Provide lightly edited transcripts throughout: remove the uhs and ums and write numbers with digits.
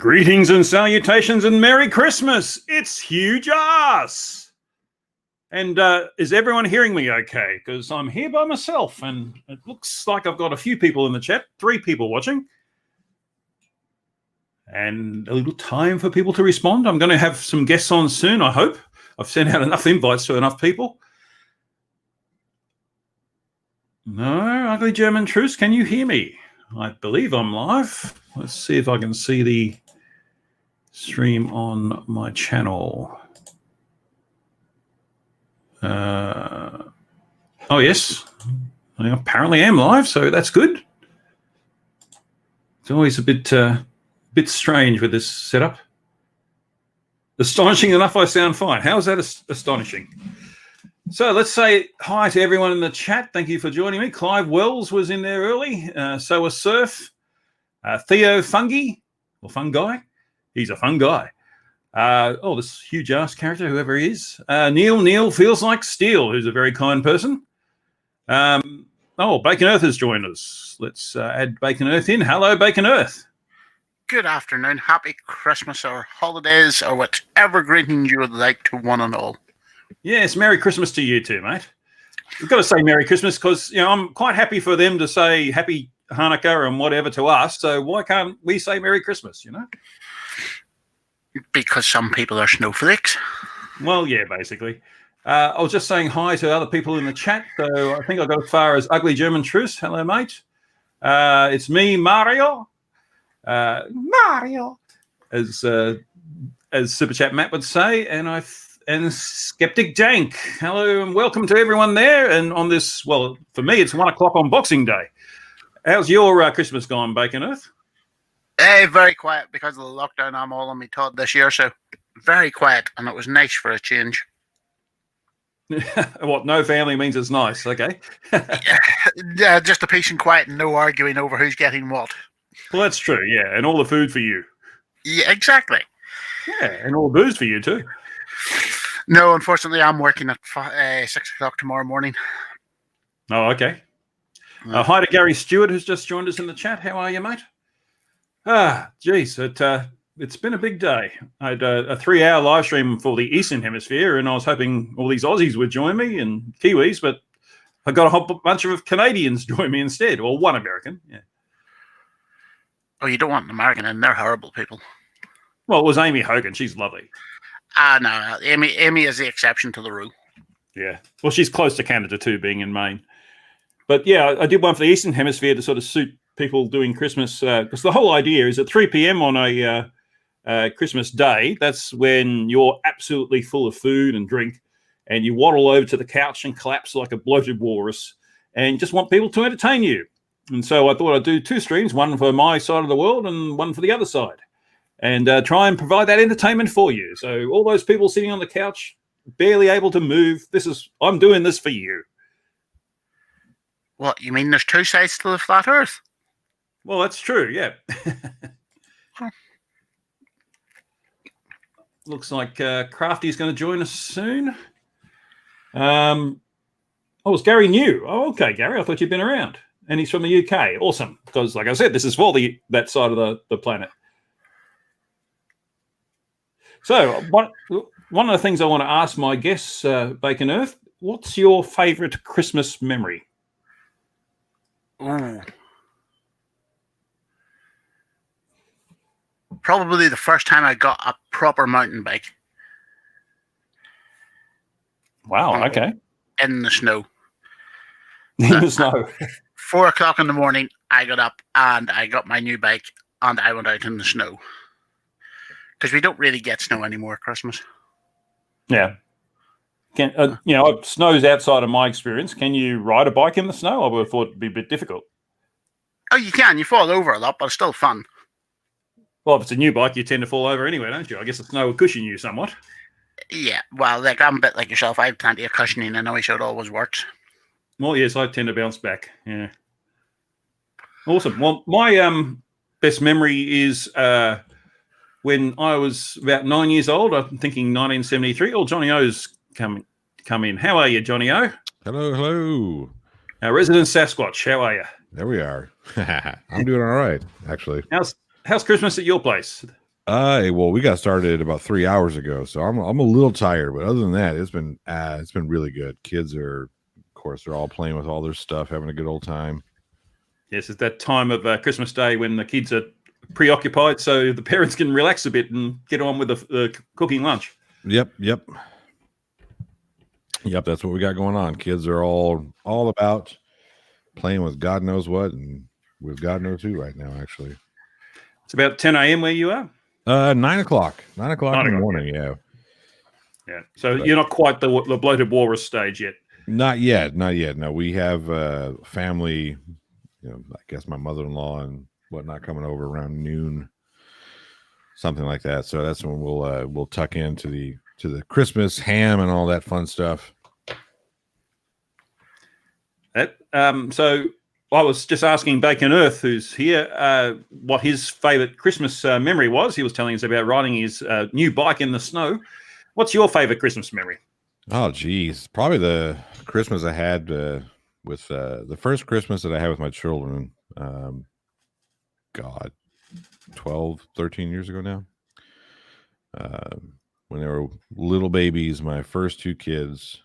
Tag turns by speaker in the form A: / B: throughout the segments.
A: Greetings and salutations and Merry Christmas. It's HUGH JARSZ. And is everyone hearing me okay? Because I'm here by myself and it looks like I've got a few people in the chat, 3 people watching. And a little time for people to respond. I'm going to have some guests on soon, I hope. I've sent out enough invites to enough people. No, ugly German truce, can you hear me? I believe I'm live. Let's see if I can see the stream on my channel. Oh, yes. I apparently am live, so that's good. It's always a bit strange with this setup. Astonishing enough, I sound fine. How is that astonishing? So let's say hi to everyone in the chat. Thank you for joining me. Clive Wells was in there early. So was Surf. Theo Fungi, or Fungi. He's a fun guy. This HUGH JARSZ character, whoever he is. Neil feels like steel, who's a very kind person. Bacon Earth has joined us. Let's add Bacon Earth in. Hello, Bacon Earth.
B: Good afternoon. Happy Christmas or holidays or whatever greeting you would like to one and all.
A: Yes, Merry Christmas to you too, mate. We've got to say Merry Christmas because, I'm quite happy for them to say Happy Hanukkah and whatever to us. So why can't we say Merry Christmas,
B: Because some people are snowflakes.
A: Well, yeah, basically. I was just saying hi to other people in the chat. So I think I got as far as Ugly German Truce. Hello, mate. It's me, Mario. Mario, as Super Chat Matt would say, and Skeptic Jank. Hello and welcome to everyone there. And on this, well, for me, it's 1 o'clock on Boxing Day. How's your Christmas gone, Bacon Earth?
B: Very quiet because of the lockdown. I'm all on me Todd this year, so very quiet, and it was nice for a change.
A: What, no family means it's nice, okay?
B: Yeah, just a peace and quiet and no arguing over who's getting what.
A: Well, that's true, yeah, and all the food for you.
B: Yeah, exactly.
A: Yeah, and all the booze for you too.
B: No, unfortunately, I'm working at 6 o'clock tomorrow morning.
A: Oh, okay. Hi to Gary Stewart, who's just joined us in the chat. How are you, mate? Geez, it's been a big day. I had a 3-hour live stream for the Eastern Hemisphere, and I was hoping all these Aussies would join me and Kiwis, but I got a whole bunch of Canadians join me instead, or one American. Yeah.
B: Oh, you don't want an American, and they're horrible people.
A: Well, it was Amy Hogan. She's lovely.
B: No, Amy is the exception to the rule. Yeah.
A: Well, she's close to Canada too, being in Maine. But yeah, I did one for the Eastern Hemisphere to sort of suit people doing Christmas, because the whole idea is at 3 p.m. on a Christmas day, that's when you're absolutely full of food and drink, and you waddle over to the couch and collapse like a bloated walrus and just want people to entertain you. And so I thought I'd do 2 streams, one for my side of the world and one for the other side, and try and provide that entertainment for you. So all those people sitting on the couch, barely able to move, I'm doing this for you.
B: What, you mean there's 2 sides to the flat earth?
A: Well, that's true, yeah. Looks like Crafty's going to join us soon. It's Gary New. Oh, okay, Gary, I thought you'd been around. And he's from the UK. Awesome. Because, like I said, this is for that side of the planet. So, one of the things I want to ask my guests, Bacon Earth, what's your favourite Christmas memory?
B: Ooh. Probably the first time I got a proper mountain bike.
A: Wow, okay.
B: In the snow.
A: In the snow.
B: 4 o'clock in the morning, I got up and I got my new bike and I went out in the snow. Because we don't really get snow anymore at Christmas.
A: Yeah. It snows outside of my experience. Can you ride a bike in the snow? I would have thought it'd be a bit difficult.
B: Oh, you can. You fall over a lot, but it's still fun.
A: Well, if it's a new bike, you tend to fall over anyway, don't you? I guess the snow will cushion you somewhat.
B: Yeah, well, I'm a bit like yourself. I have plenty of cushioning anyway, so it always works.
A: Well, yes, I tend to bounce back. Yeah. Awesome. Well, my best memory is when I was about 9 years old. I'm thinking 1973. Oh, Johnny O's come in. How are you, Johnny O?
C: Hello, hello.
A: Resident Sasquatch, how are you?
C: There we are. I'm doing all right, actually.
A: How's Christmas at your place?
C: Well, we got started about 3 hours ago, so I'm a little tired, but other than that, it's been really good. Kids are, of course, they're all playing with all their stuff, having a good old time.
A: Yes, it's that time of Christmas Day when the kids are preoccupied, so the parents can relax a bit and get on with the cooking lunch.
C: Yep. That's what we got going on. Kids are all about playing with God knows what and with God knows who right now. Actually,
A: It's about 10 a.m. where you are.
C: 9 o'clock. 9 o'clock in the morning. Yeah.
A: So you're not quite the bloated walrus stage yet.
C: Not yet. No, we have family. I guess my mother-in-law and whatnot coming over around noon, something like that. So that's when we'll tuck into the Christmas ham and all that fun stuff.
A: So I was just asking Bacon Earth, who's here, what his favourite Christmas memory was. He was telling us about riding his new bike in the snow. What's your favourite Christmas memory?
C: Oh, geez. Probably the Christmas I had with the first Christmas that I had with my children. God, 12, 13 years ago now. When they were little babies, my first two kids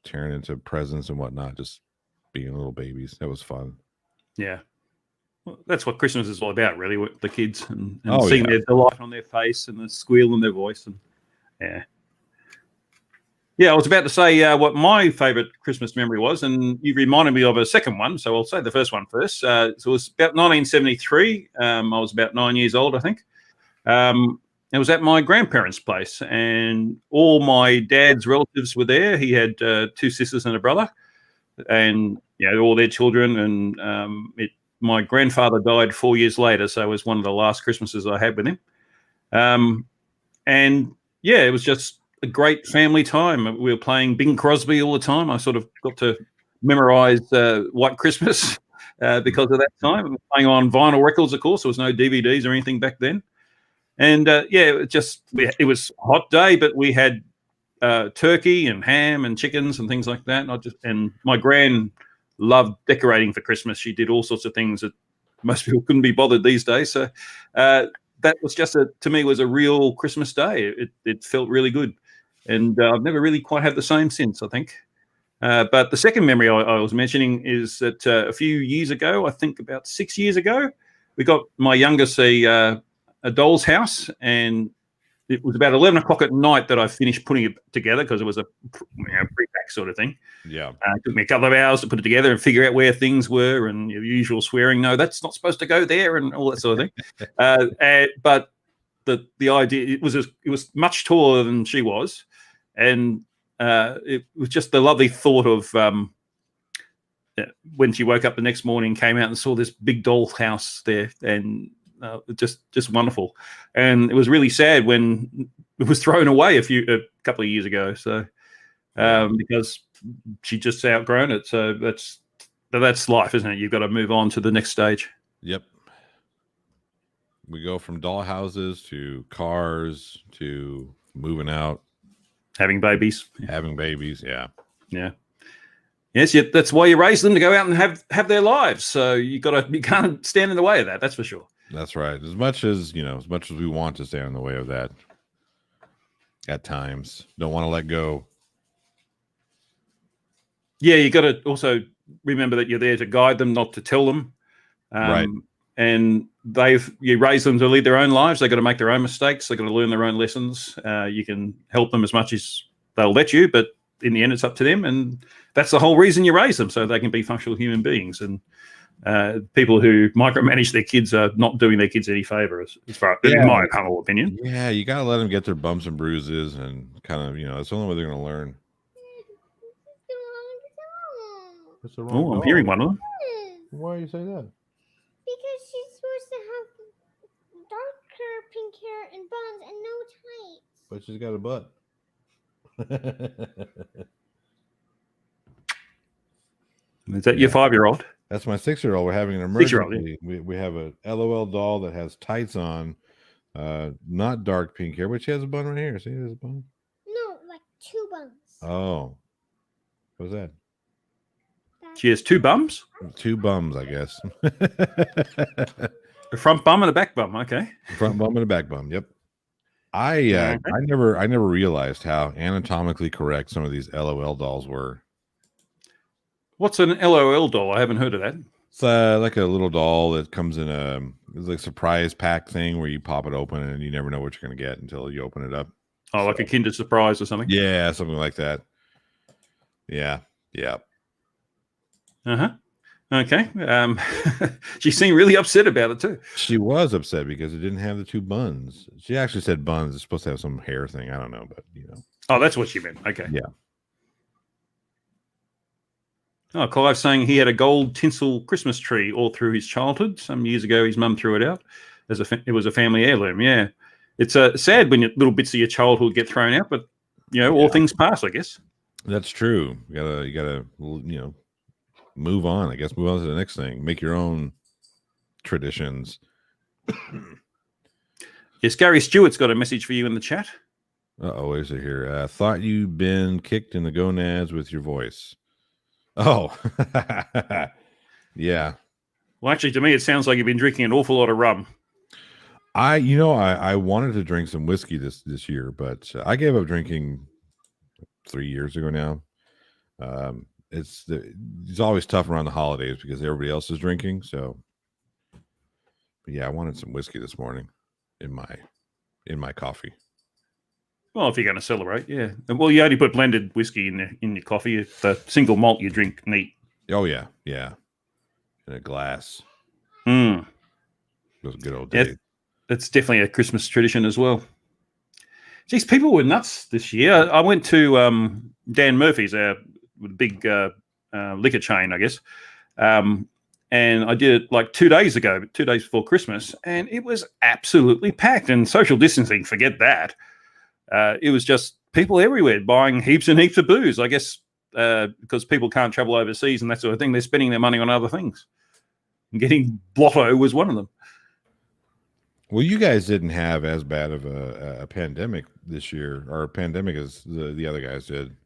C: tearing into presents and whatnot, just being little babies. That was fun.
A: Yeah. Well, that's what Christmas is all about, really, with the kids and seeing their delight on their face and the squeal in their voice. And I was about to say what my favourite Christmas memory was, and you reminded me of a second one, so I'll say the first one first. So it was about 1973. I was about 9 years old, I think. It was at my grandparents' place, and all my dad's relatives were there. He had two sisters and a brother, and all their children. And my grandfather died 4 years later, so it was one of the last Christmases I had with him. It was just a great family time. We were playing Bing Crosby all the time. I sort of got to memorize White Christmas because of that time. We were playing on vinyl records, of course. There was no DVDs or anything back then. And it was a hot day, but we had turkey and ham and chickens and things like that. And my gran loved decorating for Christmas. She did all sorts of things that most people couldn't be bothered these days. So that was to me was a real Christmas day. It felt really good, and I've never really quite had the same since, I think. But the second memory I was mentioning is that a few years ago, I think about 6 years ago, we got my youngest a doll's house, and it was about 11 o'clock at night that I finished putting it together because it was a pre-pack sort of thing.
C: Yeah.
A: It took me a couple of hours to put it together and figure out where things were, and your usual swearing, no, that's not supposed to go there, and all that sort of thing. But the idea, it was much taller than she was, and it was just the lovely thought of when she woke up the next morning, came out and saw this big doll house there, and just wonderful. And it was really sad when it was thrown away a couple of years ago. So because she just outgrown it. So that's life, isn't it? You've got to move on to the next stage.
C: Yep. We go from doll houses to cars to moving out,
A: having babies.
C: Yeah.
A: Yes, that's why you raise them, to go out and have their lives. So you can't stand in the way of that. That's for sure.
C: That's right. As much as we want to stand in the way of that, at times, don't want to let go.
A: Yeah, you got to also remember that you're there to guide them, not to tell them.
C: Right.
A: And you raise them to lead their own lives. They've got to make their own mistakes. They've got to learn their own lessons. You can help them as much as they'll let you, but in the end, it's up to them. And that's the whole reason you raise them, so they can be functional human beings. And people who micromanage their kids are not doing their kids any favor, as far in my humble opinion.
C: Yeah, you got to let them get their bumps and bruises, and kind of, that's the only way they're going to learn.
A: Oh, I'm hearing one of them.
C: Why do you say that?
D: Because she's supposed to have darker pink hair and buns and no tights.
C: But she's got a butt.
A: Is that your 5-year-old?
C: That's my 6-year-old. We're having an emergency.
A: 6-year-old,
C: We have a LOL doll that has tights on, not dark pink hair, but she has a bun right here. See, there's a bun.
D: No, like 2 buns.
C: Oh, what was that?
A: She has 2 bums?
C: 2 bums, I guess.
A: A front bum and a back bum. Okay.
C: Front bum and a back bum. Yep. I
A: Okay.
C: I never realized how anatomically correct some of these LOL dolls were.
A: What's an LOL doll? I haven't heard of that.
C: It's like a little doll that comes in it's like a surprise pack thing where you pop it open and you never know what you're going to get until you open it up.
A: Oh, like a Kinder Surprise or something?
C: Yeah, something like that. Yeah. Yeah.
A: Uh-huh. Okay. She seemed really upset about it too.
C: She was upset because it didn't have the two buns. She actually said buns. It's supposed to have some hair thing. I don't know, but you know.
A: Oh, that's what she meant. Okay.
C: Yeah.
A: Oh, Clive's saying he had a gold tinsel Christmas tree all through his childhood. Some years ago, his mum threw it out. It was a family heirloom. Yeah. It's sad when little bits of your childhood get thrown out, but, you know, all things pass, I guess.
C: That's true. You gotta, you know, move on. I guess move on to the next thing. Make your own traditions.
A: Yes, Gary Stewart's got a message for you in the chat.
C: Uh-oh, is it here? Thought you'd been kicked in the gonads with your voice. Oh, yeah.
A: Well, actually, to me, it sounds like you've been drinking an awful lot of rum.
C: I wanted to drink some whiskey this year, but I gave up drinking 3 years ago now. It's always tough around the holidays because everybody else is drinking. So, but yeah, I wanted some whiskey this morning in my coffee.
A: Well, if you're going to celebrate, yeah. Well, you only put blended whiskey in your coffee. If the single malt you drink neat.
C: Oh yeah, yeah. In a glass.
A: Mm.
C: Those good old days.
A: It's definitely a Christmas tradition as well. Geez, people were nuts this year. I went to Dan Murphy's, a big liquor chain, I guess. And I did it like 2 days ago, 2 days before Christmas, and it was absolutely packed. And social distancing, forget that. It was just people everywhere buying heaps and heaps of booze, I guess, because people can't travel overseas and that sort of thing. They're spending their money on other things. And getting blotto was one of them.
C: Well, you guys didn't have as bad of a pandemic this year, or a pandemic as the other guys did.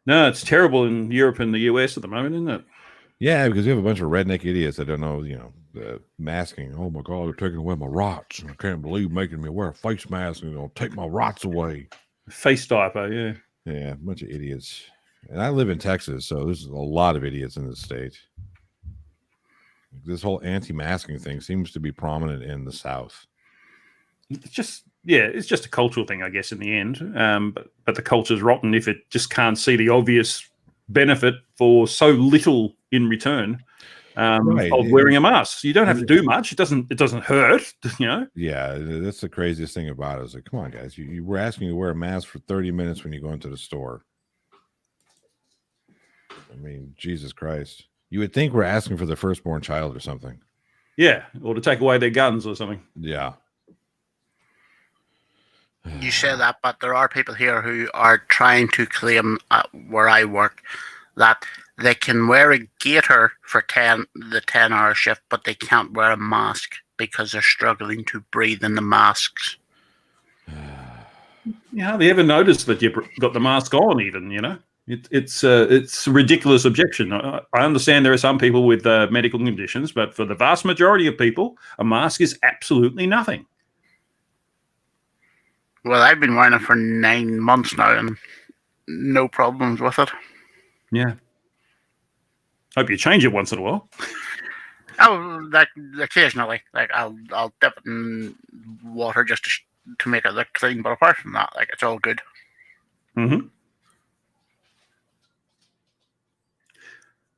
A: No, it's terrible in Europe and the US at the moment, isn't it?
C: Yeah, because you have a bunch of redneck idiots that don't know, you know, the masking. Oh my God, they're taking away my rots. I can't believe making me wear a face mask and they'll take my rots away.
A: Face diaper, yeah.
C: Yeah, a bunch of idiots. And I live in Texas, so there's a lot of idiots in the state. This whole anti-masking thing seems to be prominent in the South.
A: It's just a cultural thing, I guess, in the end. But the culture's rotten if it just can't see the obvious benefit for so little in return
C: Right.
A: of wearing a mask. You don't have to do much. It doesn't hurt, you know.
C: Yeah, that's the craziest thing about it. Is like, come on, guys, you were asking you to wear a mask for 30 minutes when you go into the store. I mean, Jesus Christ. You would think we're asking for the firstborn child or something.
A: Yeah, or to take away their guns or something.
C: Yeah.
B: You say that, but there are people here who are trying to claim where I work that they can wear a gaiter for the 10-hour shift, but they can't wear a mask because they're struggling to breathe in the masks.
A: Yeah, have you ever noticed that you've got the mask on even, you know? It's a ridiculous objection. I understand there are some people with medical conditions, but for the vast majority of people, a mask is absolutely nothing.
B: Well, I've been wearing it for 9 months now and no problems with it.
A: Yeah. Hope you change it once in a while.
B: Oh, like occasionally, like I'll dip it in water just to make it look clean, but apart from that, like it's all good.
A: Mm-hmm.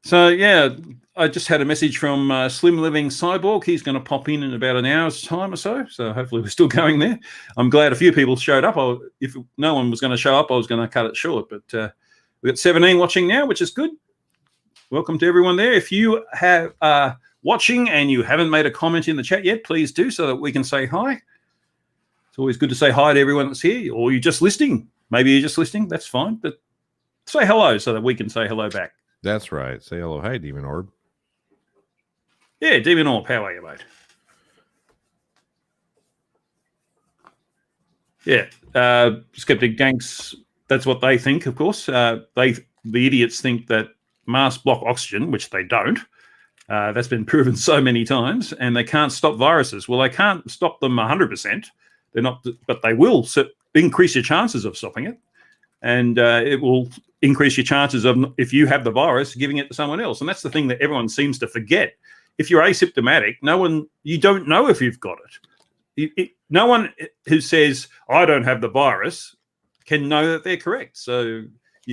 A: So, yeah, I just had a message from Slim Living Cyborg. He's going to pop in about an hour's time or so. So hopefully we're still going there. I'm glad a few people showed up. If no one was going to show up, I was going to cut it short. But we've got 17 watching now, which is good. Welcome to everyone there. If you have watching and you haven't made a comment in the chat yet, please do so that we can say hi. It's always good to say hi to everyone that's here, or you're just listening. Maybe you're just listening. That's fine. But say hello so that we can say hello back.
C: That's right. Say hello. Hey, Demon Orb.
A: Yeah, Demon Orb, how are you, mate? Yeah, Skeptic Ganks, that's what they think, of course. The idiots think that masks block oxygen, which they don't. That's been proven so many times, and they can't stop viruses. Well, they can't stop them 100%. They're not, but they will increase your chances of stopping it, and it will increase your chances of, if you have the virus, giving it to someone else. And that's the thing that everyone seems to forget. If you're asymptomatic, you don't know if you've got it. No one who says I don't have the virus can know that they're correct. So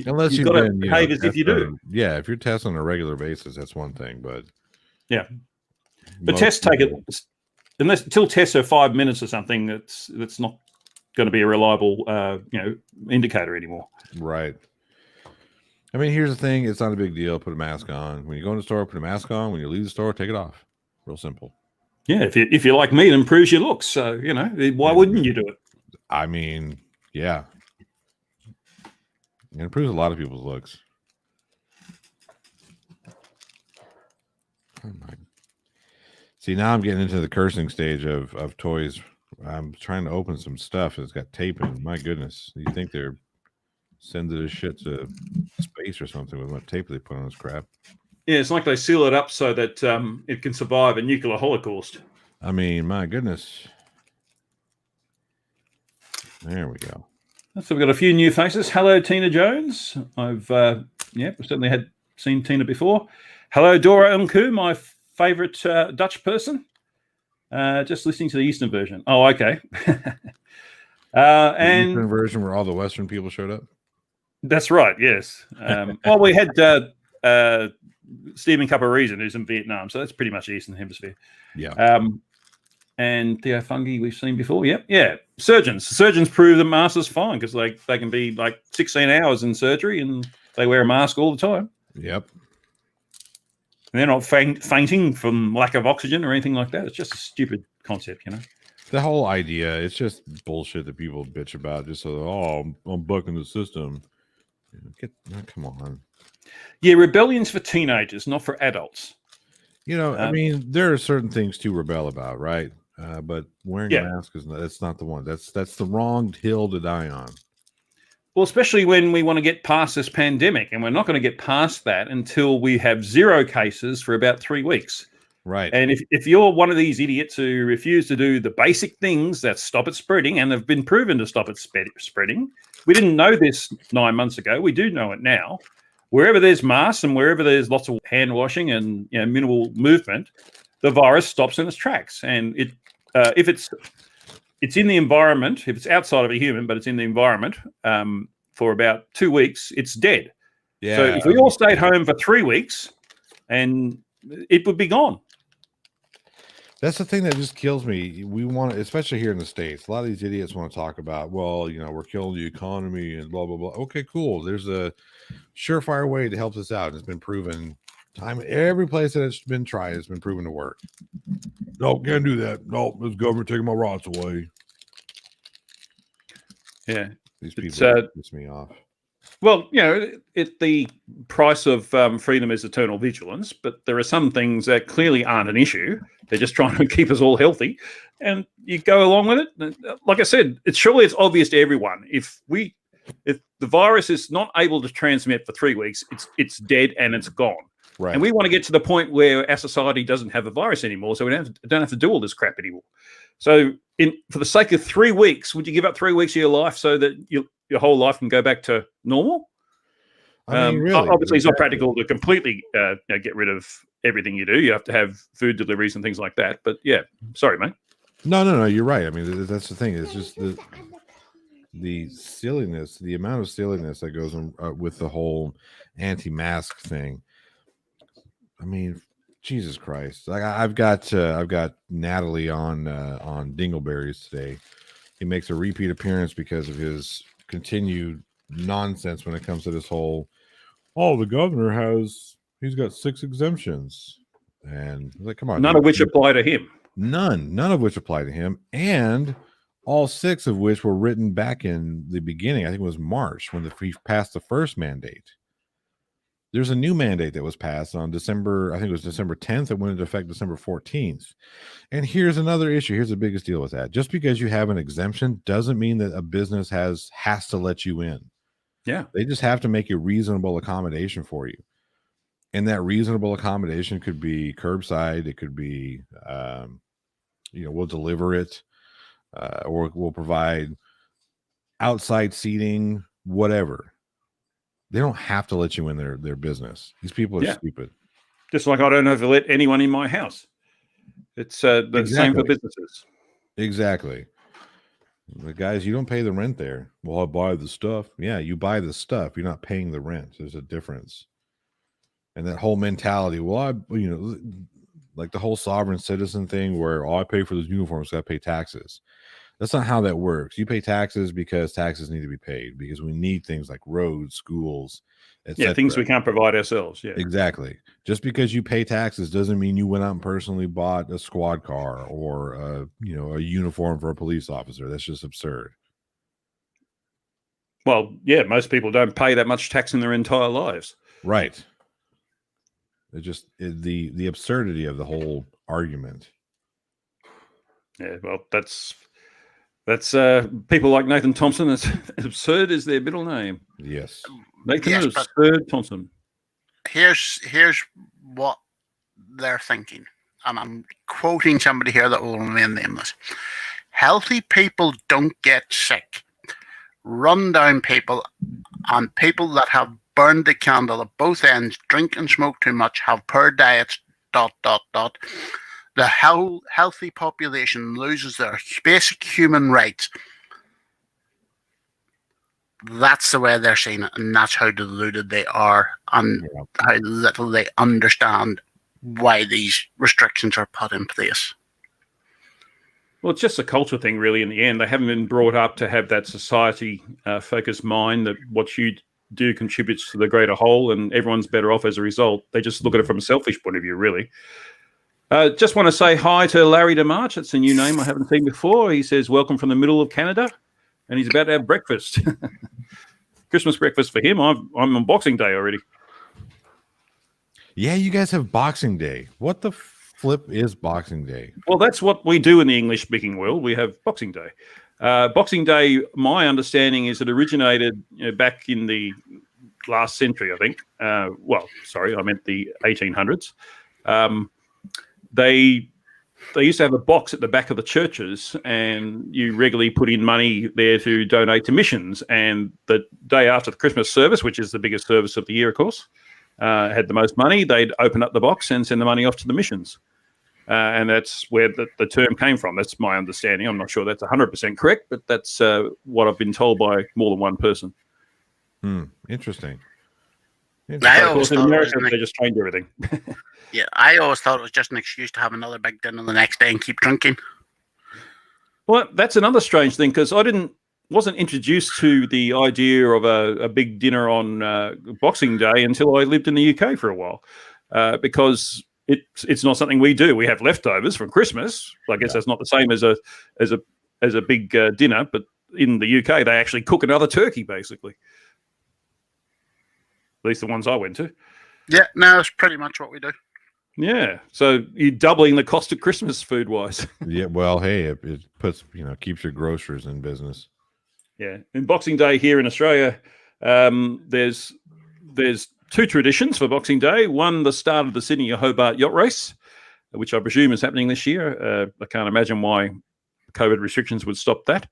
C: unless
A: you've got to behave as if you do.
C: Yeah, if you're testing on a regular basis, that's one thing. But
A: yeah, but tests take it until tests are 5 minutes or something. That's not going to be a reliable indicator anymore.
C: Right. I mean, here's the thing: it's not a big deal. Put a mask on when you go in the store. Put a mask on when you leave the store. Take it off. Real simple.
A: Yeah, if you like me, it improves your looks. So why wouldn't you do it?
C: I mean, yeah, it improves a lot of people's looks. Oh my. See, now I'm getting into the cursing stage of toys. I'm trying to open some stuff. It's got tape in. My goodness, you think they're sending this shit to space or something with what tape they put on this crap?
A: Yeah, it's like they seal it up so that it can survive a nuclear holocaust.
C: I mean, my goodness. There we go.
A: So we've got a few new faces. Hello, Tina Jones. I've certainly seen Tina before. Hello, Dora Unku, my favourite Dutch person. Just listening to the Eastern version. Oh, okay. And
C: Eastern version where all the Western people showed up.
A: That's right. Yes. Well, we had Stephen Caparese, who's in Vietnam, so that's pretty much the Eastern Hemisphere.
C: Yeah.
A: And Theo Fungi we've seen before. Yep. Yeah. Surgeons prove the mask is fine because they can be like 16 hours in surgery and they wear a mask all the time.
C: Yep.
A: And they're not fainting from lack of oxygen or anything like that. It's just a stupid concept,
C: The whole idea, it's just bullshit that people bitch about just so, I'm bucking the system. Come on.
A: Yeah, rebellion's for teenagers, not for adults.
C: I mean, there are certain things to rebel about, right? But wearing a mask that's not the one. That's the wrong hill to die on.
A: Well, especially when we want to get past this pandemic, and we're not going to get past that until we have 0 cases for about 3 weeks.
C: Right.
A: And if you're one of these idiots who refuse to do the basic things that stop it spreading and have been proven to stop it spreading, we didn't know this 9 months ago. We do know it now. Wherever there's masks and wherever there's lots of hand washing and minimal movement, the virus stops in its tracks. And if it's in the environment, if it's outside of a human, but it's in the environment for about 2 weeks, it's dead. Yeah. So if we all stayed home for 3 weeks, and it would be gone.
C: That's the thing that just kills me. We want, especially here in the States, a lot of these idiots want to talk about, well, we're killing the economy and blah, blah, blah. Okay, cool. There's a surefire way to help this out. It's been proven every place that it's been tried has been proven to work. No, can't do that. No, this government taking my rights away.
A: Yeah.
C: These people piss me off.
A: Well, the price of freedom is eternal vigilance, but there are some things that clearly aren't an issue. They're just trying to keep us all healthy, and you go along with it. Like I said, it's obvious to everyone. If the virus is not able to transmit for 3 weeks, it's dead and it's gone.
C: Right.
A: And we want to get to the point where our society doesn't have a virus anymore, so we don't have to do all this crap anymore. So, for the sake of 3 weeks, would you give up 3 weeks of your life so that your whole life can go back to normal?
C: I mean, really,
A: obviously, it's not practical to completely get rid of everything you do. You have to have food deliveries and things like that. But yeah, sorry, mate.
C: No, you're right. I mean, that's the thing. It's just the silliness, the amount of silliness that goes on with the whole anti-mask thing. I mean, Jesus Christ! Like I've got Natalie on Dingleberries today. He makes a repeat appearance because of his continued nonsense when it comes to this whole. Oh, the governor he's got 6 exemptions, and like, come on,
A: none of which apply to him.
C: None of which apply to him, and all 6 of which were written back in the beginning. I think it was March when he passed the first mandate. There's a new mandate that was passed on December 10th. It went into effect December 14th. And here's another issue. Here's the biggest deal with that. Just because you have an exemption doesn't mean that a business has to let you in.
A: Yeah.
C: They just have to make a reasonable accommodation for you. And that reasonable accommodation could be curbside. It could be, we'll deliver it, or we'll provide outside seating, whatever. They don't have to let you in their business. These people are stupid.
A: Just like I don't ever let anyone in my house. It's the same for businesses.
C: Exactly. The guys, you don't pay the rent there. Well, I buy the stuff. Yeah, you buy the stuff. You're not paying the rent. There's a difference. And that whole mentality, like the whole sovereign citizen thing where I pay for those uniforms, so I pay taxes. That's not how that works. You pay taxes because taxes need to be paid, because we need things like roads, schools, etc.
A: Yeah, things we can't provide ourselves. Yeah,
C: exactly. Just because you pay taxes doesn't mean you went out and personally bought a squad car or a uniform for a police officer. That's just absurd.
A: Well, yeah, most people don't pay that much tax in their entire lives.
C: Right. It just the absurdity of the whole argument.
A: Yeah, well, that's people like Nathan Thompson. As absurd as their middle name.
C: Yes,
A: Nathan Absurd Thompson.
B: Here's what they're thinking, and I'm quoting somebody here that will remain nameless. Healthy people don't get sick. Run-down people and people that have burned the candle at both ends, drink and smoke too much, have poor diets, ... The healthy population loses their basic human rights. That's the way they're seeing it, and that's how deluded they are, and how little they understand why these restrictions are put in place.
A: Well, it's just a culture thing, really, in the end. They haven't been brought up to have that society-focused mind that what you do contributes to the greater whole, and everyone's better off as a result. They just look at it from a selfish point of view, really. Just want to say hi to Larry DeMarch. It's a new name I haven't seen before. He says, welcome from the middle of Canada, and he's about to have breakfast. Christmas breakfast for him. I'm on Boxing Day already.
C: Yeah, you guys have Boxing Day. What the flip is Boxing Day?
A: Well, that's what we do in the English-speaking world. We have Boxing Day. Boxing Day, my understanding is it originated back in the last century, I think. I meant the 1800s. They used to have a box at the back of the churches, and you regularly put in money there to donate to missions. And the day after the Christmas service, which is the biggest service of the year, of course, had the most money, they'd open up the box and send the money off to the missions. And that's where the term came from. That's my understanding. I'm not sure that's 100% correct, but that's what I've been told by more than one person.
C: Interesting.
A: Of course, in America, they just changed everything.
B: Yeah, I always thought it was just an excuse to have another big dinner the next day and keep drinking.
A: Well, that's another strange thing, because I wasn't introduced to the idea of a big dinner on Boxing Day until I lived in the UK for a while, because it's not something we do. We have leftovers from Christmas. I guess that's not the same as a big dinner, but in the UK they actually cook another turkey, basically. At least the ones I went to.
B: Yeah, no, it's pretty much what we do.
A: Yeah, so you're doubling the cost of Christmas food-wise.
C: Yeah, well, hey, it puts keeps your grocers in business.
A: Yeah, in Boxing Day here in Australia, there's two traditions for Boxing Day. One, the start of the Sydney Hobart yacht race, which I presume is happening this year. I can't imagine why COVID restrictions would stop that.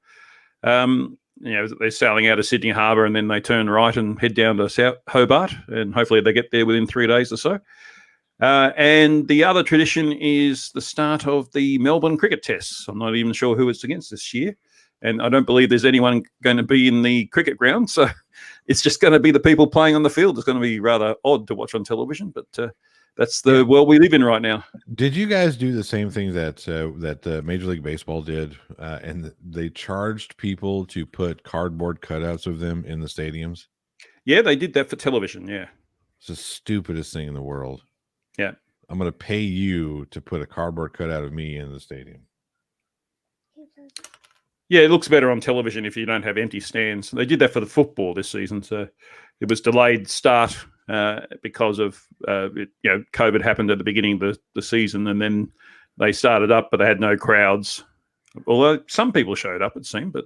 A: They're sailing out of Sydney Harbour and then they turn right and head down to South Hobart, and hopefully they get there within 3 days or so. And the other tradition is the start of the Melbourne cricket tests. I'm not even sure who it's against this year, and I don't believe there's anyone going to be in the cricket ground, so it's just going to be the people playing on the field. It's going to be rather odd to watch on television, but that's the world we live in right now.
C: Did you guys do the same thing that Major League Baseball did, and they charged people to put cardboard cutouts of them in the stadiums?
A: Yeah, they did that for television, yeah.
C: It's the stupidest thing in the world.
A: Yeah.
C: I'm going to pay you to put a cardboard cutout of me in the stadium.
A: Yeah, it looks better on television if you don't have empty stands. They did that for the football this season, so it was delayed start because of COVID happened at the beginning of the season, and then they started up, but they had no crowds. Although some people showed up, it seemed, but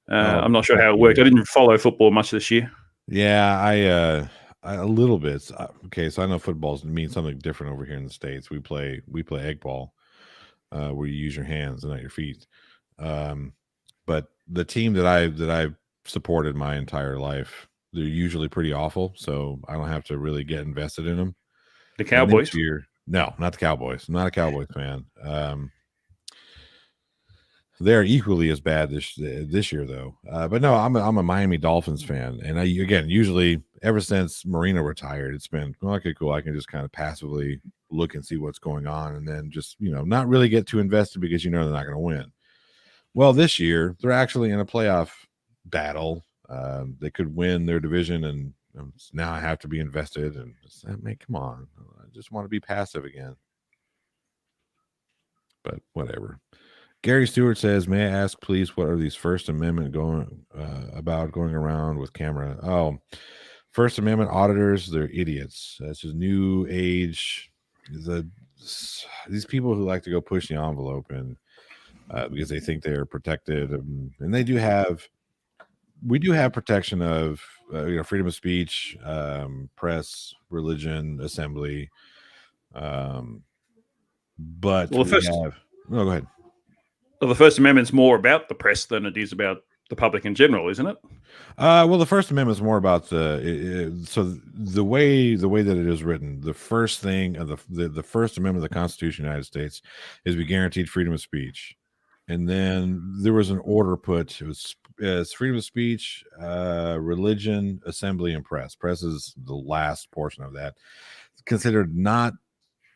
A: I'm not sure how it worked. I didn't follow football much this year.
C: Yeah, A little bit. Okay, so I know footballs mean something different over here in the States. We play egg ball, where you use your hands and not your feet. But the team that I've supported my entire life, they're usually pretty awful, so I don't have to really get invested in them.
A: The Cowboys?
C: No, not the Cowboys. I'm not a Cowboys fan. They're equally as bad this year, though. But no, I'm a Miami Dolphins fan, and usually ever since Marino retired, it's been okay, cool. I can just kind of passively look and see what's going on, and then just not really get too invested because they're not going to win. Well, this year they're actually in a playoff battle. They could win their division, and now I have to be invested. And come on, I just want to be passive again. But whatever. Gary Stewart says, "May I ask, please, what are these First Amendment going around with camera?" Oh, First Amendment auditors, they're idiots. That's just new age. These people who like to go push the envelope and because they think they're protected, and we do have protection of freedom of speech, press, religion, assembly. But
A: well,
C: go ahead.
A: Well, the First Amendment's more about the press than it is about the public in general, isn't it?
C: Well, the First Amendment is more about the way that it is written. The first thing of the First Amendment of the Constitution of the United States is we guaranteed freedom of speech, and then there was an order put. It was freedom of speech, religion, assembly, and press. Press is the last portion of that. It's considered not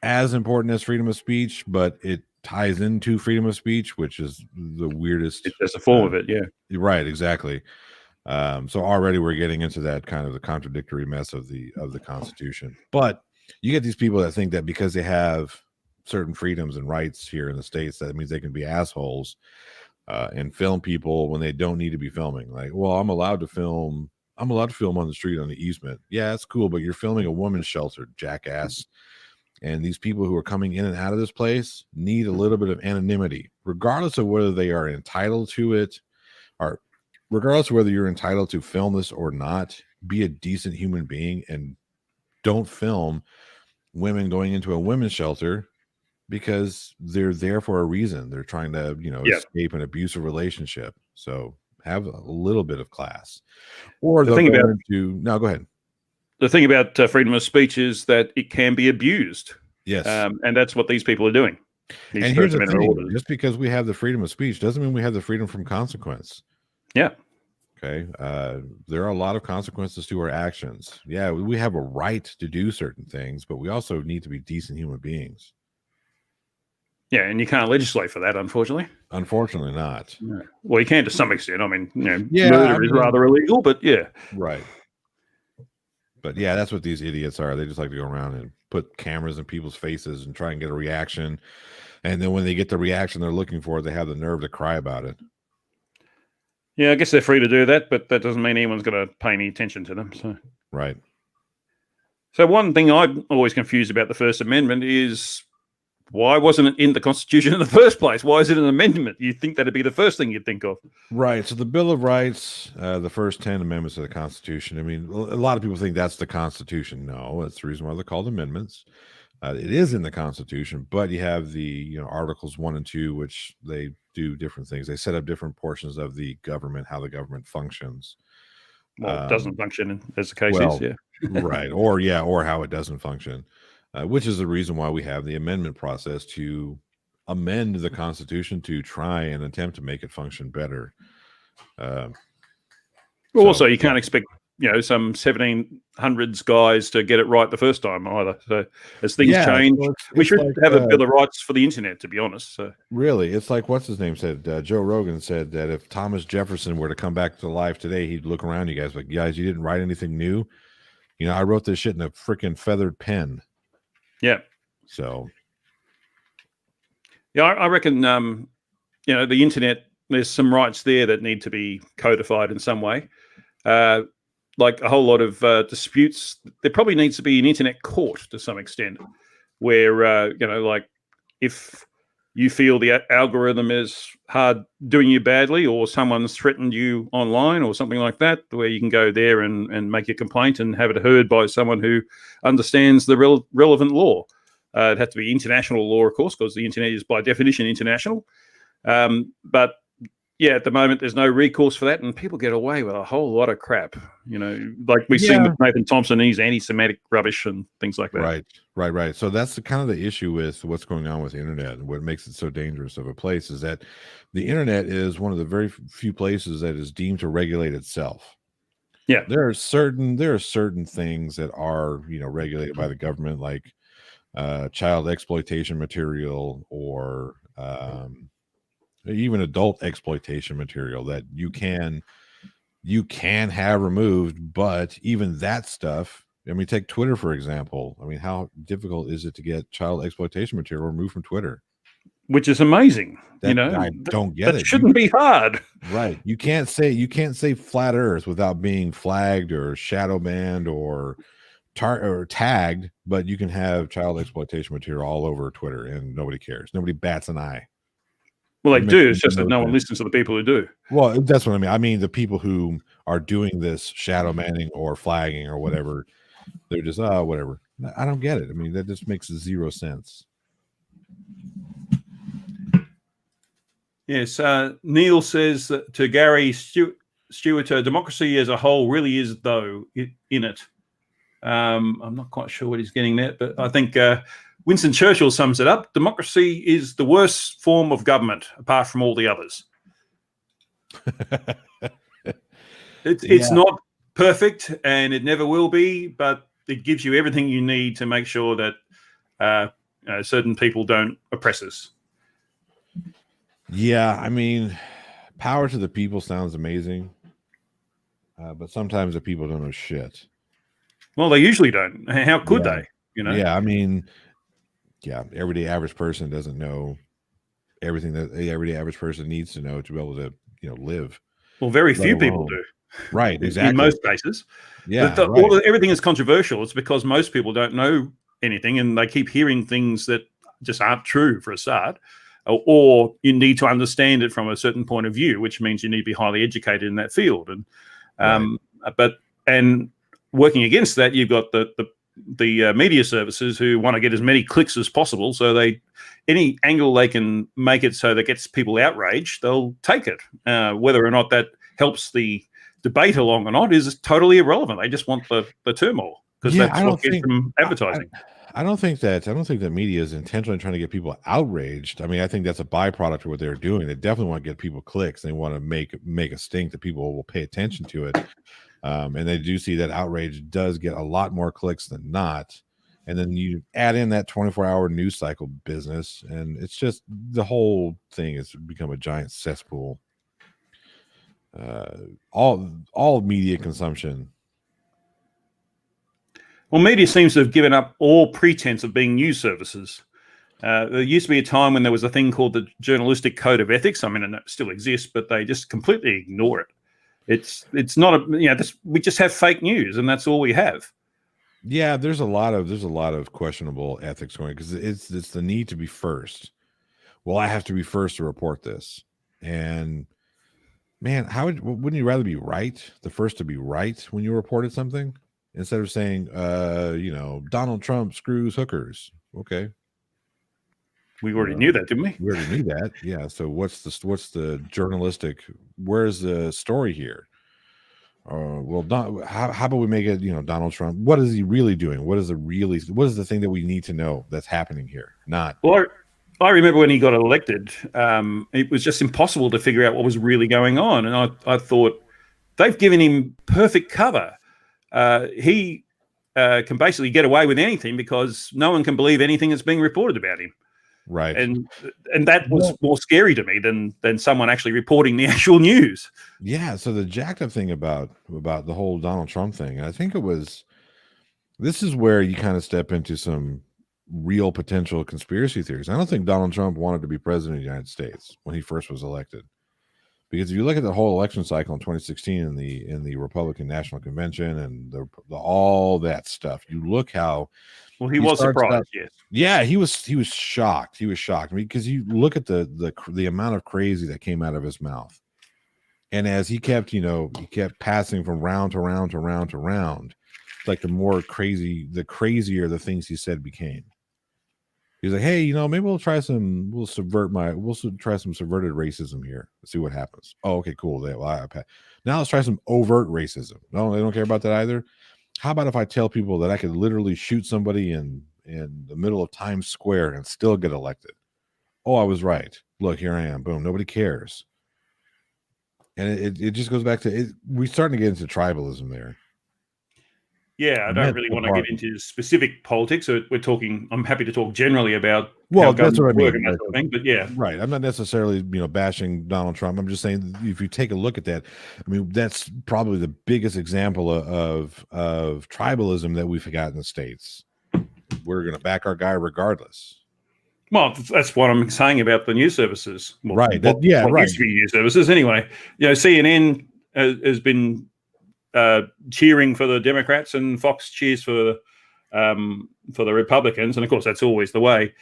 C: as important as freedom of speech, but it ties into freedom of speech, which is the weirdest.
A: It's just a form of it, yeah.
C: Right, exactly. So already we're getting into that kind of the contradictory mess of the Constitution. But you get these people that think that because they have certain freedoms and rights here in the States, that means they can be assholes and film people when they don't need to be filming. Like, well, I'm allowed to film on the street on the easement. Yeah, that's cool, but you're filming a women's shelter, jackass. And these people who are coming in and out of this place need a little bit of anonymity, regardless of whether they are entitled to it, or regardless of whether you're entitled to film this or not. Be a decent human being and don't film women going into a women's shelter because they're there for a reason. They're trying to, escape an abusive relationship. So have a little bit of class. Or go ahead.
A: The thing about freedom of speech is that it can be abused.
C: Yes.
A: And that's what these people are doing.
C: And here's the thing, just because we have the freedom of speech doesn't mean we have the freedom from consequence.
A: Yeah.
C: Okay. There are a lot of consequences to our actions. Yeah, we have a right to do certain things, but we also need to be decent human beings.
A: Yeah, and you can't legislate for that, unfortunately.
C: Unfortunately not.
A: No. Well, you can to some extent. I mean, murder is rather illegal, but yeah.
C: Right. But yeah, that's what these idiots are. They just like to go around and put cameras in people's faces and try and get a reaction. And then when they get the reaction they're looking for, they have the nerve to cry about it.
A: Yeah, I guess they're free to do that, but that doesn't mean anyone's going to pay any attention to them. So
C: right.
A: So one thing I'm always confused about the First Amendment is why wasn't it in the Constitution in the first place? Why is it an amendment? You'd think that'd be the first thing you'd think of.
C: Right. So the Bill of Rights, the first 10 amendments of the Constitution. I mean, a lot of people think that's the Constitution. No, that's the reason why they're called amendments. It is in the Constitution, but you have the Articles 1 and 2, which they do different things. They set up different portions of the government, how the government functions.
A: Well, it doesn't function, as the case is, yeah.
C: Right. Or how it doesn't function. Which is the reason why we have the amendment process to amend the Constitution to try and attempt to make it function better.
A: Also, you can't expect some 1700s guys to get it right the first time either. So as things change, we should have a Bill of Rights for the internet, to be honest. So
C: really, it's like what's his name said. Joe Rogan said that if Thomas Jefferson were to come back to life today, he'd look around you guys like, guys, you didn't write anything new. I wrote this shit in a freaking feathered pen.
A: Yeah.
C: So.
A: Yeah, I reckon, the internet, there's some rights there that need to be codified in some way. Like a whole lot of disputes, there probably needs to be an internet court to some extent where, like if you feel the algorithm is hard doing you badly, or someone's threatened you online or something like that, where you can go there and make a complaint and have it heard by someone who understands the relevant law. It has to be international law, of course, because the internet is by definition international. But yeah, at the moment, there's no recourse for that, and people get away with a whole lot of crap. Like we've seen with Nathan Thompson, he's anti-Semitic rubbish and things like that.
C: Right. So that's kind of the issue with what's going on with the internet, and what makes it so dangerous of a place is that the internet is one of the very few places that is deemed to regulate itself.
A: Yeah,
C: there are certain things that are regulated by the government, like child exploitation material, or even adult exploitation material that you can have removed. But even that stuff, I mean, take Twitter for example. I mean, how difficult is it to get child exploitation material removed from Twitter?
A: Which is amazing.
C: I don't get it.
A: That shouldn't be hard.
C: Right. You can't say flat earth without being flagged or shadow banned or tagged, but you can have child exploitation material all over Twitter and nobody cares. Nobody bats an eye.
A: Well, they do. It's just that no one listens to the people who do.
C: Well, that's what I mean. I mean, the people who are doing this shadow banning or flagging or whatever, they're just, whatever. I don't get it. I mean, that just makes zero sense.
A: Yes. Neil says that to Gary Stewart, democracy as a whole really is, though, in it. I'm not quite sure what he's getting there, but I think Winston Churchill sums it up. Democracy is the worst form of government, apart from all the others. It's not perfect, and it never will be, but it gives you everything you need to make sure that certain people don't oppress us.
C: Yeah, I mean, power to the people sounds amazing, but sometimes the people don't know shit.
A: Well, they usually don't. How could they?
C: Yeah, I mean, everyday average person doesn't know everything that the everyday average person needs to know to be able to, live.
A: Well, very few people do.
C: Right, exactly.
A: In most cases.
C: Yeah,
A: everything is controversial. It's because most people don't know anything, and they keep hearing things that just aren't true for a start. Or you need to understand it from a certain point of view, which means you need to be highly educated in that field. And and working against that, you've got the media services who want to get as many clicks as possible. So any angle they can make it so that gets people outraged, they'll take it. Whether or not that helps the debate along or not is totally irrelevant. They just want the turmoil, because that's what gets them advertising.
C: I don't think that media is intentionally trying to get people outraged. I mean, I think that's a byproduct of what they're doing. They definitely want to get people clicks. They want to make a stink that people will pay attention to it. And they do see that outrage does get a lot more clicks than not. And then you add in that 24-hour news cycle business, and it's just the whole thing has become a giant cesspool. All media consumption.
A: Well, media seems to have given up all pretense of being news services. There used to be a time when there was a thing called the Journalistic Code of Ethics. I mean, and it still exists, but they just completely ignore it. It's not we just have fake news, and that's all we have.
C: Yeah, there's a lot of questionable ethics going, because it's the need to be first. Well, I have to be first to report this, and man, wouldn't you rather be right, the first to be right when you reported something, instead of saying, Donald Trump screws hookers? Okay,
A: we already knew that, didn't we?
C: We already knew that. Yeah. So what's the journalistic? Where's the story here? How about we make it? Donald Trump. What is he really doing? What is the thing that we need to know that's happening here? Not.
A: Well, I remember when he got elected, it was just impossible to figure out what was really going on, and I thought they've given him perfect cover. He can basically get away with anything because no one can believe anything that's being reported about him.
C: Right.
A: And that was more scary to me than someone actually reporting the actual news.
C: Yeah. So the jacked up thing about the whole Donald Trump thing, I think this is where you kind of step into some real potential conspiracy theories. I don't think Donald Trump wanted to be president of the United States when he first was elected. Because if you look at the whole election cycle in 2016 in the Republican National Convention and all that stuff, you look how
A: Well, he was
C: starts
A: surprised.
C: out-
A: Yes.
C: Yeah, he was shocked. He was shocked. I mean, because you look at the amount of crazy that came out of his mouth. And as he kept passing from round to round to round to round, it's like the crazier the things he said became. He's like, hey, maybe we'll try some subverted racism here. Let's see what happens. Oh, okay, cool. Now let's try some overt racism. No, they don't care about that either. How about if I tell people that I could literally shoot somebody in the middle of Times Square and still get elected? Oh, I was right. Look, here I am. Boom. Nobody cares. And it just goes back to it. We're starting to get into tribalism there.
A: Yeah, I don't really want to get into specific politics. So I'm happy to talk generally about how
C: that's what I mean.
A: And that sort of thing, but yeah.
C: Right. I'm not necessarily, bashing Donald Trump. I'm just saying if you take a look at that, I mean, that's probably the biggest example of tribalism that we've got in the States. We're going to back our guy regardless.
A: Well, that's what I'm saying about the news services. Well,
C: right.
A: Used to be news services anyway. CNN has been cheering for the Democrats, and Fox cheers for the Republicans, and of course that's always the way.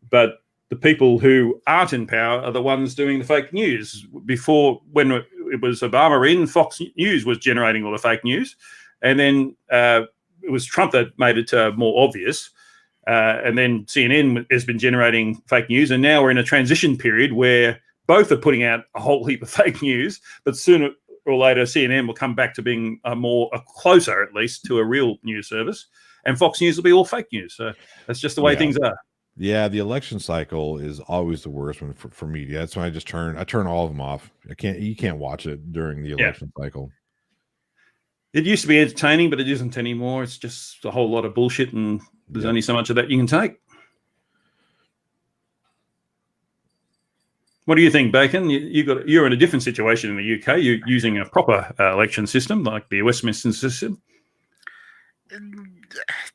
A: But the people who aren't in power are the ones doing the fake news. Before, when it was Obama in, Fox News was generating all the fake news, and then it was Trump that made it more obvious. And then CNN has been generating fake news, and now we're in a transition period where both are putting out a whole heap of fake news, but sooner or later CNN will come back to being closer, at least, to a real news service, and Fox News will be all fake news. So that's just the way things are.
C: Yeah, the election cycle is always the worst one for media. That's why I turn all of them off. You can't watch it during the election cycle. It
A: used to be entertaining, but it isn't anymore. It's just a whole lot of bullshit, and there's only so much of that you can take. What do you think, Bacon? You're in a different situation in the UK. You're using a proper election system, like the Westminster system.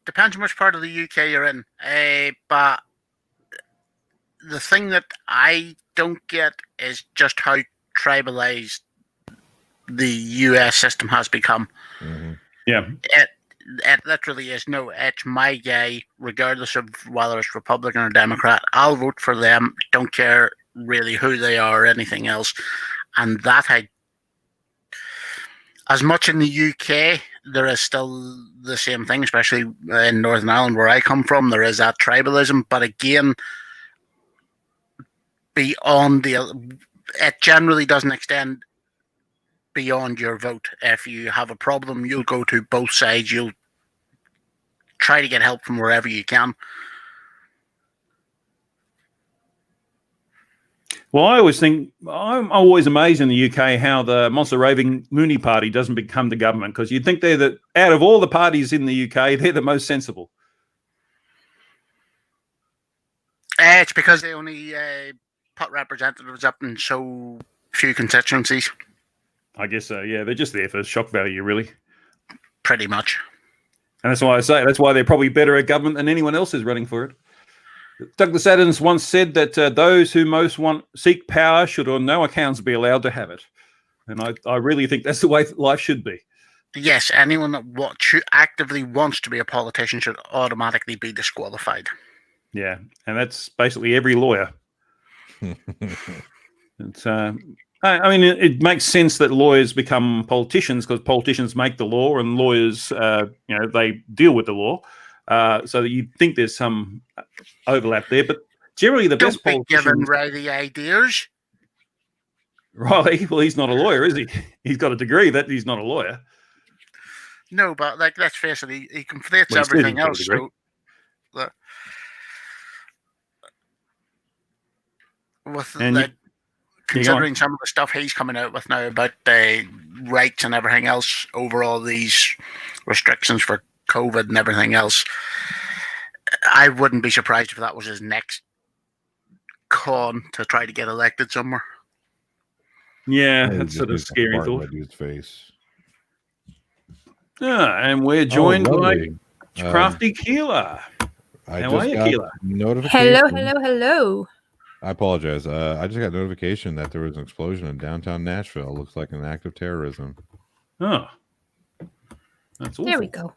B: Depends on which part of the UK you're in. But the thing that I don't get is just how tribalized the US system has become.
C: Mm-hmm.
A: Yeah.
B: It literally is. No, it's my guy, regardless of whether it's Republican or Democrat. I'll vote for them. Don't care really who they are or anything else. And that as much in the UK, there is still the same thing, especially in Northern Ireland where I come from. There is that tribalism, but again, it generally doesn't extend beyond your vote. If you have a problem, you'll go to both sides. You'll try to get help from wherever you can.
A: Well, I'm always amazed in the UK how the monster raving loony party doesn't become the government, because you'd think out of all the parties in the UK, they're the most sensible.
B: It's because they only put representatives up in so few constituencies.
A: I guess so, yeah. They're just there for shock value, really.
B: Pretty much.
A: And that's why I say, that's why they're probably better at government than anyone else is running for it. Douglas Adams once said that those who most seek power should on no accounts be allowed to have it. And I really think that's the way life should be.
B: Yes, anyone that actively wants to be a politician should automatically be disqualified.
A: Yeah, and that's basically every lawyer. It's I mean, it makes sense that lawyers become politicians, because politicians make the law, and lawyers, they deal with the law. So that you'd think there's some overlap there, but generally the best politicians...
B: Don't be giving Ray the ideas.
A: Riley, well, he's not a lawyer, is he? He's got a degree, that he's not a lawyer.
B: No, but let's face it, he conflates everything else. So, considering some of the stuff he's coming out with now about the rights and everything else over all these restrictions for COVID and everything else, I wouldn't be surprised if that was his next con to try to get elected somewhere.
A: Yeah, that's sort of scary thought.
C: Face.
A: And we're joined by Crafty Keeler. How are you, Keeler?
E: Hello. I
C: apologize. I just got notification that there was an explosion in downtown Nashville. Looks like an act of terrorism.
A: Oh, that's awful.
E: There we go.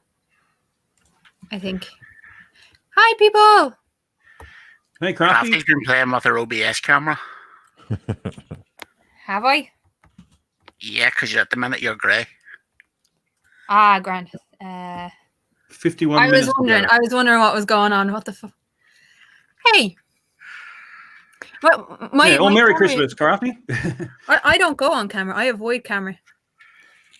E: I think Hi, people.
A: Hey, Crafty.
B: Crafty's been playing with her OBS camera.
E: Have I?
B: Yeah, because at the minute you're grey.
E: Ah, grand.
A: 51 minutes.
E: I was wondering what was going on. What the fuck? Hey. Well,
A: Merry Christmas, Crafty.
E: I don't go on camera. I avoid camera.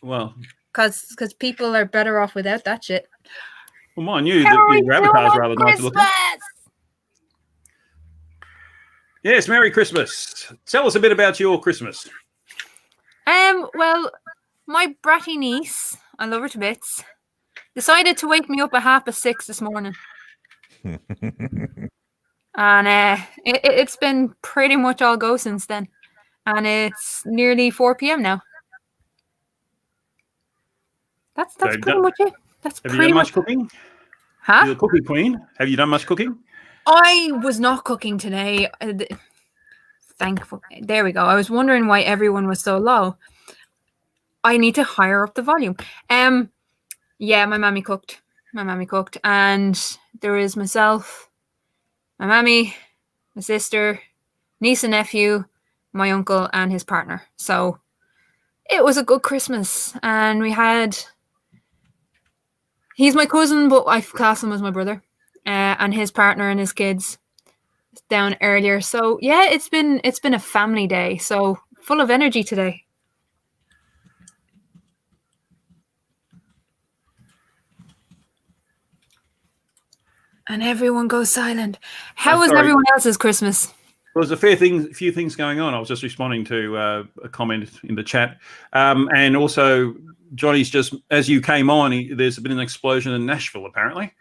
A: Well,
E: because people are better off without that shit.
A: Well, mind you, your avatar's rather nice looking. Yes, Merry Christmas. Tell us a bit about your Christmas.
E: Well, my bratty niece, I love her to bits, decided to wake me up at 6:30 this morning. And it's been pretty much all go since then. And it's nearly 4 p.m. now. That's
A: So
E: pretty much it.
A: Have you done much cooking?
E: Huh?
A: You're a cookie queen. Have you done much cooking?
E: I was not cooking today. Thankful. There we go. I was wondering why everyone was so low. I need to higher up the volume. Yeah, my mammy cooked. And there is myself, my mammy, my sister, niece and nephew, my uncle and his partner. So it was a good Christmas. And we had... He's my cousin, but I class him as my brother. And his partner and his kids down earlier. So yeah, it's been a family day. So full of energy today. And everyone goes silent. How was everyone else's Christmas?
A: Well, there's a few things going on. I was just responding to a comment in the chat. And also, Johnny's just, as you came on, there's been an explosion in Nashville, apparently.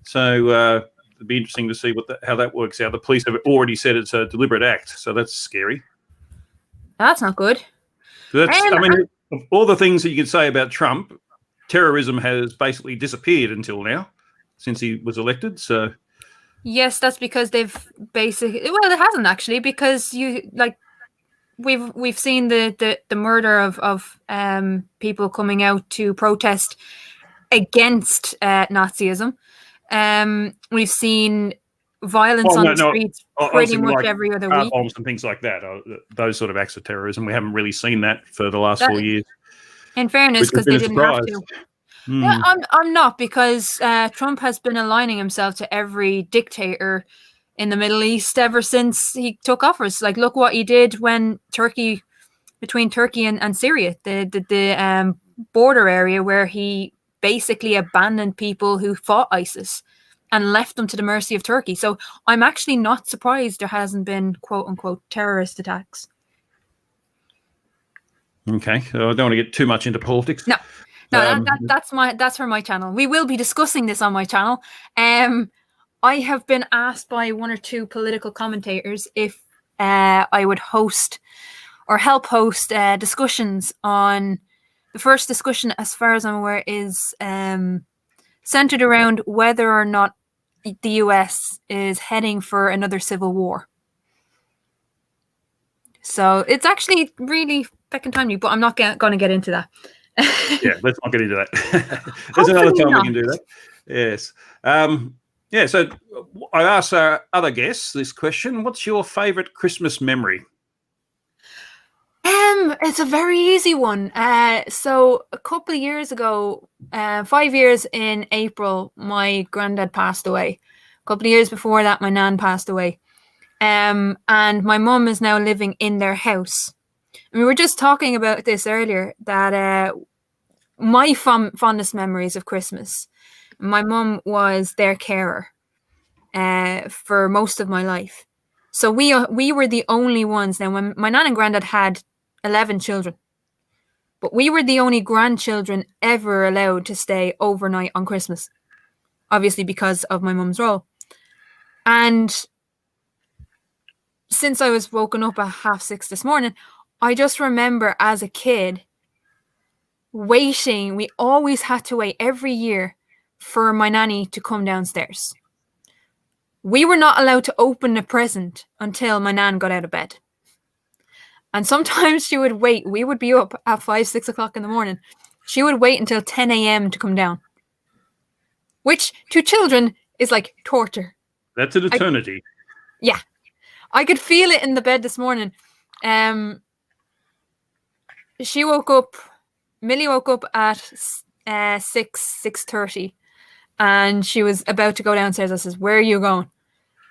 A: So it'd be interesting to see how that works out. The police have already said it's a deliberate act, so that's scary.
E: That's not good.
A: I mean, of all the things that you could say about Trump, terrorism has basically disappeared until now, since he was elected. So
E: yes, that's because they've basically... Well, it hasn't actually, because we've seen the murder of people coming out to protest against Nazism. We've seen violence on the streets pretty much every other week.
A: Bombs and things like that. Those sort of acts of terrorism. We haven't really seen that for the last 4 years.
E: In fairness, because they didn't have to. Yeah, I'm not, because Trump has been aligning himself to every dictator in the Middle East ever since he took office. Like, look what he did when between Turkey and Syria, the border area where he basically abandoned people who fought ISIS and left them to the mercy of Turkey. So I'm actually not surprised there hasn't been quote unquote terrorist attacks.
A: Okay, so I don't want to get too much into politics.
E: No, that's for my channel. We will be discussing this on my channel. I have been asked by one or two political commentators if I would host or help host discussions on... The first discussion, as far as I'm aware, is centered around whether or not the US is heading for another civil war. So it's actually really fucking timely, but I'm not going to get into that.
A: Yeah, let's not get into that. There's another time we can do that. Yes. Yeah, so I asked our other guests this question. What's your favorite Christmas memory?
E: It's a very easy one. So a couple of years ago, 5 years in April, my granddad passed away. A couple of years before that, my nan passed away. And my mum is now living in their house. And we were just talking about this earlier, that my fondest memories of Christmas, my mum was their carer for most of my life. So we were the only ones. Now, when my nan and granddad had 11 children, but we were the only grandchildren ever allowed to stay overnight on Christmas, obviously because of my mum's role. And since I was woken up at 6:30 this morning, I just remember as a kid waiting. We always had to wait every year for my nanny to come downstairs. We were not allowed to open a present until my nan got out of bed. And sometimes she would wait. We would be up at 5, 6 o'clock in the morning. She would wait until 10 a.m. to come down. Which, to children, is like torture.
A: That's an eternity.
E: I could feel it in the bed this morning. She woke up. Millie woke up at 6:30, and she was about to go downstairs. I says, "Where are you going?"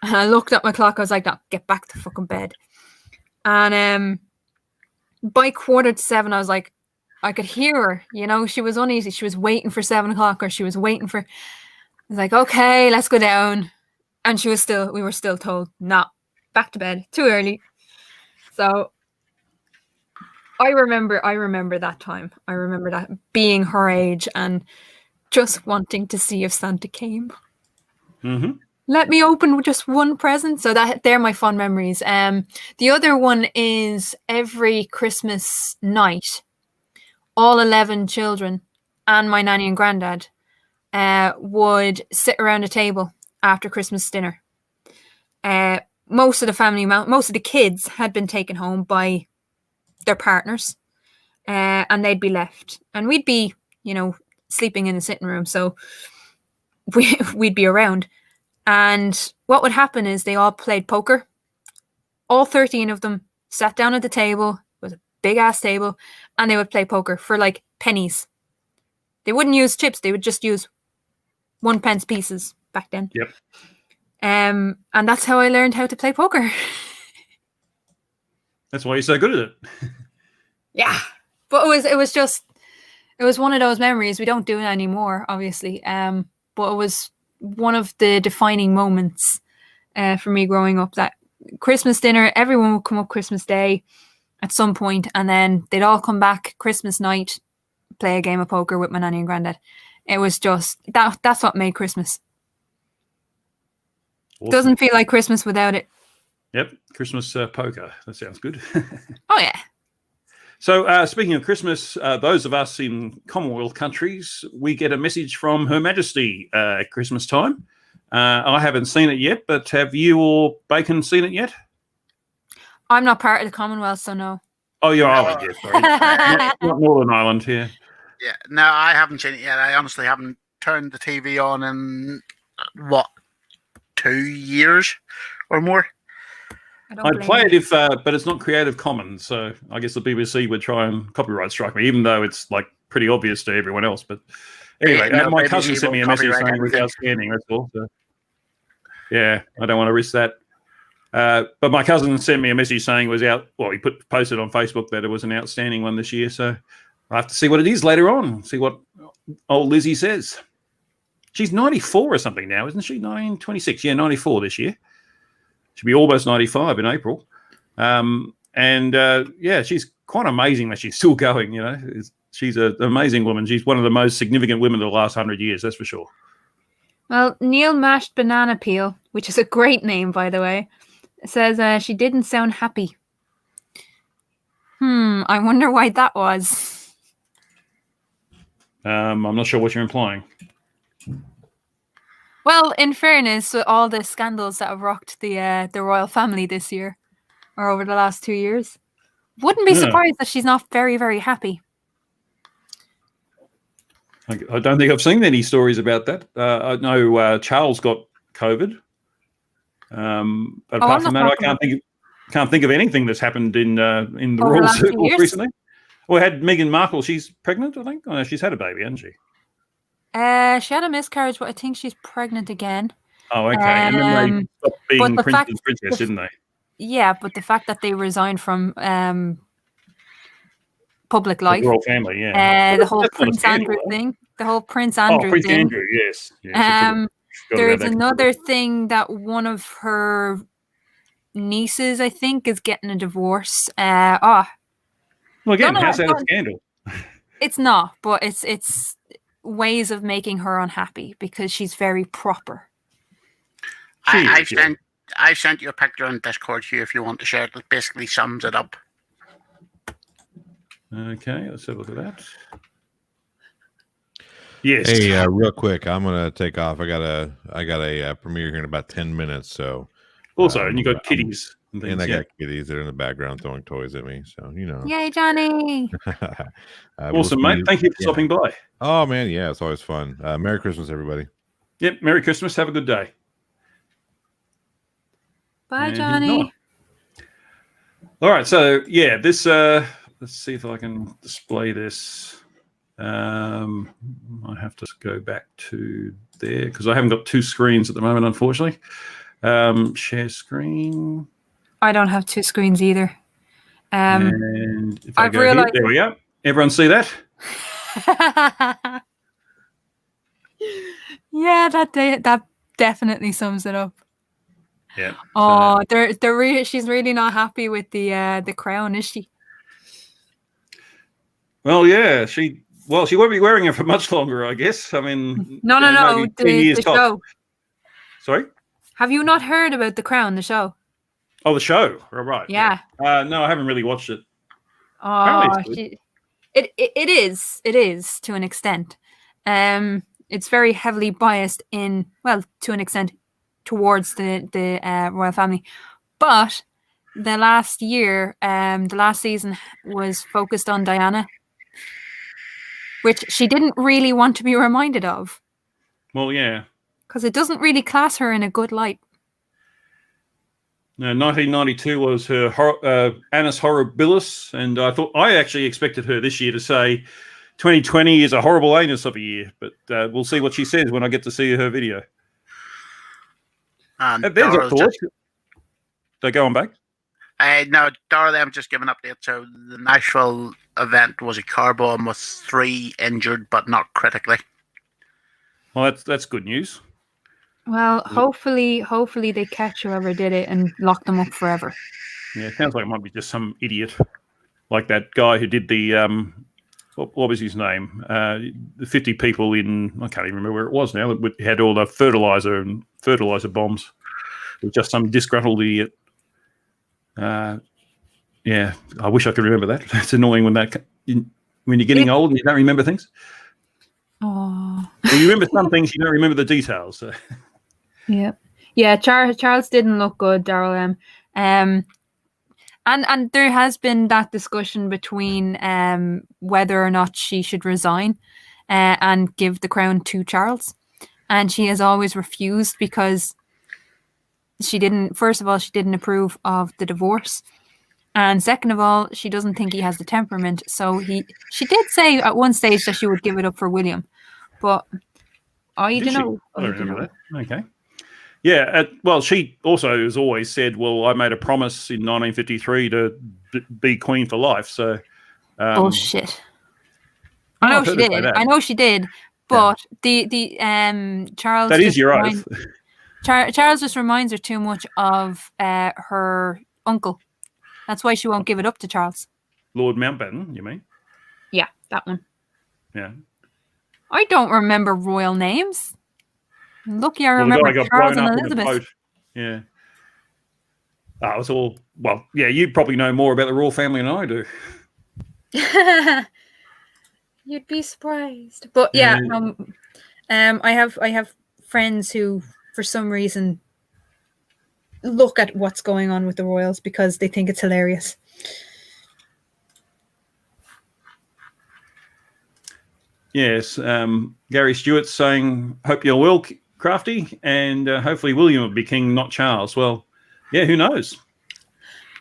E: And I looked at my clock. I was like, "No, get back to fucking bed." And by 6:45, I was like, I could hear her. You know, she was uneasy. She was waiting for 7 o'clock, or she was waiting for. I was like, "Okay, let's go down," and we were still told, "No, back to bed. Too early." So. I remember that time. I remember that being her age and just wanting to see if Santa came.
A: Mm-hmm.
E: Let me open just one present. So they're my fond memories. The other one is every Christmas night, all 11 children and my nanny and granddad would sit around a table after Christmas dinner. Most of the kids had been taken home by their partners, and they'd be left, and we'd be, sleeping in the sitting room, so we'd be around. And what would happen is they all played poker. All 13 of them sat down at the table. It was a big ass table, and they would play poker for like pennies. They wouldn't use chips, they would just use 1-pence pieces back then.
A: Yep.
E: And that's how I learned how to play poker.
A: That's why you're so good at it.
E: Yeah, but it was one of those memories. We don't do it anymore, obviously. But it was one of the defining moments for me growing up. That Christmas dinner, everyone would come up Christmas Day at some point, and then they'd all come back Christmas night, play a game of poker with my nanny and granddad. It was just that's what made Christmas.
A: Awesome.
E: Doesn't feel like Christmas without it.
A: Yep, Christmas poker. That sounds good.
E: Oh, yeah.
A: So speaking of Christmas, those of us in Commonwealth countries, we get a message from Her Majesty at Christmas time. I haven't seen it yet, but have you or Bacon seen it yet?
E: I'm not part of the Commonwealth, so no.
A: Oh, you're Ireland, yes. Sorry. not Northern Ireland here.
B: Yeah, no, I haven't seen it yet. I honestly haven't turned the TV on in, 2 years or more?
A: I'd play it but it's not Creative Commons, so I guess the BBC would try and copyright strike me, even though it's like pretty obvious to everyone else. But anyway, my cousin sent me a message saying it was outstanding. That's all. So, yeah, I don't want to risk that. But my cousin sent me a message saying it was out. Well, he posted on Facebook that it was an outstanding one this year. So I have to see what it is later on. See what old Lizzie says. She's 94 or something now, isn't she? 26. Yeah, 94 this year. She'll be almost 95 in April. She's quite amazing that she's still going, She's an amazing woman. She's one of the most significant women of the last 100 years, that's for sure. Well,
E: Neil Mashed Banana Peel, which is a great name, by the way, says she didn't sound happy. I wonder why that was.
A: I'm not sure what you're implying.
E: Well, in fairness, with all the scandals that have rocked the royal family this year, or over the last 2 years, wouldn't be surprised that she's not very, very happy.
A: I don't think I've seen any stories about that. I know Charles got COVID, but apart from that, I can't think of anything that's happened in the royal circle recently. We had Meghan Markle. She's pregnant, I think. Oh, no, she's had a baby, hasn't she?
E: She had a miscarriage, but I think she's pregnant again.
A: Oh, okay. And then they stopped being prince and princess, didn't they?
E: Yeah, but the fact that they resigned from public life,
A: the royal family, yeah.
E: The whole Prince Andrew thing,
A: Prince Andrew, yes.
E: There's another thing that one of her nieces, I think, is getting a divorce.
A: Well, again, how's that a scandal?
E: It's not, but it's ways of making her unhappy because she's very proper.
B: I've sent you a picture on Discord here if you want to share it. That basically sums it up.
A: Okay, let's have a look at that. Yes.
C: Hey, real quick, I'm gonna take off. I got a premiere here in about 10 minutes. So
A: also, and you got kitties.
C: And I got kitties that are in the background throwing toys at me. So,
E: Yay, Johnny.
A: Awesome, mate. Thank you for stopping by.
C: Oh, man. Yeah, it's always fun. Merry Christmas, everybody.
A: Yep. Merry Christmas. Have a good day.
E: Bye,
A: And
E: Johnny.
A: all right. So yeah, this. Let's see if I can display this. I have to go back to there because I haven't got two screens at the moment, unfortunately. Share screen.
E: I don't have two screens either.
A: And if I
E: I've
A: go here,
E: realized-
A: there we go. Everyone see that?
E: Yeah, that definitely sums it up.
A: Yeah.
E: Oh, she's really not happy with the crown, is she?
A: Well, yeah, she won't be wearing it for much longer, I guess. I mean,
E: No,
A: maybe 10 years
E: the
A: tops.
E: show.
A: Sorry?
E: Have you not heard about the crown, the show?
A: Oh, the show. Oh, right.
E: Yeah.
A: No, I haven't really watched it.
E: Oh,
A: it's
E: it is to an extent. It's very heavily biased to an extent towards the royal family, but the last season was focused on Diana, which she didn't really want to be reminded of.
A: Well, yeah.
E: Because it doesn't really class her in a good light.
A: No, 1992 was her Annus Horribilis, and I actually expected her this year to say 2020 is a horrible anus of a year, but we'll see what she says when I get to see her video.
B: And
A: There's a thought. So go on back.
B: No, Darrell, I'm just giving an update. So the Nashville event was a car bomb with 3 injured, but not critically.
A: Well, that's good news.
E: Well, hopefully they catch whoever did it and lock them up forever.
A: Yeah, it sounds like it might be just some idiot, like that guy who did the what was his name? The 50 people in, I can't even remember where it was now. It had all the fertilizer bombs. It was just some disgruntled idiot. Yeah, I wish I could remember that. It's annoying when you're getting old and you don't remember things.
E: Oh,
A: well, you remember some things, you don't remember the details. So.
E: Yeah. Charles didn't look good, Darrell M. And there has been that discussion between whether or not she should resign and give the crown to Charles, and she has always refused because she didn't approve of the divorce, and second of all, she doesn't think he has the temperament. So she did say at one stage that she would give it up for William, but I don't know.
A: I don't remember that. Okay. Yeah, well, she also has always said, well, I made a promise in 1953 to be queen for life, so...
E: Bullshit. I know she did. But the Charles...
A: That is your oath.
E: Charles just reminds her too much of her uncle. That's why she won't give it up to Charles.
A: Lord Mountbatten, you mean?
E: Yeah, that one.
A: Yeah.
E: I don't remember royal names. Lucky I remember Charles and Elizabeth.
A: Yeah. It was all... Well, yeah, you probably know more about the royal family than I do.
E: You'd be surprised. But yeah, I have friends who, for some reason, look at what's going on with the royals because they think it's hilarious.
A: Yes, Gary Stewart's saying, hope you're well, Crafty, and hopefully William will be king, not Charles. Well, yeah, who knows?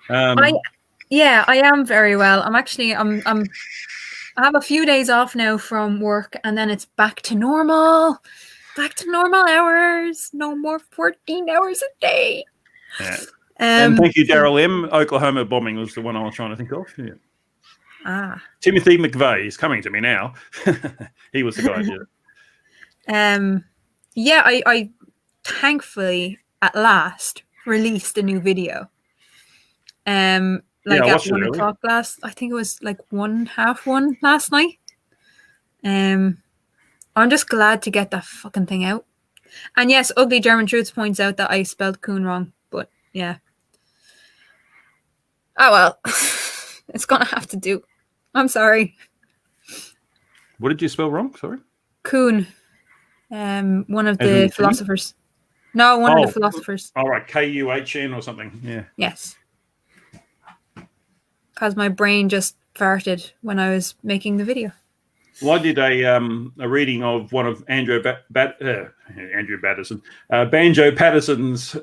E: I am very well. I have a few days off now from work, and then it's back to normal hours. No more 14 hours a day.
A: Yeah. And thank you, Darrell M. Oklahoma bombing was the one I was trying to think of. Yeah. Timothy McVeigh is coming to me now. He was the guy who did it.
E: I thankfully at last released a new video. At 1 o'clock I think it was like 1:30 last night. I'm just glad to get that fucking thing out. And yes, Ugly German Truths points out that I spelled coon wrong, but yeah. Oh well. It's gonna have to do. I'm sorry.
A: What did you spell wrong? Sorry.
E: Kuhn. One of the philosophers. No, one of the philosophers.
A: All right, Kuhn or something. Yeah.
E: Yes. Because my brain just farted when I was making the video.
A: Well, I did a reading of one of Andrew Patterson, Banjo Patterson's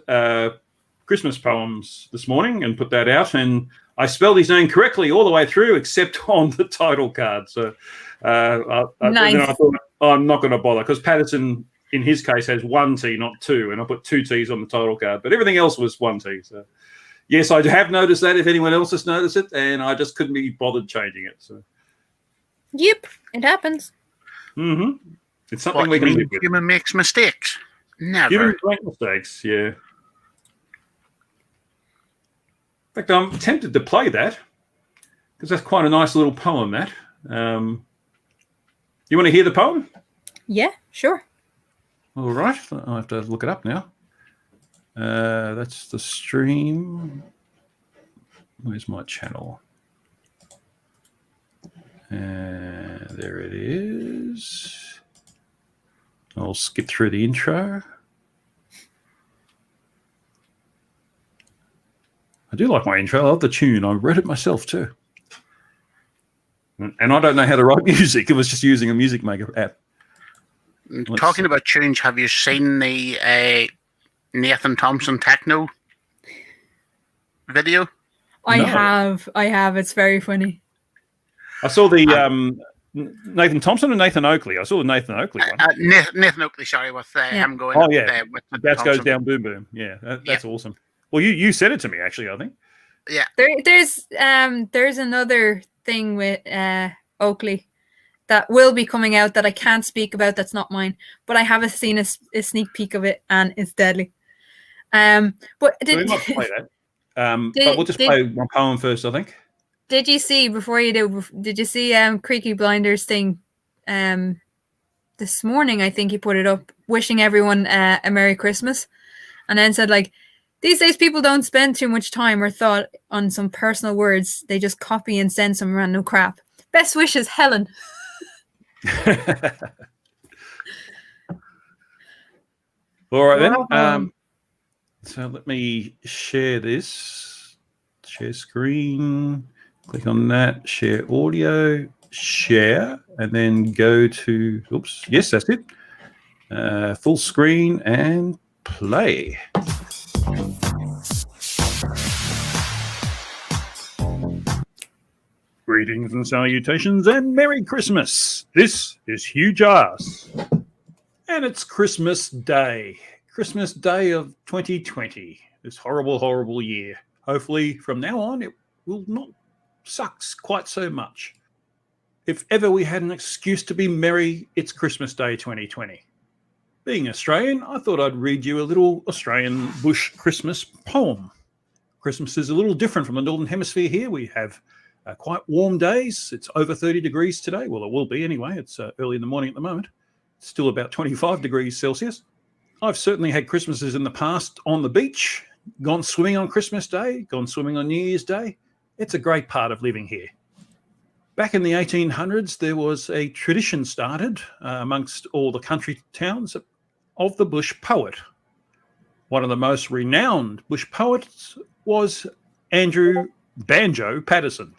A: Christmas poems this morning, and put that out. And I spelled his name correctly all the way through, except on the title card. So
E: Nice.
A: then I thought, I'm not going to bother, because Patterson, in his case, has one T, not two, and I put two T's on the title card. But everything else was one T. So yes, I have noticed that. If anyone else has noticed it, and I just couldn't be bothered changing it. So.
E: Yep, it happens.
A: Mm-hmm. It's something
B: What,
A: we
B: you
A: can
B: mean
A: live with.
B: human makes mistakes? Never.
A: Humans make mistakes, yeah. In fact, I'm tempted to play that, because that's quite a nice little poem, that. You want to hear the poem?
E: Yeah, sure.
A: All right. I have to look it up now. That's the stream. Where's my channel? There it is. I'll skip through the intro. I do like my intro. I love the tune. I wrote it myself too. And I don't know how to write music. It was just using a music maker app.
B: Talking about tunes, have you seen the Nathan Thompson techno video?
E: I
A: No.
E: have. It's very funny.
A: I saw the Nathan Thompson and Nathan Oakley. I saw the Nathan Oakley one.
B: Nathan Oakley, sorry, with him going.
A: Oh,
B: up,
A: yeah.
B: with the
A: That goes
B: Thompson.
A: down, boom, boom. Yeah, that's awesome. Well, you said it to me, actually, I think.
B: Yeah.
E: There's another thing with Oakley that will be coming out that I can't speak about. That's not mine, but I have seen a sneak peek of it, and it's deadly. But
A: So we might play that. But we'll just play one poem first, I think.
E: Did you see, before you do, did you see Creaky Blinders thing this morning? I think he put it up, wishing everyone a Merry Christmas, and then said, like, these days people don't spend too much time or thought on some personal words. They just copy and send some random crap. Best wishes, Helen.
A: All right, then. So let me share this. Share screen. Click on that. Share audio. Share. And then go to... Oops. Yes, that's it. Full screen and play. Greetings and salutations and Merry Christmas. This is HUGH JARSZ. And it's Christmas Day. Christmas Day of 2020. This horrible, horrible year. Hopefully from now on it will not suck quite so much. If ever we had an excuse to be merry, it's Christmas Day 2020. Being Australian, I thought I'd read you a little Australian bush Christmas poem. Christmas is a little different from the Northern Hemisphere here. We have quite warm days. It's over 30 degrees today. Well, it will be anyway. It's early in the morning at the moment. It's still about 25 degrees Celsius. I've certainly had Christmases in the past on the beach, gone swimming on Christmas Day, gone swimming on New Year's Day. It's a great part of living here. Back in the 1800s, there was a tradition started amongst all the country towns of the bush poet. One of the most renowned bush poets was Andrew Banjo Patterson.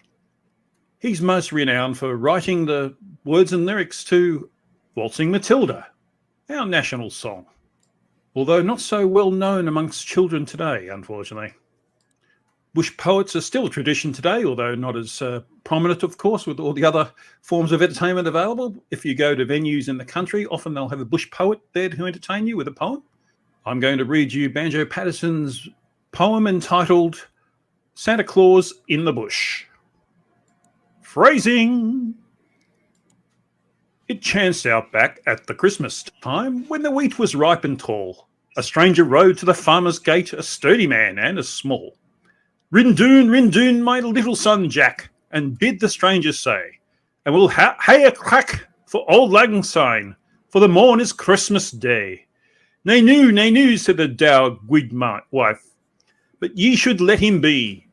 A: He's most renowned for writing the words and lyrics to Waltzing Matilda, our national song, although not so well known amongst children today, unfortunately. Bush poets are still a tradition today, although not as prominent, of course, with all the other forms of entertainment available. If you go to venues in the country, often they'll have a bush poet there to entertain you with a poem. I'm going to read you Banjo Patterson's poem entitled Santa Claus in the Bush. Phrasing. It chanced out back at the Christmas time when the wheat was ripe and tall. A stranger rode to the farmer's gate, a sturdy man and a small. Rindoon, Rindoon, my little son Jack, and bid the stranger say, and we'll hay a crack for old Lang Syne, for the morn is Christmas Day. Nay new, said the dour wife, but ye should let him be.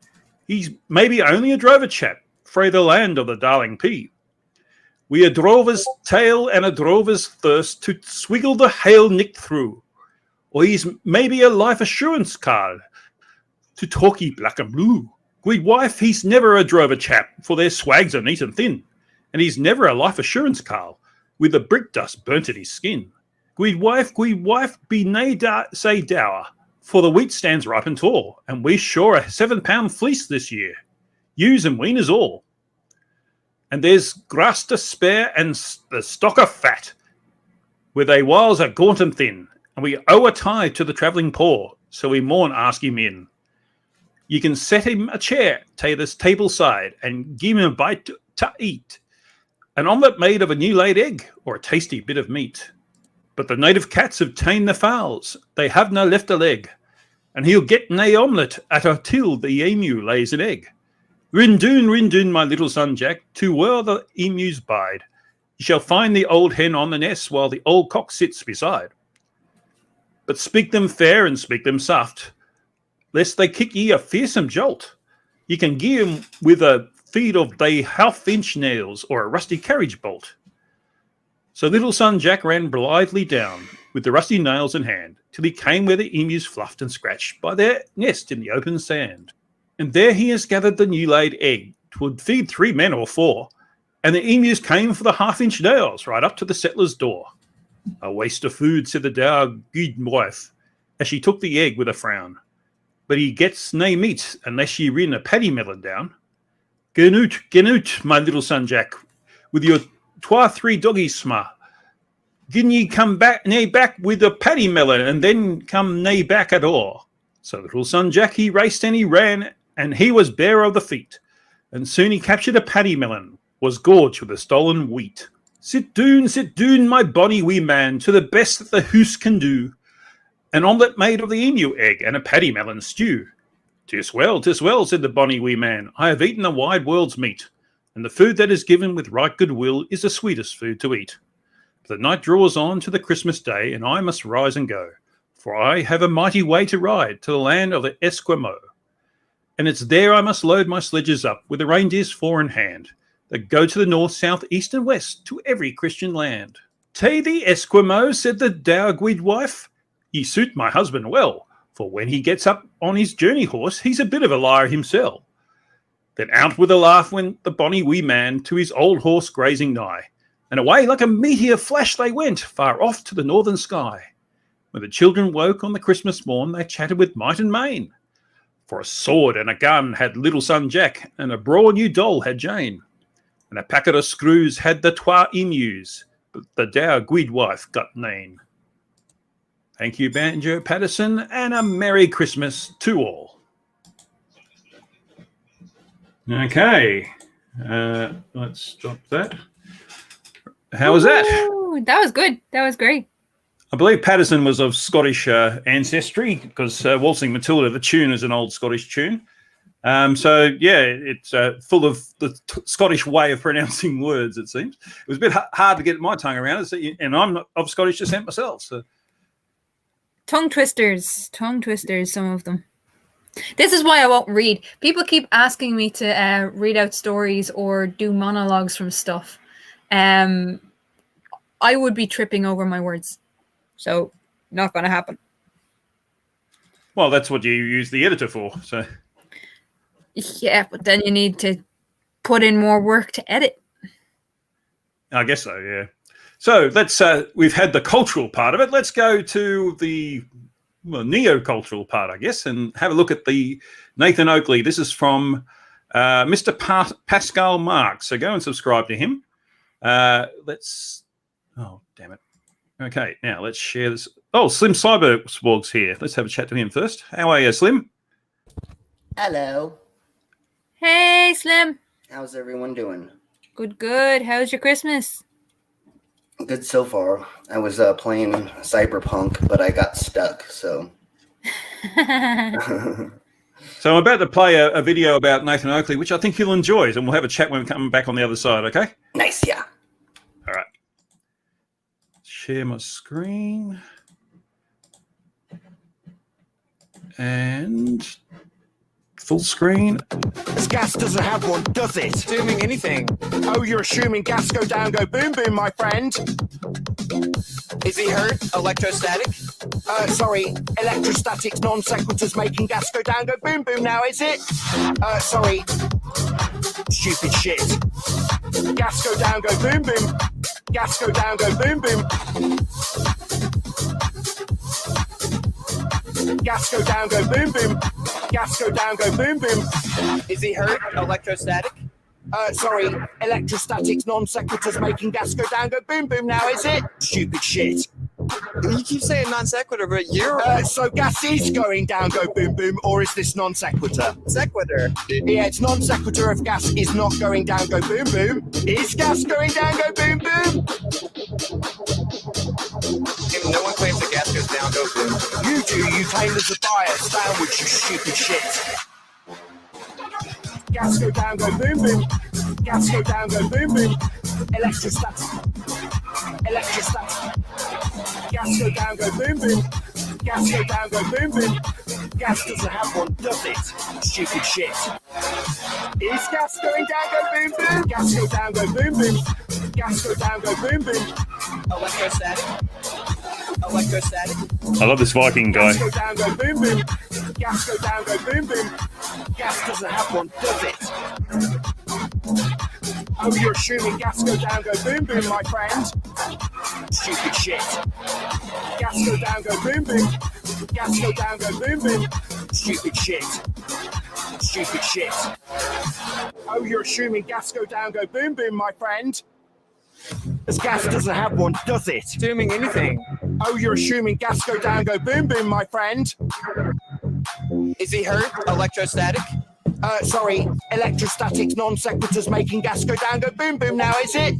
A: He's maybe only a drover chap, frae the land of the Darling Pea. We a drover's tale and a drover's thirst to swiggle the hail nick through, or he's maybe a life assurance card to talkie black and blue. Good wife, he's never a drover chap, for their swags are neat and thin, and he's never a life assurance Carl, with the brick dust burnt at his skin. Guid wife, be nae say dower, for the wheat stands ripe and tall, and we sure a 7-pound fleece this year. Ewes and weaners all. And there's grass to spare and the stock of fat, where they whiles are gaunt and thin, and we owe a tithe to the travelling poor, so we maun ask him in. You can set him a chair to this table side and give him a bite to eat, an omelette made of a new laid egg or a tasty bit of meat. But the native cats have ta'en the fowls, they have no left a leg, and he'll get nae omelette at a till the emu lays an egg. Rindoon, my little son Jack, too well the emus bide. You shall find the old hen on the nest while the old cock sits beside. But speak them fair and speak them soft, lest they kick ye a fearsome jolt. You can gie 'em with a feed of they half-inch nails or a rusty carriage bolt. So little son Jack ran blithely down with the rusty nails in hand till he came where the emus fluffed and scratched by their nest in the open sand. And there he has gathered the new-laid egg. 'Twould feed 3 men or 4, and the emus came for the half-inch nails right up to the settler's door. A waste of food, said the dour guid wife, as she took the egg with a frown. But he gets nae meat unless ye rin a paddy melon down. Gen out, my little son Jack, with your 2-3 doggies sma. Gin ye come back with a paddy melon, and then come nae back at all. So little son Jack he raced and he ran, and he was bare of the feet, and soon he captured a paddy melon, was gorged with the stolen wheat. Sit doon, my bonny wee man, to the best that the hoose can do. An omelette made of the emu egg, and a paddy melon stew. 'Tis well, said the bonny wee man, I have eaten the wide world's meat, and the food that is given with right good will is the sweetest food to eat. But the night draws on to the Christmas day, and I must rise and go, for I have a mighty way to ride to the land of the Esquimaux. And it's there I must load my sledges up with the reindeers 4 in hand, that go to the north, south, east, and west, to every Christian land. "'Tay the Esquimaux,' said the dour guid wife, "ye suit my husband well, for when he gets up on his journey horse, he's a bit of a liar himself." Then out with a laugh went the bonny wee man to his old horse grazing nigh, and away like a meteor flash they went, far off to the northern sky. When the children woke on the Christmas morn, they chatted with might and main, for a sword and a gun had little son Jack, and a braw new doll had Jane. And a packet of screws had the 2 emus, but the dour guid wife got nane. Thank you, Banjo Patterson, and a Merry Christmas to all. Okay, let's drop that. How was that?
E: Ooh, that was good. That was great.
A: I believe Patterson was of Scottish ancestry, because Waltzing Matilda, the tune, is an old Scottish tune. So, yeah, it's full of the Scottish way of pronouncing words, it seems. It was a bit hard to get my tongue around it, and I'm not of Scottish descent myself. So.
E: Tongue twisters, some of them. This is why I won't read. People keep asking me to read out stories or do monologues from stuff. I would be tripping over my words. So, not going to happen.
A: Well, that's what you use the editor for, so...
E: Yeah, but then you need to put in more work to edit.
A: I guess so, yeah. So let's we've had the cultural part of it. Let's go to the neo-cultural part, I guess, and have a look at the Nathan Oakley. This is from Mr. Pascal Mark. So go and subscribe to him. Let's... Oh, damn it. Okay, now let's share this. Oh, Slim Cyborg's here. Let's have a chat to him first. How are you, Slim?
F: Hello.
E: Hey, Slim.
F: How's everyone doing?
E: Good. How's your Christmas?
F: Good so far. I was playing Cyberpunk, but I got stuck, so...
A: So I'm about to play a video about Nathan Oakley, which I think you'll enjoy, and we'll have a chat when we come back on the other side, okay?
F: Nice, yeah.
A: All right. Share my screen. And... full screen.
G: This gas doesn't have one, does it?
H: Assuming anything.
G: Oh, you're assuming gas go down, go boom boom, my friend.
H: Is he hurt? Electrostatic?
G: Sorry, electrostatic non sequiturs making gas go down, go boom boom now, is it? Sorry. Stupid shit. Gas go down, go boom boom. Gas go down, go boom boom. Gas go down, go boom boom. Gas go down, go boom boom.
H: Is he hurt? Electrostatic?
G: Sorry, electrostatics non sequiturs making gas go down, go boom boom now, is it? Stupid shit.
H: You keep saying non sequitur, but you're
G: So gas is going down, go boom boom, or is this non sequitur?
H: sequitur.
G: Yeah, it's non sequitur if gas is not going down, go boom boom. Is gas going down, go boom boom?
H: If no one claims that gas goes down, go boom.
G: You do, you claim there's a bias. Downwards, you stupid shit. Gas go down, go boom boom. Gas go down, go boom boom. Electrostatic. Electrostatic. Gas go down, go boom boom. Gas go down, go boom boom. Gas doesn't have one, does it? Stupid shit. Is gas going down, go boom boom? Gas go down, go boom boom. Gas go down, go boom boom.
H: Electrostatic? Electrostatic?
A: I love this Viking guy.
G: Gas go down, go boom boom. Gas go down, go boom boom. Gas doesn't have one, does it? Oh, you're assuming gas go down, go boom boom, my friend. Stupid shit. Gas go down, go boom boom. Gas go down, go boom boom. Stupid shit. Stupid shit. Oh, you're assuming gas go down, go boom boom, my friend. As gas doesn't have one, does it?
H: Assuming anything.
G: Oh, you're assuming gas go down, go boom boom, my friend.
H: Is he hurt? Electrostatic?
G: Sorry, electrostatics non sequiturs making gas go down, go boom boom now, is it?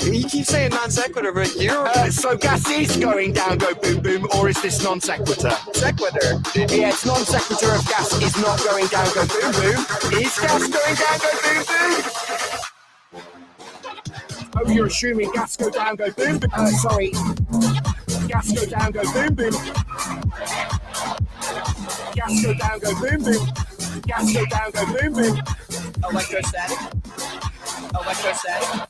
H: You keep saying non sequitur, but you're
G: So gas is going down, go boom boom, or is this non sequitur?
H: sequitur.
G: Yeah, it's non sequitur if gas is not going down, go boom boom. Is gas going down, go boom boom? Oh, you're assuming gas go down, go boom boom. Sorry. Gas go down, go boom boom. Gas go down, go boom boom. Gas go down, go boom boom.
H: Electrostatic? Electrostatic?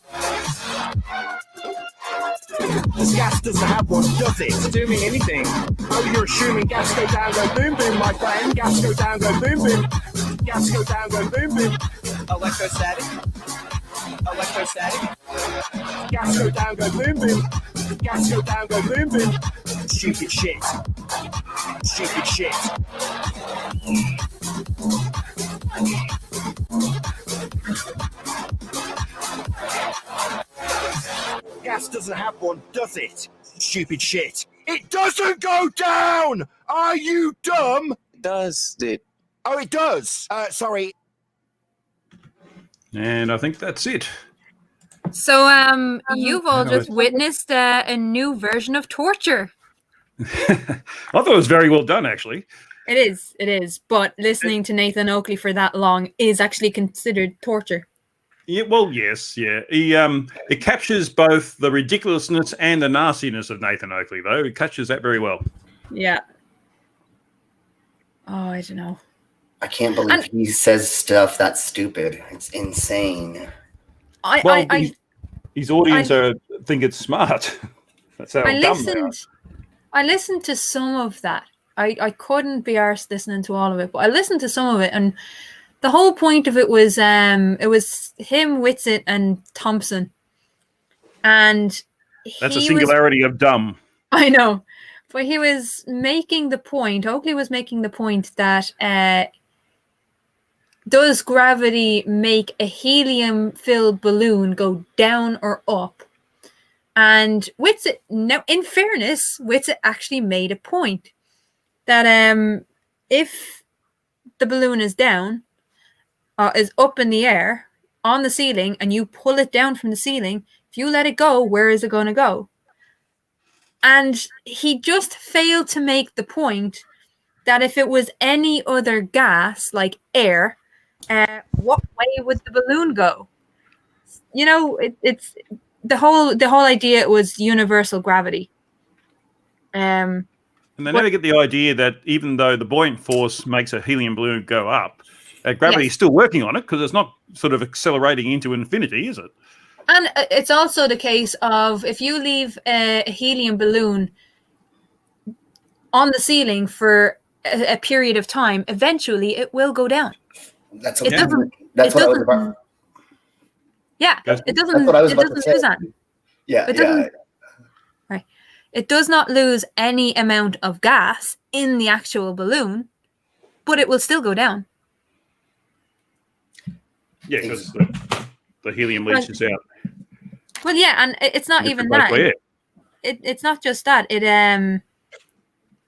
G: This gas doesn't have one, does it?
H: Assuming anything.
G: Oh, you're assuming gas go down, go boom boom, my friend. Gas go down, go boom boom. Gas go down, go boom boom.
H: Electrostatic? Electrostatic?
G: Gas go down, go boom boom. Gas go down, go boom boom. Stupid shit. Stupid shit. Gas doesn't have one, does it? Stupid shit. It doesn't go down! Are you dumb?
H: Does it?
G: Oh, it does. Sorry.
A: And I think that's it.
E: So, you've all just witnessed a new version of torture.
A: I thought it was very well done, actually.
E: It is. But listening to Nathan Oakley for that long is actually considered torture.
A: Yeah, well, yes, yeah. It captures both the ridiculousness and the nastiness of Nathan Oakley, though. It captures that very well.
E: Yeah. Oh, I don't know.
F: I can't believe he says stuff that's stupid. It's insane.
A: His audience think it's smart. That's how dumb they are.
E: I listened to some of that. I couldn't be arsed listening to all of it, but I listened to some of it, and the whole point of it was him, Whitsitt, and Thompson. And
A: that's a singularity of dumb.
E: I know. But he was making the point, Oakley was making the point that does gravity make a helium-filled balloon go down or up? And Whitsitt, now in fairness, Whitsitt actually made a point that if the balloon is down, is up in the air on the ceiling, and you pull it down from the ceiling, if you let it go, where is it going to go? And he just failed to make the point that if it was any other gas, like air, what way would the balloon go? You know, it's the whole idea was universal gravity.
A: And they never get the idea that even though the buoyant force makes a helium balloon go up, gravity is still working on it because it's not sort of accelerating into infinity, is it?
E: And it's also the case of if you leave a helium balloon on the ceiling for a period of time, eventually it will go down.
F: That's
E: it
F: okay.
E: doesn't.
F: That's
E: it
F: what I was
E: doesn't.
F: about.
E: Yeah,
A: Goes-
E: it doesn't.
F: That's what I was
E: It
F: about to
E: doesn't
F: say.
E: lose that.
F: Yeah,
E: It
F: yeah.
E: doesn't. Right. It does not lose any amount of gas in the actual balloon, but it will still go down.
A: Yeah, because the helium leaches out.
E: Well, yeah, and it's not even that. It's not just that.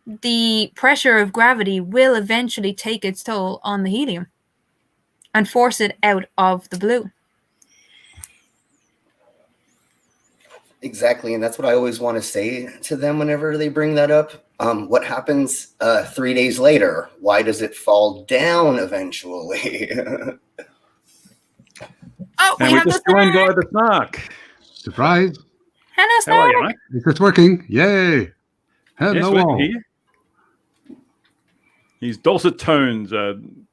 E: The pressure of gravity will eventually take its toll on the helium and force it out of the balloon.
F: Exactly, and that's what I always want to say to them whenever they bring that up. What happens 3 days later? Why does it fall down eventually?
E: Oh,
A: And we're just joined by the Snark.
I: Surprise.
E: Hello,
A: How are you,
E: Snark.
A: mate?
I: Is this working? Yay. Hello
A: Yes, we can
I: all.
A: hear you. His dulcet tones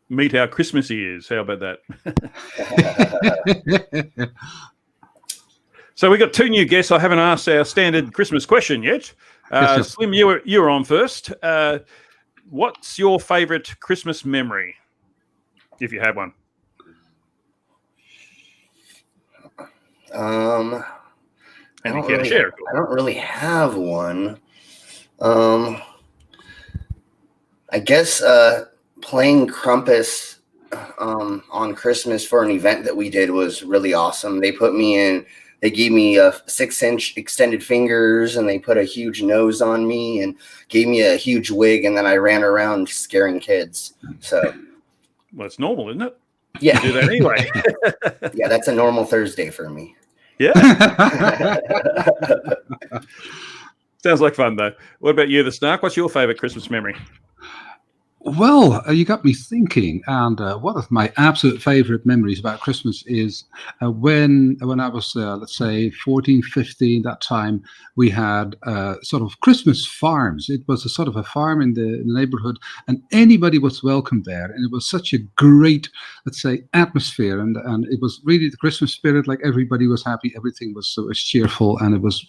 A: meet our Christmas ears. How about that? So we got 2 new guests. I haven't asked our standard Christmas question yet.
I: Yes.
A: Slim, you were on first. What's your favourite Christmas memory, if you have one?
F: I
A: And you
F: don't
A: care to
F: really-
A: share.
F: I don't really have one. I guess playing Krampus on Christmas for an event that we did was really awesome. They put me in. They gave me 6-inch extended fingers, and they put a huge nose on me and gave me a huge wig, and then I ran around scaring kids. So,
A: Well, it's normal, isn't it?
F: yeah,
A: You do that anyway.
F: yeah, that's a normal Thursday for me.
A: Yeah. Sounds like fun, though. What about you, the Snark? What's your favourite Christmas memory?
I: Well, you got me thinking, and one of my absolute favorite memories about Christmas is when I was, let's say, 14, 15, that time, we had sort of Christmas farms. It was a sort of a farm in the neighborhood, and anybody was welcome there, and it was such a great, let's say, atmosphere, and it was really the Christmas spirit, like everybody was happy, everything was so cheerful, and it was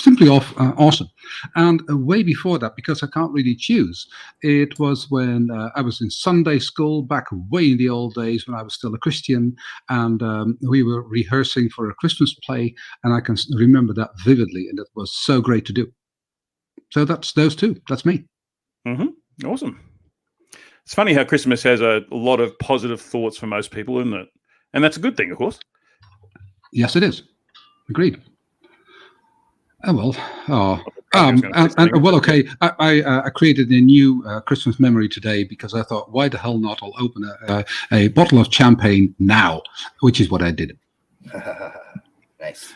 I: simply awesome. And way before that, because I can't really choose, it was when I was in Sunday school back way in the old days when I was still a Christian, and we were rehearsing for a Christmas play, and I can remember that vividly, and it was so great to do. So that's those two. That's me.
A: Mm-hmm. Awesome. It's funny how Christmas has a lot of positive thoughts for most people, isn't it? And that's a good thing, of course.
I: Yes, it is. Agreed. Oh well. Well, okay. I created a new Christmas memory today because I thought, why the hell not? I'll open a bottle of champagne now, which is what I did.
F: Nice.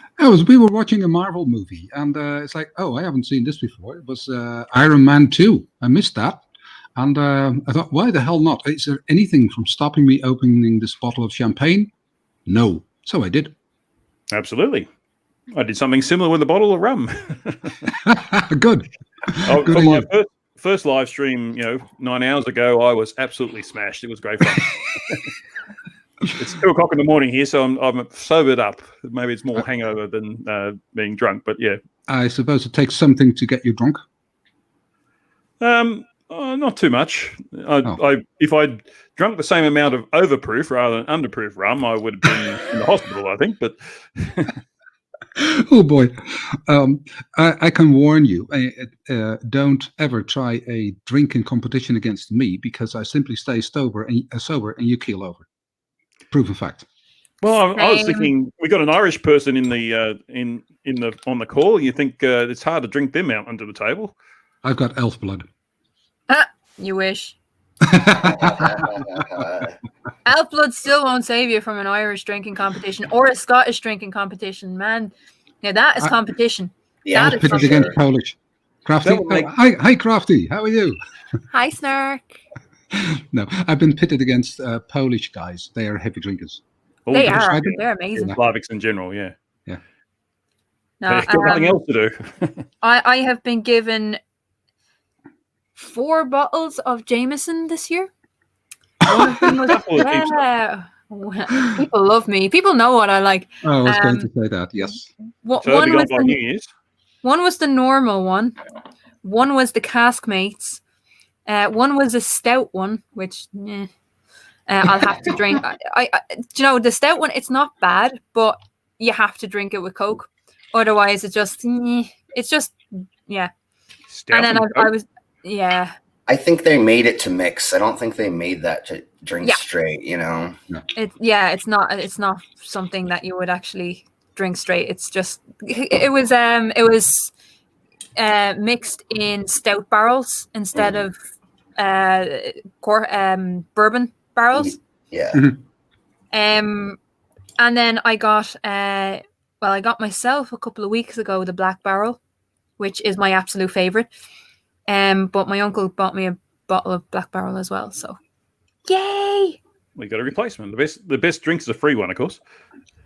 I: We were watching a Marvel movie, and it's like, oh, I haven't seen this before. It was Iron Man 2. I missed that. And I thought, why the hell not? Is there anything from stopping me opening this bottle of champagne? No. So I did.
A: Absolutely. I did something similar with a bottle of rum.
I: Good.
A: For my first live stream, 9 hours ago, I was absolutely smashed. It was great fun. It's 2 o'clock in the morning here, so I'm sobered up. Maybe it's more hangover than being drunk, but yeah.
I: I suppose it takes something to get you drunk.
A: Not too much. If I'd drunk the same amount of overproof rather than underproof rum, I would have been in the hospital, I think. But
I: oh boy, I can warn you, don't ever try a drinking competition against me, because I simply stay sober and you keel over. Proven fact.
A: Well, I was thinking we got an Irish person in the on the call. You think it's hard to drink them out under the table?
I: I've got elf blood.
E: You wish. Elf blood still won't save you from an Irish drinking competition or a Scottish drinking competition, man. Now that is competition.
F: Yeah,
I: I was pitted against Polish. Crafty. Hi, Crafty. How are you?
E: Hi, Snark.
I: No, I've been pitted against Polish guys. They are heavy drinkers.
E: They are. They're amazing.
A: Slavics in general, yeah.
I: Yeah.
E: No,
A: They've got nothing else to do.
E: I have been given 4 bottles of Jameson this year. One of them was, people love me. People know what I like.
I: I was going to say that, yes.
A: So one was by New Year's.
E: One was the normal one. One was the Caskmates. One was a stout one, which, I'll have to drink. You know, the stout one, it's not bad, but you have to drink it with Coke. Otherwise, it's just, yeah.
A: Stout
E: And then
A: and
E: I
A: Coke?
E: was, yeah.
F: I think they made it to mix. I don't think they made that to drink
E: Yeah.
F: straight, you know?
E: It's not something that you would actually drink straight. It's just, it was mixed in stout barrels instead of bourbon barrels.
F: Yeah.
E: And then I got I got myself a couple of weeks ago the Black Barrel, which is my absolute favorite. But my uncle bought me a bottle of Black Barrel as well. So, yay!
A: We got a replacement. The best drink is a free one, of course.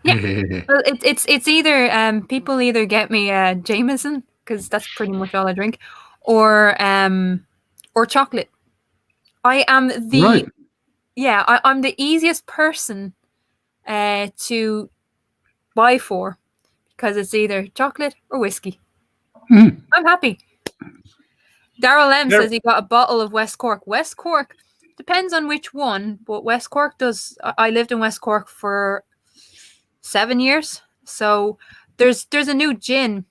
E: Yeah. Well, it's either people either get me Jameson, because that's pretty much all I drink, or chocolate. I am the I'm the easiest person to buy for, because it's either chocolate or whiskey. I'm happy. Daryl M says he got a bottle of West Cork. West Cork depends on which one, but West Cork does. I lived in West Cork for 7 years, so there's a new gin.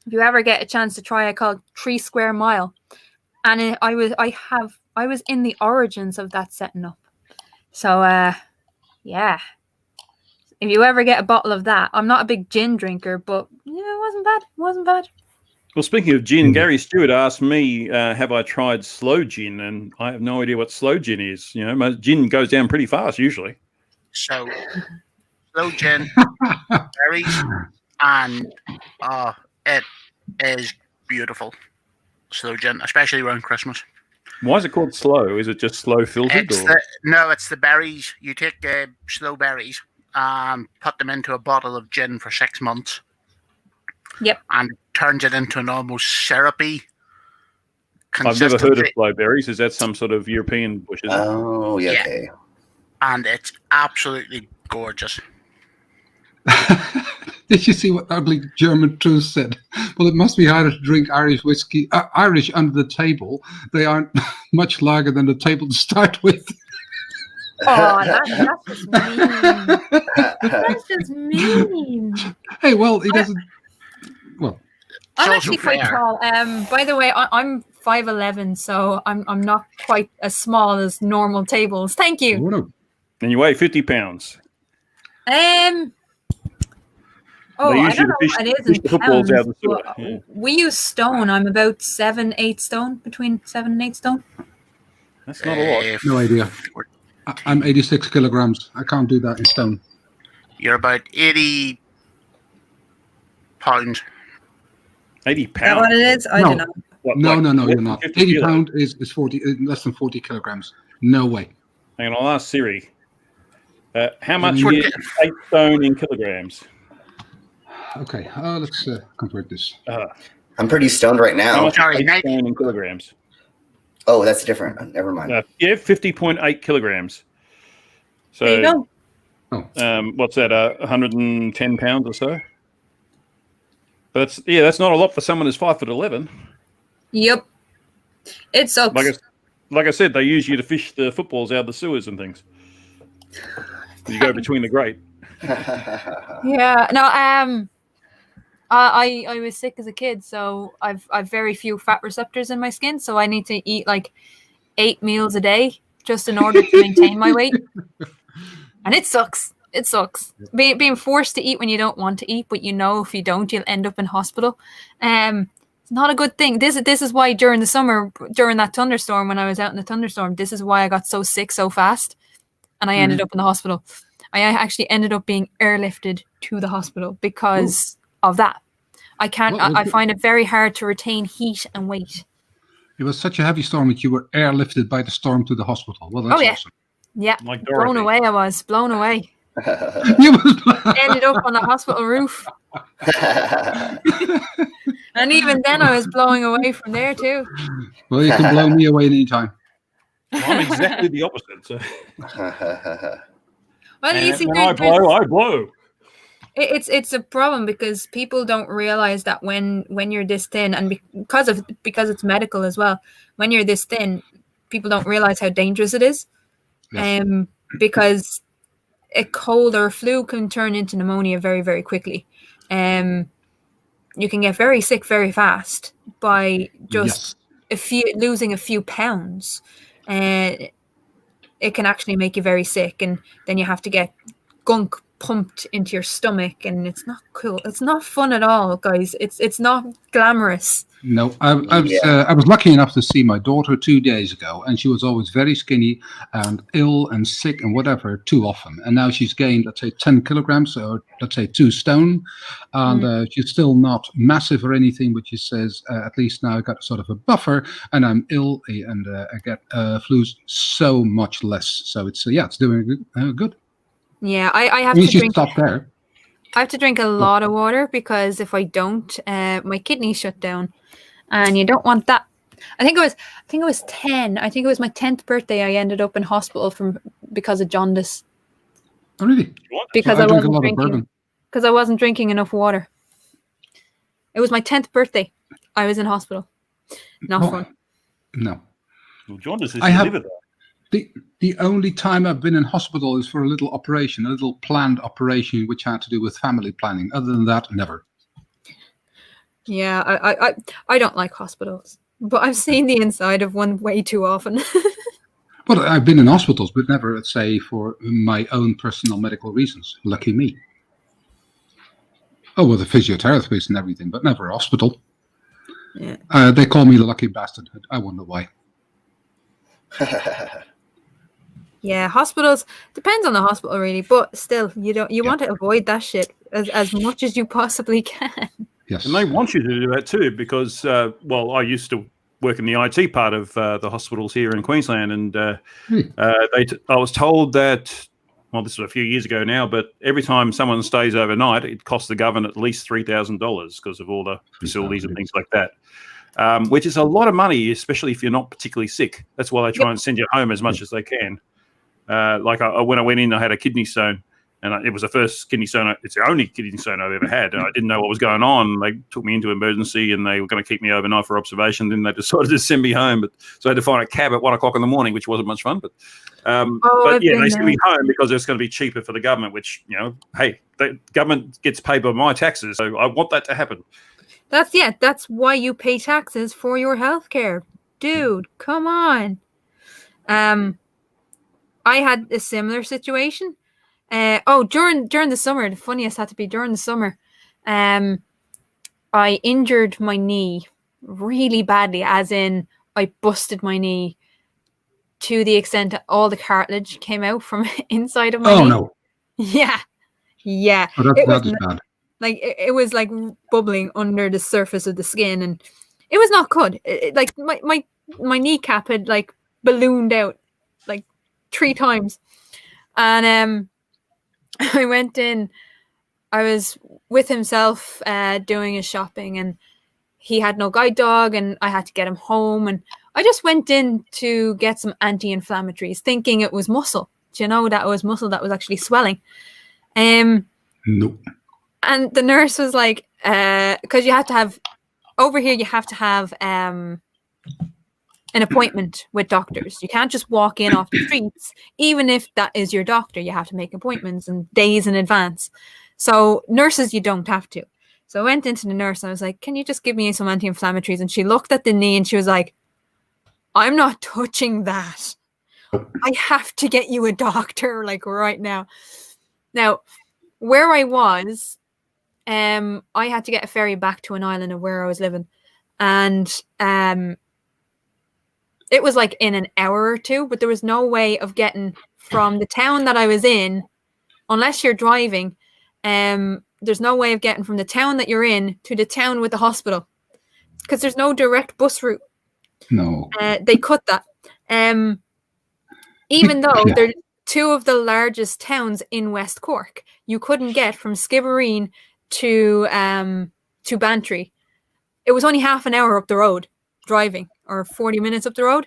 E: If you ever get a chance to try it, called 3 Square Mile, and I was in the origins of that setting up. So yeah, if you ever get a bottle of that, I'm not a big gin drinker, but yeah, it wasn't bad.
A: Well, speaking of gin, Gary Stewart asked me, have I tried slow gin? And I have no idea what slow gin is. You know, my gin goes down pretty fast usually.
B: So, slow gin, berries, and it is beautiful. Slow gin, especially around Christmas.
A: Why is it called slow? Is it just slow filtered?
B: It's the berries. You take slow berries and put them into a bottle of gin for 6 months.
E: Yep.
B: And turns it into an almost syrupy
A: I've never heard of slow berries. Is that some sort of European bush?
F: Oh, yeah. Okay.
B: And it's absolutely gorgeous.
I: Did you see what ugly German truth said? Well, it must be harder to drink Irish whiskey, Irish under the table. They aren't much larger than the table to start with.
E: Oh, that's just mean. That's just mean.
I: Hey, well, he doesn't. Well,
E: I'm actually quite tall. By the way, I'm 5'11", so I'm not quite as small as normal tables. Thank you.
I: Oh, no.
A: And you weigh 50 pounds.
E: Oh, I don't know what it is in pounds.
A: Out of the sewer.
E: We use stone. I'm about 7-8 stone, between 7 and 8 stone.
A: That's not a lot.
I: No idea. I'm 86 kilograms. I can't do that in stone.
B: You're about 80 pounds.
A: 80 pounds?
E: Is that what it is? I don't know.
A: What,
I: no,
A: like
I: you're not. 80 pounds is 40, less than 40 kilograms. No way.
A: Hang on, I'll ask Siri. How much is 8 stone in kilograms?
I: Okay, let's convert this.
F: I'm pretty stoned right now.
A: How much is 8 stone in kilograms?
F: Oh, that's different. Never mind.
A: Yeah, 50.8 kilograms. So,
E: there you
I: go.
A: What's that? 110 pounds or so. That's not a lot for someone who's 5'11".
E: Yep, it sucks.
A: Like I said, they use you to fish the footballs out of the sewers and things. You go between the grate.
E: Yeah, no. I was sick as a kid, so I've very few fat receptors in my skin, so I need to eat like 8 meals a day just in order to maintain my weight. And it sucks. It sucks. Being forced to eat when you don't want to eat, but you know if you don't, you'll end up in hospital. It's not a good thing. This is why during the summer, during that thunderstorm, when I was out in the thunderstorm, this is why I got so sick so fast, and I ended up in the hospital. I actually ended up being airlifted to the hospital because of that. I can't. I find it very hard to retain heat and weight.
I: It was such a heavy storm that you were airlifted by the storm to the hospital. Well, that's awesome.
E: Yeah,
A: like
E: blown away. I was blown away. Ended up on the hospital roof. And even then, I was blowing away from there too.
I: Well, you can blow me away anytime.
A: Well, I'm exactly the opposite. So.
E: Well, you see,
A: when I blow.
E: It's a problem because people don't realize that when you're this thin, and because it's medical as well, when you're this thin, people don't realize how dangerous it is.
C: Yes.
E: Because a cold or a flu can turn into pneumonia very, very quickly. You can get very sick very fast by just losing a few pounds. It can actually make you very sick, and then you have to get gunk pumped into your stomach, and it's not cool. It's not fun at all, guys. It's not glamorous.
I: No, I was lucky enough to see my daughter 2 days ago, and she was always very skinny and ill and sick and whatever too often. And now she's gained, let's say, 10 kilograms, or let's say 2 stone. And she's still not massive or anything, but she says, at least now I got sort of a buffer, and I'm ill, and I get flus so much less. So it's it's doing good.
E: Yeah, I have
I: You
E: to
I: should
E: drink.
I: stop there.
E: I have to drink a lot of water, because if I don't, my kidneys shut down, and you don't want that. I think it was 10. I think it was my 10th birthday. I ended up in hospital because of jaundice.
I: Oh, really?
E: Because
I: I
E: I
I: drink a
E: wasn't
I: lot of
E: drinking.
I: bourbon.
E: Because I wasn't drinking enough water. It was my 10th birthday. I was in hospital. Not fun.
I: No.
A: Well, jaundice is
I: I
A: your
I: have-
A: liver, though.
I: The only time I've been in hospital is for a little operation, a little planned operation, which had to do with family planning. Other than that, never.
E: Yeah, I don't like hospitals, but I've seen the inside of one way too often.
I: But I've been in hospitals, but never, let's say, for my own personal medical reasons. Lucky me. Oh, with a physiotherapist and everything, but never a hospital.
E: Yeah.
I: They call me the lucky bastard. I wonder why.
E: Yeah, hospitals depends on the hospital really, but still, you want to avoid that shit as much as you possibly can.
I: Yes.
A: And they want you to do that too, because I used to work in the IT part of the hospitals here in Queensland, and I was told that, well, this was a few years ago now, but every time someone stays overnight, it costs the government at least $3,000 because of all the facilities and things like that, which is a lot of money, especially if you're not particularly sick. That's why they try and send you home as much as they can. When I went in, I had a kidney stone, and it was the first kidney stone. It's the only kidney stone I've ever had. And I didn't know what was going on. They took me into emergency, and they were going to keep me overnight for observation. Then they decided to send me home, so I had to find a cab at 1 o'clock in the morning, which wasn't much fun. But they sent me home because it's going to be cheaper for the government. Which, hey, the government gets paid by my taxes, so I want that to happen.
E: That's why you pay taxes for your healthcare, dude. Come on. I had a similar situation. During the summer, the funniest had to be during the summer. I injured my knee really badly, as in I busted my knee to the extent that all the cartilage came out from inside of my knee.
I: Oh, no.
E: Yeah.
I: Oh, that is bad.
E: Like it was like bubbling under the surface of the skin, and it was not good. Like my kneecap had like ballooned out like 3 times, and I went in. I was with himself doing his shopping, and he had no guide dog, and I had to get him home, and I just went in to get some anti-inflammatories, thinking it was muscle. Do you know that it was muscle that was actually swelling?
I: Nope.
E: And the nurse was like, because you have to have, over here, you have to have an appointment with doctors. You can't just walk in off the streets. Even if that is your doctor, you have to make appointments and days in advance. So nurses, you don't have to. So I went into the nurse and I was like, can you just give me some anti-inflammatories? And she looked at the knee and she was like, I'm not touching that. I have to get you a doctor like right now. Now, where I was, I had to get a ferry back to an island of where I was living. And it was like in an hour or 2, but there was no way of getting from the town that I was in, unless you're driving. There's no way of getting from the town that you're in to the town with the hospital, because there's no direct bus route.
I: No.
E: They cut that. Even though they're 2 of the largest towns in West Cork, you couldn't get from Skibbereen to Bantry. It was only half an hour up the road driving, or 40 minutes up the road.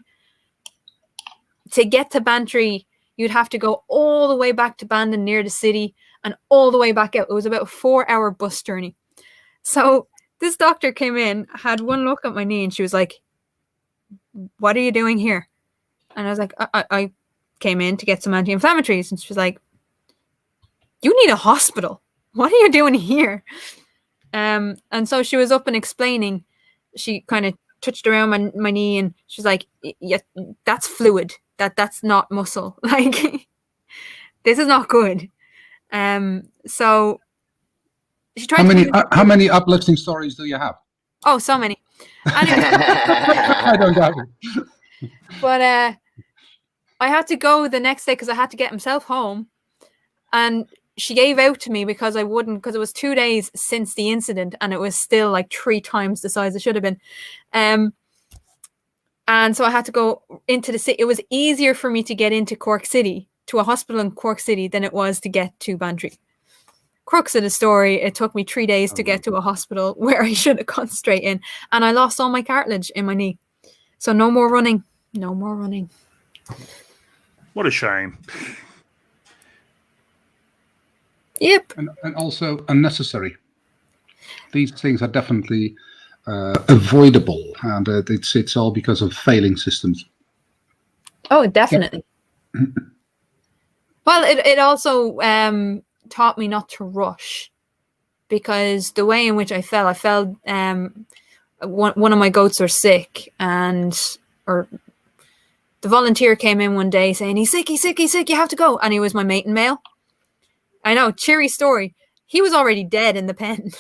E: To get to Bantry, you'd have to go all the way back to Bandon near the city and all the way back out. It was about a 4-hour bus journey. So this doctor came in, had one look at my knee, and she was like, what are you doing here? And I was like, came in to get some anti-inflammatories, and she was like, "You need a hospital. What are you doing here?" And so she was up and explaining. She kind of touched around my knee, and she's like, "Yeah, that's fluid. That's not muscle. Like, this is not good." So she tried.
I: How many uplifting stories do you have?
E: Oh, so many. Anyway,
I: I don't doubt it.
E: but I had to go the next day because I had to get himself home, and she gave out to me because I wouldn't, because it was 2 days since the incident, and it was still like 3 times the size it should have been. And so I had to go into the city. It was easier for me to get into Cork City, to a hospital in Cork City, than it was to get to Bantry. Crux of the story, it took me 3 days to get to a hospital where I should have gone straight in, and I lost all my cartilage in my knee. So no more running. No more running.
A: What a shame.
E: Yep.
I: And also unnecessary. These things are definitely avoidable, and it's all because of failing systems.
E: Oh, definitely. Well, it also taught me not to rush, because the way in which I fell one of my goats are sick, or the volunteer came in one day saying, he's sick, you have to go. And he was my maiden male. I know, cheery story. He was already dead in the pen.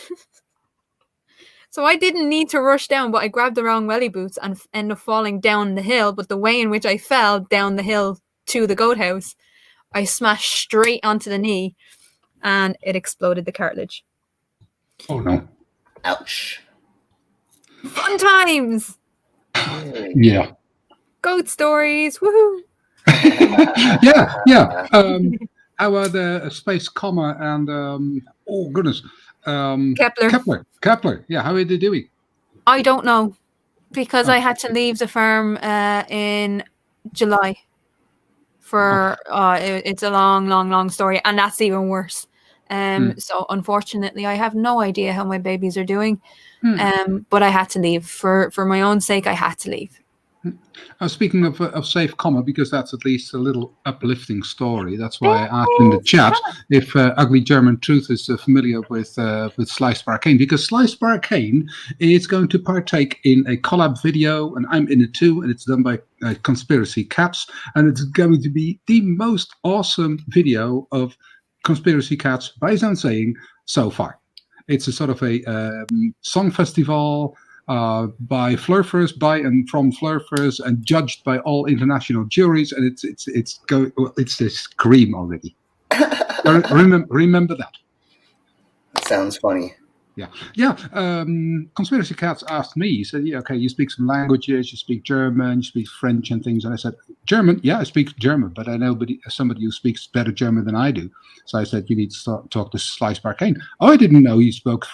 E: So I didn't need to rush down, but I grabbed the wrong welly boots and ended up falling down the hill. But the way in which I fell down the hill to the goat house, I smashed straight onto the knee, and it exploded the cartilage.
I: Oh no.
F: Ouch.
E: Fun times.
I: Yeah.
E: Goat stories. Woohoo.
I: Yeah. How are the Space Comma and oh goodness, Kepler? Yeah, how are they doing?
E: I don't know, because I had to leave the farm in July. It's a long story, and that's even worse. So unfortunately, I have no idea how my babies are doing. But I had to leave for my own sake. I had to leave.
I: Speaking of Safe Comma, because that's at least a little uplifting story. That's why I asked in the chat if Ugly German Truth is familiar with Sliced Arcane, because Sliced Arcane is going to partake in a collab video, and I'm in it too, and it's done by Conspiracy Cats, and it's going to be the most awesome video of Conspiracy Cats, by his own saying, so far. It's a sort of a song festival by Flurfers, by and from Flurfers, and judged by all international juries, and it's a scream already. Remember that.
F: Sounds funny.
I: Yeah. Conspiracy Cats asked me. He said, "Yeah, okay, you speak some languages. You speak German. You speak French and things." And I said, "German? Yeah, I speak German, but I know somebody who speaks better German than I do." So I said, "You need to talk to Slice Arcane." "Oh, I didn't know he spoke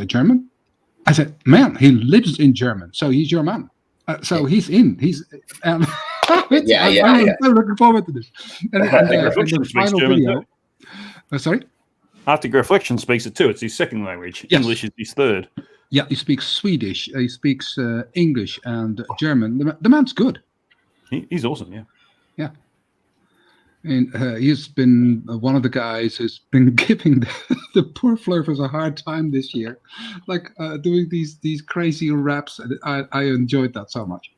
I: German." I said, "Man, he lives in German, so he's your man." So he's in. I'm looking forward to this. And the final video. Sorry?
A: Arctic Reflection speaks it too. It's his second language. Yes. English is his third.
I: Yeah, he speaks Swedish. He speaks English and German. The man's good.
A: He's awesome, yeah.
I: Yeah. And he's been one of the guys who's been giving the poor Flurfers a hard time this year, like doing these crazy raps. I enjoyed that so much.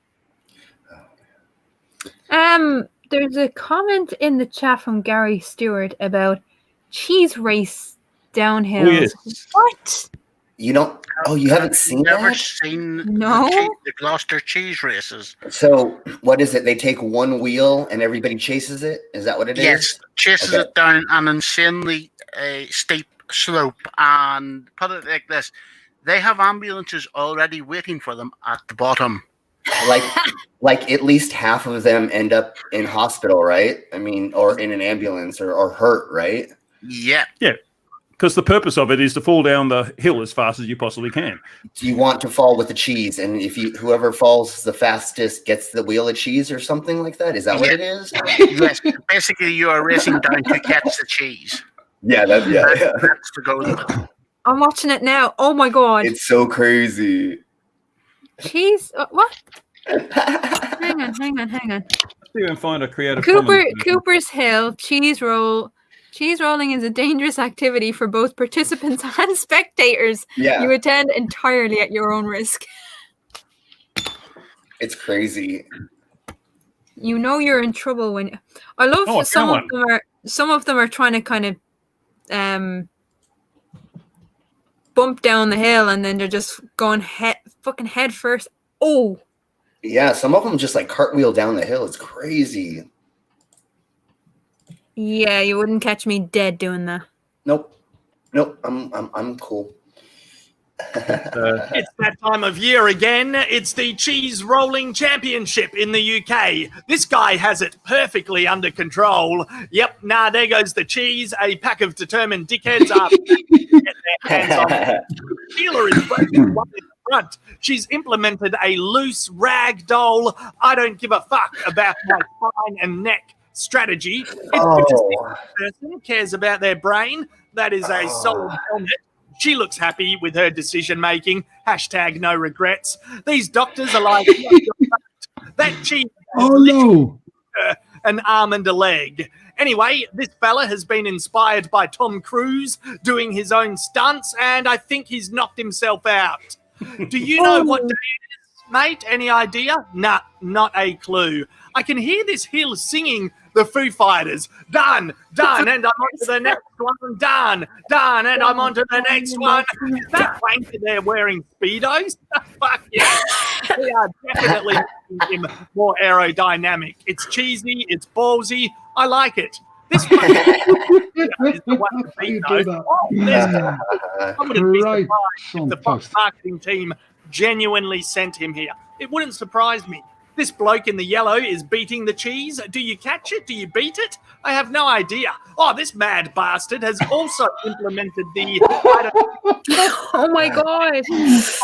E: There's a comment in the chat from Gary Stewart about cheese race downhill.
A: Oh, yes.
E: What?
F: You don't? Oh, you haven't seen that?
B: Never seen the Gloucester cheese races.
F: So what is it? They take one wheel and everybody chases it? Is that what it is?
B: Yes, chases it down an insanely steep slope. And put it like this: they have ambulances already waiting for them at the bottom.
F: Like at least half of them end up in hospital, right? I mean, or in an ambulance or hurt, right?
B: Yeah.
A: Yeah. Because the purpose of it is to fall down the hill as fast as you possibly can.
F: You want to fall with the cheese, and whoever falls the fastest gets the wheel of cheese or something like that. Is that what it is?
B: Yes. Basically, you are racing down to catch the cheese.
F: Yeah, that's
B: the goal of it.
E: I'm watching it now. Oh my god!
F: It's so crazy.
E: Cheese? What? Hang on.
A: see and find a creative commons.
E: Cooper's Hill cheese roll. Cheese rolling is a dangerous activity for both participants and spectators.
F: Yeah.
E: You attend entirely at your own risk.
F: It's crazy.
E: You know you're in trouble when I love some of them are trying to kind of bump down the hill and then they're just going fucking head first. Oh.
F: Yeah, some of them just like cartwheel down the hill. It's crazy.
E: Yeah, you wouldn't catch me dead doing that.
F: Nope. I'm cool.
J: It's that time of year again. It's the Cheese Rolling Championship in the UK. This guy has it perfectly under control. Yep, there goes the cheese. A pack of determined dickheads are get their hands on it. Sheila is breaking one in the front. She's implemented a loose rag doll. I don't give a fuck about my spine and neck strategy. It's good to see a person who cares about their brain. That is a solid helmet. She looks happy with her decision-making. # no regrets. These doctors are like, that cheese an arm and a leg. Anyway, this fella has been inspired by Tom Cruise doing his own stunts, and I think he's knocked himself out. Do you know what day it is, mate? Any idea? Nah, not a clue. I can hear this hill singing the Foo Fighters. Done, and I'm on to the next one. Done, and I'm on to the next one. Is that wanker there wearing Speedos? Fuck yeah. We are definitely making him more aerodynamic. It's cheesy, it's ballsy. I like it. This one is the one to beat, though. I wouldn't be surprised if the Fox marketing team genuinely sent him here. It wouldn't surprise me. This bloke in the yellow is beating the cheese. Do you catch it? Do you beat it? I have no idea. Oh, this mad bastard has also implemented the...
E: Oh, my God. His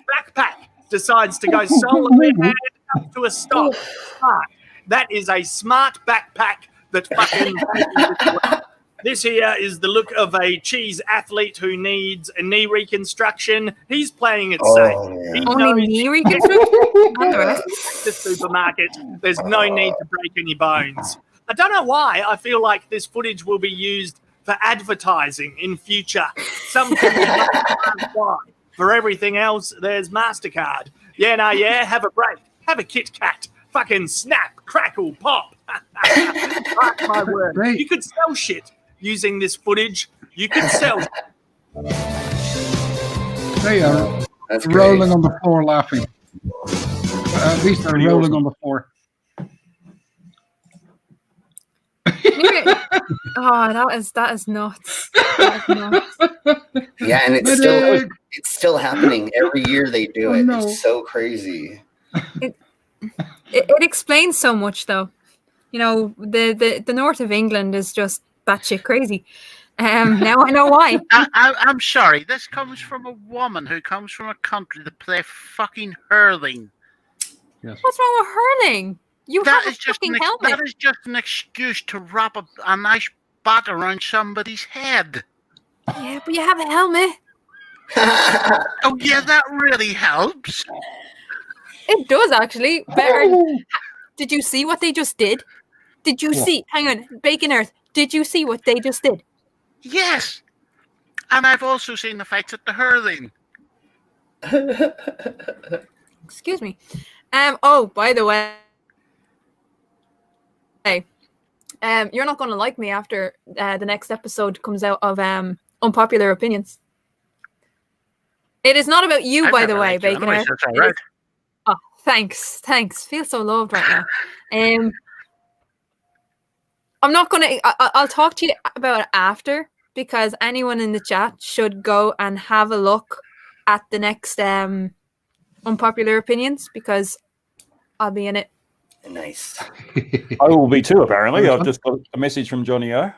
E: backpack decides to go solo and come to a stop. That is a smart backpack that fucking... This here is the look of a cheese athlete who needs a knee reconstruction. He's playing it safe. Yeah. Only knee reconstruction?
J: The supermarket. There's no need to break any bones. I don't know why. I feel like this footage will be used for advertising in future. For everything else, there's MasterCard. Yeah, have a break. Have a Kit Kat. Fucking snap, crackle, pop. Mark my word.
I: Great.
J: You could sell shit using this footage. You could sell.
I: They are rolling on the floor laughing. At least they're rolling on the floor.
E: That is nuts. That is nuts.
F: Yeah, and it's still happening every year. They do it. No. It's so crazy.
E: It explains so much, though. You know, the north of England is just batshit crazy. Now I know why.
B: I'm sorry. This comes from a woman who comes from a country that play fucking hurling.
I: Yes.
E: What's wrong with hurling? That is
B: just an excuse to wrap a nice bat around somebody's head.
E: Yeah, but you have a helmet.
B: Oh yeah, that really helps.
E: It does, actually. Better. Did you see what they just did? Did you see? Hang on, Bacon Earth. Did you see what they just did?
B: Yes. And I've also seen the fights at the hurling.
E: Excuse me. Oh, by the way, you're not going to like me after the next episode comes out of Unpopular Opinions. It is not about you, by the way, Bacon Earth.
B: Right.
E: Oh, thanks. Feel so loved right now. I'm not going to... I'll talk to you about it after, because anyone in the chat should go and have a look at the next Unpopular Opinions, because I'll be in it.
F: Nice.
A: I will be too, apparently. I've just got a message from Johnny O.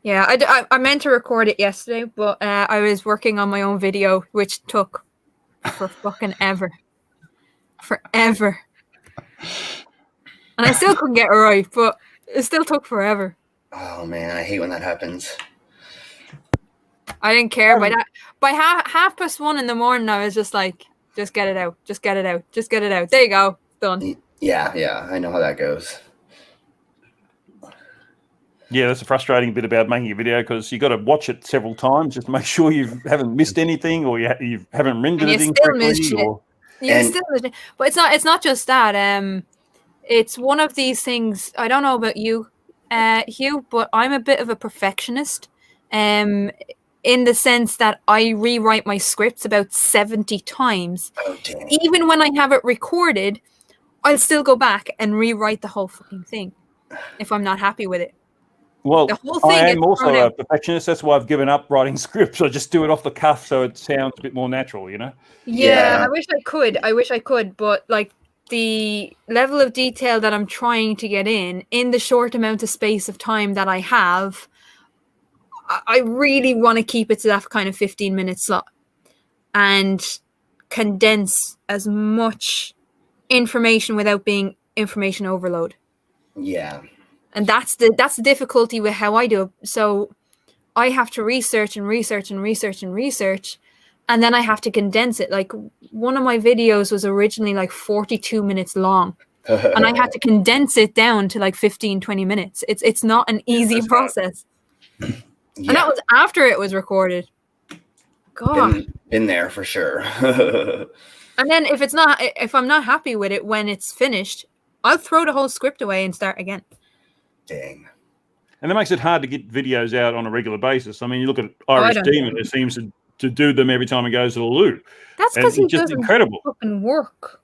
E: Yeah, I meant to record it yesterday, but I was working on my own video, which took for fucking ever. Forever. And I still couldn't get it right, but it still took forever.
F: Oh, man, I hate when that happens.
E: I didn't care. By 1:30 in the morning, I was just like, just get it out. Just get it out. Just get it out. There you go. Done.
F: Yeah, I know how that goes.
A: Yeah, that's a frustrating bit about making a video because you got to watch it several times just to make sure you haven't missed anything or you haven't rendered
E: And you
A: anything
E: still miss
A: correctly.
E: shit.
A: Or
E: But it's not just that. It's one of these things. I don't know about you, Hugh, but I'm a bit of a perfectionist. In the sense that I rewrite my scripts about 70 times.
F: Oh, dang.
E: Even when I have it recorded, I'll still go back and rewrite the whole fucking thing if I'm not happy with it.
A: well,
E: The whole thing
A: I am
E: gets
A: also
E: thrown
A: a
E: out.
A: perfectionist. That's why I've given up writing scripts. I just do it off the cuff so it sounds a bit more natural, you know?
E: Yeah,
F: Yeah.
E: I wish I could, but like the level of detail that I'm trying to get in the short amount of space of time that I have, I really want to keep it to that kind of 15-minute slot and condense as much information without being information overload.
F: Yeah.
E: And that's the difficulty with how I do it. So I have to research and research and research and research, and then I have to condense it. Like one of my videos was originally like 42 minutes long, and I had to condense it down to like 15-20 minutes. It's not an easy process. And that was after it was recorded. God.
F: Been there for sure.
E: And then if I'm not happy with it when it's finished, I'll throw the whole script away and start again.
F: Dang.
A: And it makes it hard to get videos out on a regular basis. I mean, you look at Irish Demon, who seems to do them every time he goes to the loo.
E: That's because he
A: just
E: doesn't
A: incredible.
E: fucking work.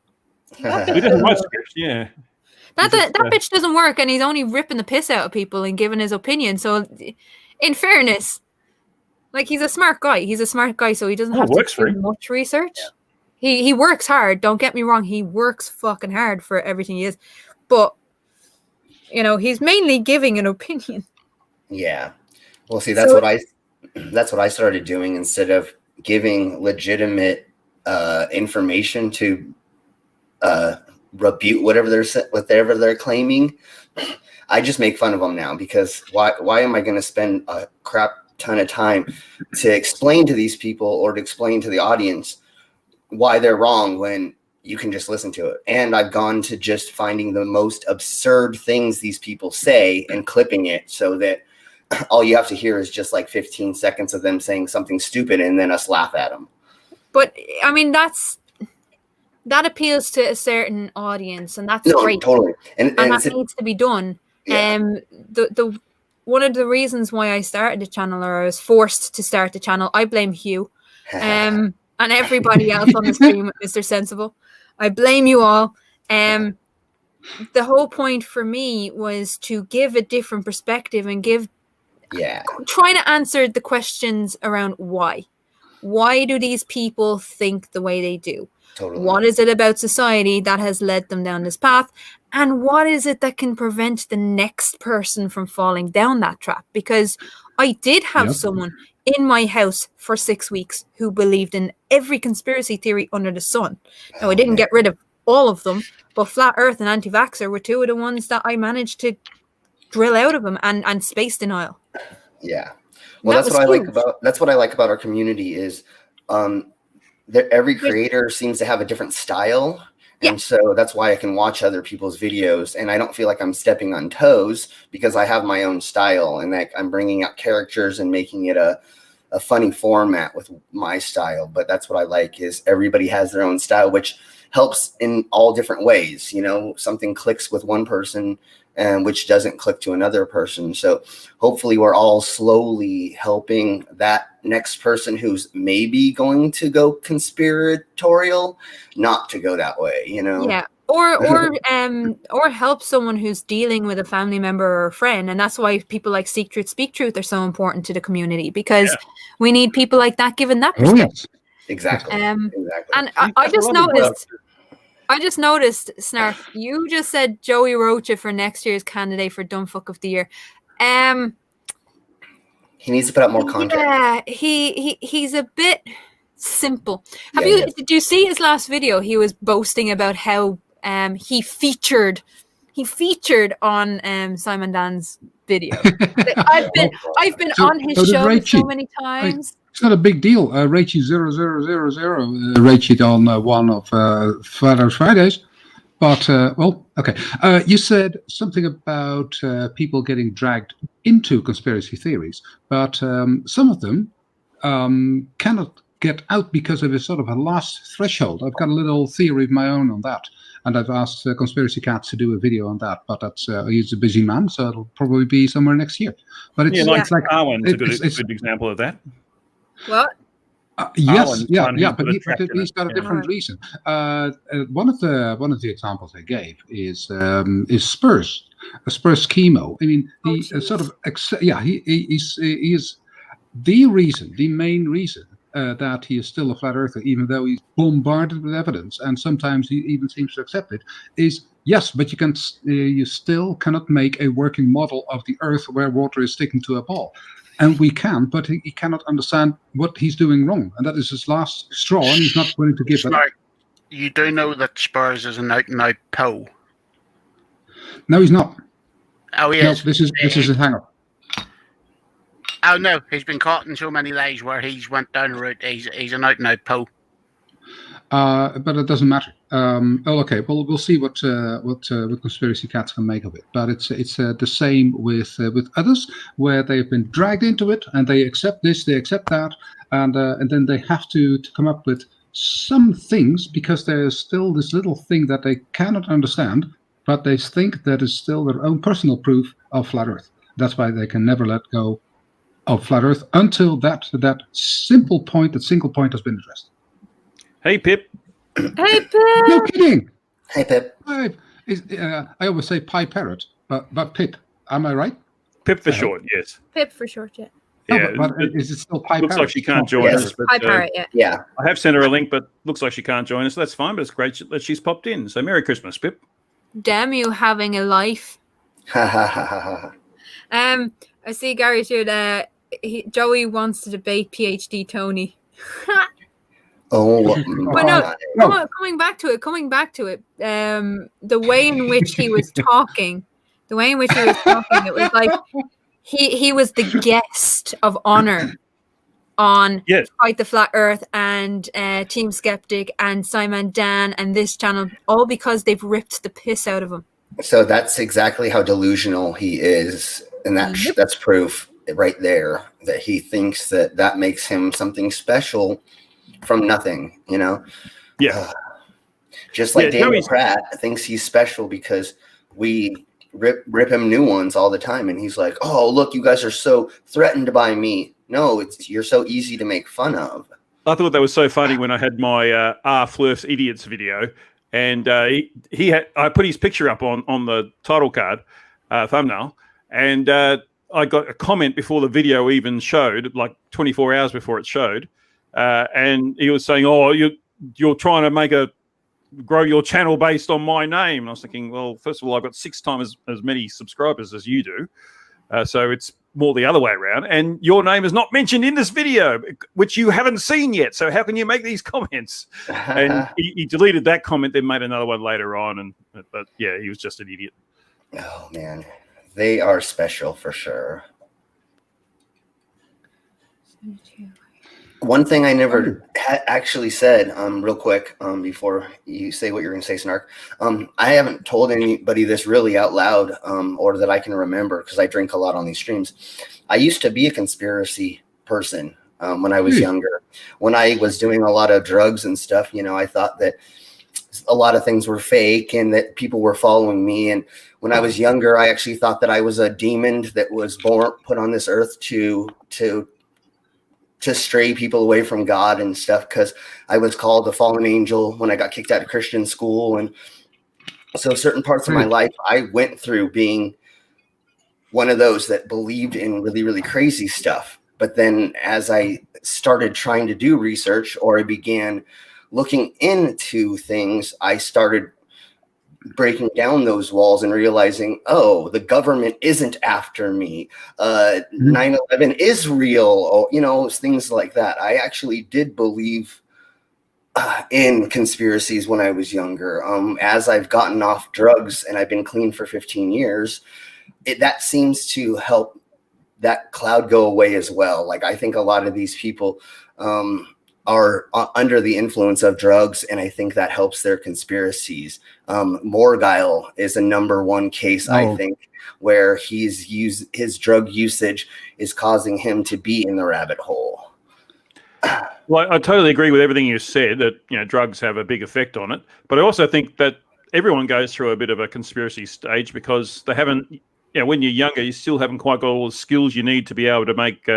A: He doesn't write scripts, yeah.
E: That bitch doesn't work, and he's only ripping the piss out of people and giving his opinion. So, in fairness, like he's a smart guy. So he doesn't have to do much research. Yeah. He works hard. Don't get me wrong. He works fucking hard for everything he is, but you know he's mainly giving an opinion.
F: Yeah. Well, see, that's what I started doing instead of giving legitimate information to refute whatever they're claiming. I just make fun of them now because why am I going to spend a crap ton of time to explain to these people or to explain to the audience why they're wrong when you can just listen to it? And I've gone to just finding the most absurd things these people say and clipping it so that all you have to hear is just like 15 seconds of them saying something stupid and then us laugh at them.
E: But I mean, that appeals to a certain audience, and that's great.
F: Totally. And
E: that needs to be done.
F: Yeah.
E: The one of the reasons why I started the channel, or I was forced to start the channel, I blame Hugh, and everybody else on the stream, Mr. Sensible. I blame you all. The whole point for me was to give a different perspective and trying to answer the questions around why. Why do these people think the way they do?
F: Totally.
E: What is it about society that has led them down this path? And what is it that can prevent the next person from falling down that trap? Because I did have someone in my house for 6 weeks who believed in every conspiracy theory under the sun. Now, I didn't get rid of all of them, but Flat Earth and anti-vaxxer were two of the ones that I managed to drill out of him, and space denial.
F: Yeah. Well, that's what I like about our community is every creator seems to have a different style. And so that's why I can watch other people's videos and I don't feel like I'm stepping on toes because I have my own style and like I'm bringing out characters and making it a funny format with my style. But that's what I like is everybody has their own style, which helps in all different ways. You know, something clicks with one person and which doesn't click to another person. So hopefully we're all slowly helping that next person who's maybe going to go conspiratorial, not to go that way, you know?
E: Yeah. Or help someone who's dealing with a family member or a friend. And that's why people like Seek Truth, Speak Truth are so important to the community because we need people like that given that perspective.
F: Exactly.
E: Exactly. And I just noticed, Snarf, you just said Joey Rocha for next year's candidate for Dumb Fuck of the Year.
F: He needs to put out more content.
E: Yeah, he's a bit simple. Did you see his last video? He was boasting about how he featured on Simon Dan's video. I've been on his show so many times.
I: It's not a big deal. Rachie 0000 rated on one of Flat Earth Fridays. But well, okay. You said something about people getting dragged into conspiracy theories, but some of them cannot get out because of a sort of a last threshold. I've got a little theory of my own on that, and I've asked Conspiracy Cats to do a video on that. But that's he's a busy man, so it'll probably be somewhere next year. But it's,
A: like
I: it's like
A: Arwen's a
I: it's,
A: good example of that.
E: What?
I: yes,
A: Arwen's
I: yeah,
A: one
I: yeah,
A: who's
I: but,
A: got
I: he, but
A: trapped in
I: he's
A: it,
I: got a
A: yeah.
I: different reason. One of the examples I gave is Spurs, a Spurs chemo. I mean, he sort of he is the reason, the main reason that he is still a flat earther, even though he's bombarded with evidence, and sometimes he even seems to accept it. Is yes, but you still cannot make a working model of the Earth where water is sticking to a ball. And we can, but he cannot understand what he's doing wrong. And that is his last straw, and he's not willing to give it up.
B: You do know that Spurs is an out-and-out Poe.
I: No, he's not.
B: Oh, he
I: No,
B: is.
I: this is a hang-up.
B: Oh, no, he's been caught in so many lies where he's went down the route. He's an out-and-out Poe.
I: But it doesn't matter. Okay. Well, we'll see what Conspiracy Cats can make of it. But it's the same with others, where they've been dragged into it and they accept this, they accept that, and then they have to come up with some things because there's still this little thing that they cannot understand, but they think that is still their own personal proof of flat Earth. That's why they can never let go of flat Earth until that single point has been addressed.
A: Hey, Pip.
E: Hey, Pip.
I: No kidding.
F: Hey, Pip.
I: I always say pie parrot, but Pip. Am I right?
A: Pip for short, yes.
E: Pip for short, yeah.
A: Yeah,
I: but is it still pie
A: looks
I: parrot?
A: like she can't join
F: Yes.
A: us. But,
E: Pie parrot, yeah.
F: Yeah.
A: I have sent her a link, but looks like she can't join us. That's fine, but it's great that she's popped in. So Merry Christmas, Pip.
E: Damn you having a life.
F: Ha ha ha ha ha.
E: I see Gary said Joey wants to debate PhD Tony.
F: Oh,
E: But no,
F: my.
E: coming back to it, the way in which he was talking, it was like he was the guest of honor on Fight the Flat Earth and Team Skeptic and Simon Dan and this channel, all because they've ripped the piss out of him.
F: So that's exactly how delusional he is, and that's proof right there that he thinks that makes him something special from nothing, you know?
A: Yeah.
F: Just like Daniel Pratt thinks he's special because we rip him new ones all the time, and he's like, oh, look, you guys are so threatened by me. No, you're so easy to make fun of.
A: I thought that was so funny when I had my Flirfs Idiots video, and I put his picture up on the title card thumbnail, and I got a comment before the video even showed, like 24 hours before it showed, and he was saying, "Oh, you're trying to grow your channel based on my name." And I was thinking, well, first of all, I've got 6 times as many subscribers as you do, so it's more the other way around. And your name is not mentioned in this video, which you haven't seen yet. So how can you make these comments? And he deleted that comment, then made another one later on. But yeah, he was just an idiot.
F: Oh man, they are special for sure. One thing I never actually said, real quick, before you say what you're going to say, Snark. I haven't told anybody this really out loud, or that I can remember, because I drink a lot on these streams. I used to be a conspiracy person when I was younger. When I was doing a lot of drugs and stuff, I thought that a lot of things were fake and that people were following me. And when I was younger, I actually thought that I was a demon that was put on this earth to stray people away from God and stuff, because I was called a fallen angel when I got kicked out of Christian school. And so certain parts of my life, I went through being one of those that believed in really, really crazy stuff. But then as I started trying to do research, or I began looking into things, I started breaking down those walls and realizing, oh, the government isn't after me. 9/11 is real, things like that. I actually did believe in conspiracies when I was younger. As I've gotten off drugs and I've been clean for 15 years, that seems to help that cloud go away as well. Like, I think a lot of these people are under the influence of drugs, and I think that helps their conspiracies. Morgile is a number one case, I think, where his drug usage is causing him to be in the rabbit hole.
A: Well, I totally agree with everything you said, that drugs have a big effect on it. But I also think that everyone goes through a bit of a conspiracy stage because they haven't, when you're younger, you still haven't quite got all the skills you need to be able to make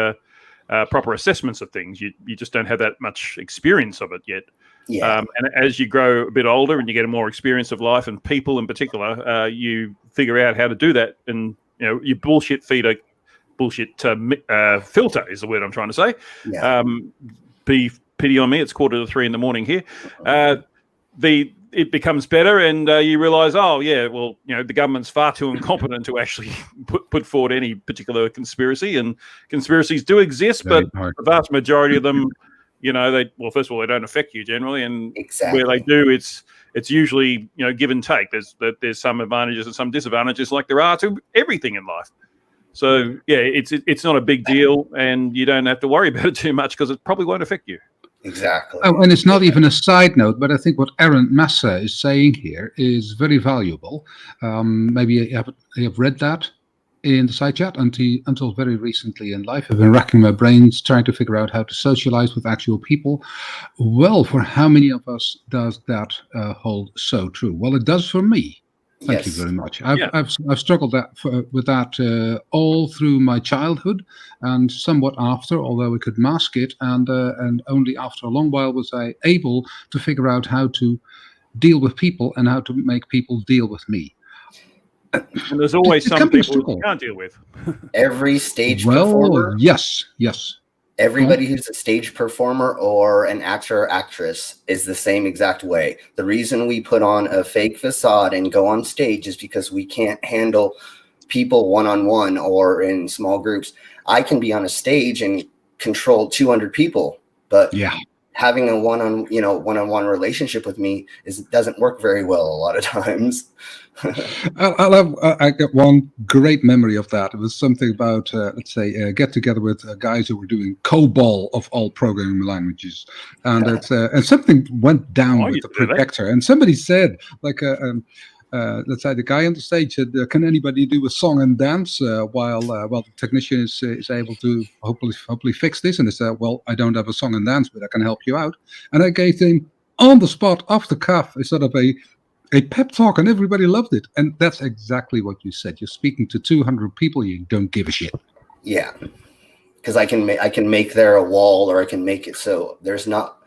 A: proper assessments of things. You just don't have that much experience of it yet.
F: Yeah.
A: And as you grow a bit older and you get a more experience of life and people in particular, you figure out how to do that. And, you bullshit feed a bullshit filter is the word I'm trying to say.
F: Yeah.
A: Be pity on me. It's 2:45 in the morning here. It becomes better, and you realise, the government's far too incompetent to actually put forward any particular conspiracy. And conspiracies do exist, but the vast majority of them, first of all, they don't affect you generally, and where they do, it's usually give and take. There's some advantages and some disadvantages, like there are to everything in life. So it's not a big deal, and you don't have to worry about it too much because it probably won't affect you.
F: Exactly.
I: Oh, and it's not even a side note, but I think what Aaron Massa is saying here is very valuable. Maybe you have read that in the side chat. Until very recently in life, I've been racking my brains trying to figure out how to socialize with actual people. Well, for how many of us does that hold so true? Well, it does for me. Thank you very much. I've struggled with that all through my childhood and somewhat after, although I could mask it, and only after a long while was I able to figure out how to deal with people and how to make people deal with me.
A: And there's always some people you can't deal with.
F: Every stage performer.
I: Yes.
F: Everybody who's a stage performer or an actor or actress is the same exact way. The reason we put on a fake facade and go on stage is because we can't handle people one-on-one or in small groups. I can be on a stage and control 200 people, but having a one-on-one relationship with me doesn't work very well a lot of times.
I: I got one great memory of that. It was something about, let's say, a get together with guys who were doing COBOL of all programming languages, and and something went down with the projector, and somebody said, like, let's say the guy on the stage said, "Can anybody do a song and dance while the technician is able to hopefully fix this?" And I said, "Well, I don't have a song and dance, but I can help you out." And I gave him on the spot, off the cuff, a sort of a pep talk, and everybody loved it. And that's exactly what you said. You're speaking to 200 people, you don't give a shit.
F: Yeah, because I can make there a wall, or I can make it so it's not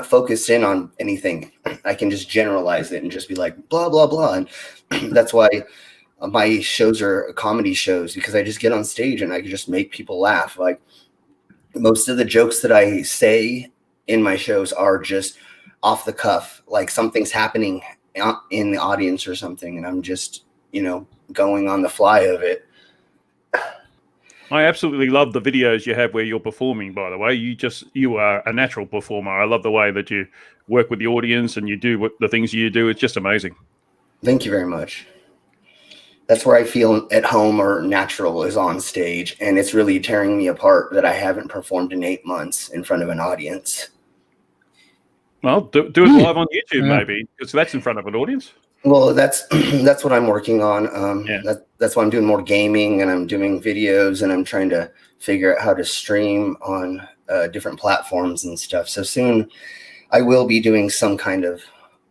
F: focused in on anything. I can just generalize it and just be like blah blah blah, and that's why my shows are comedy shows, because I just get on stage and I can just make people laugh. Like, most of the jokes that I say in my shows are just off the cuff, like something's happening in the audience or something, and I'm just, going on the fly of it.
A: I absolutely love the videos you have where you're performing, by the way. You are a natural performer. I love the way that you work with the audience and you do the things you do. It's just amazing.
F: Thank you very much. That's where I feel at home or natural, is on stage, and it's really tearing me apart that I haven't performed in 8 months in front of an audience.
A: Well, do it live on YouTube, maybe, because that's in front of an audience.
F: Well, that's what I'm working on. That's why I'm doing more gaming, and I'm doing videos, and I'm trying to figure out how to stream on different platforms and stuff. So soon I will be doing some kind of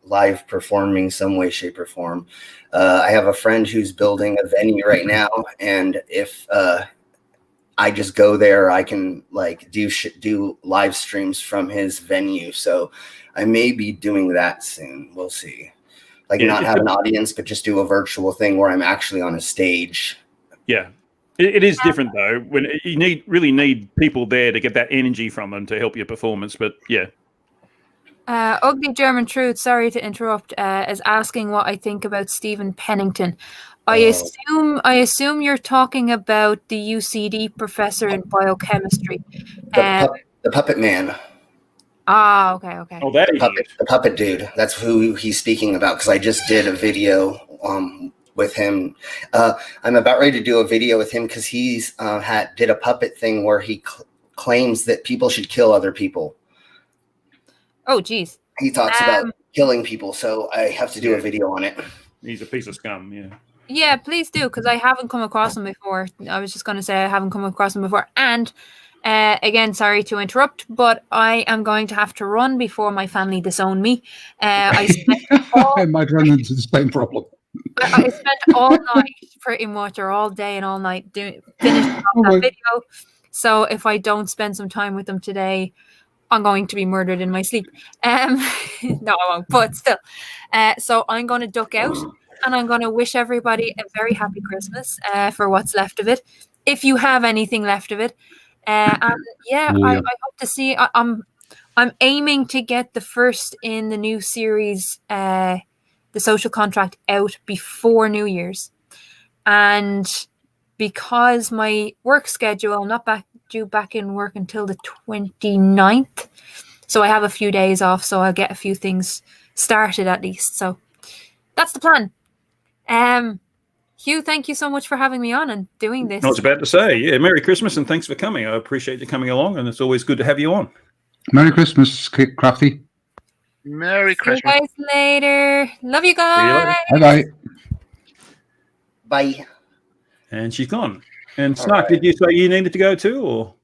F: live performing, some way, shape, or form. I have a friend who's building a venue right now, and if I just go there, I can do live streams from his venue. So I may be doing that soon. We'll see. Not have an audience, but just do a virtual thing where I'm actually on a stage. Yeah.
A: It is different, though, when you really need people there to get that energy from them to help your performance. But yeah.
E: Ugly German Truth, sorry to interrupt, is asking what I think about Stephen Pennington. I assume you're talking about the UCD professor in biochemistry.
F: The puppet man.
E: Ah, okay.
A: Oh, the
F: puppet dude. That's who he's speaking about, because I just did a video with him. I'm about ready to do a video with him because he's did a puppet thing where he claims that people should kill other people.
E: Oh, geez.
F: He talks about killing people, so I have to do a video on it.
A: He's a piece of scum, yeah.
E: Yeah, please do, because I haven't come across him before. I was just going to say I haven't come across him before. And again, sorry to interrupt, but I am going to have to run before my family disown me. I
I: might run into the same problem.
E: I spent all night, pretty much, or all day and all night finishing off that video. So if I don't spend some time with them today, I'm going to be murdered in my sleep. No, I won't, but still. So I'm going to duck out, and I'm going to wish everybody a very happy Christmas for what's left of it, if you have anything left of it. And yeah, I hope to see. I'm aiming to get the first in the new series, The Social Contract, out before New Year's, and because my work schedule, I'm not due back in work until the 29th, so I have a few days off, so I'll get a few things started at least. So that's the plan. Hugh, thank you so much for having me on and doing this.
A: I was about to say, yeah, Merry Christmas and thanks for coming. I appreciate you coming along, and it's always good to have you on.
I: Merry Christmas, Crafty.
B: Merry Christmas.
E: See you guys later. Love you guys.
I: Bye-bye.
F: Bye.
A: And she's gone. And Snark, did you say you needed to go too, or?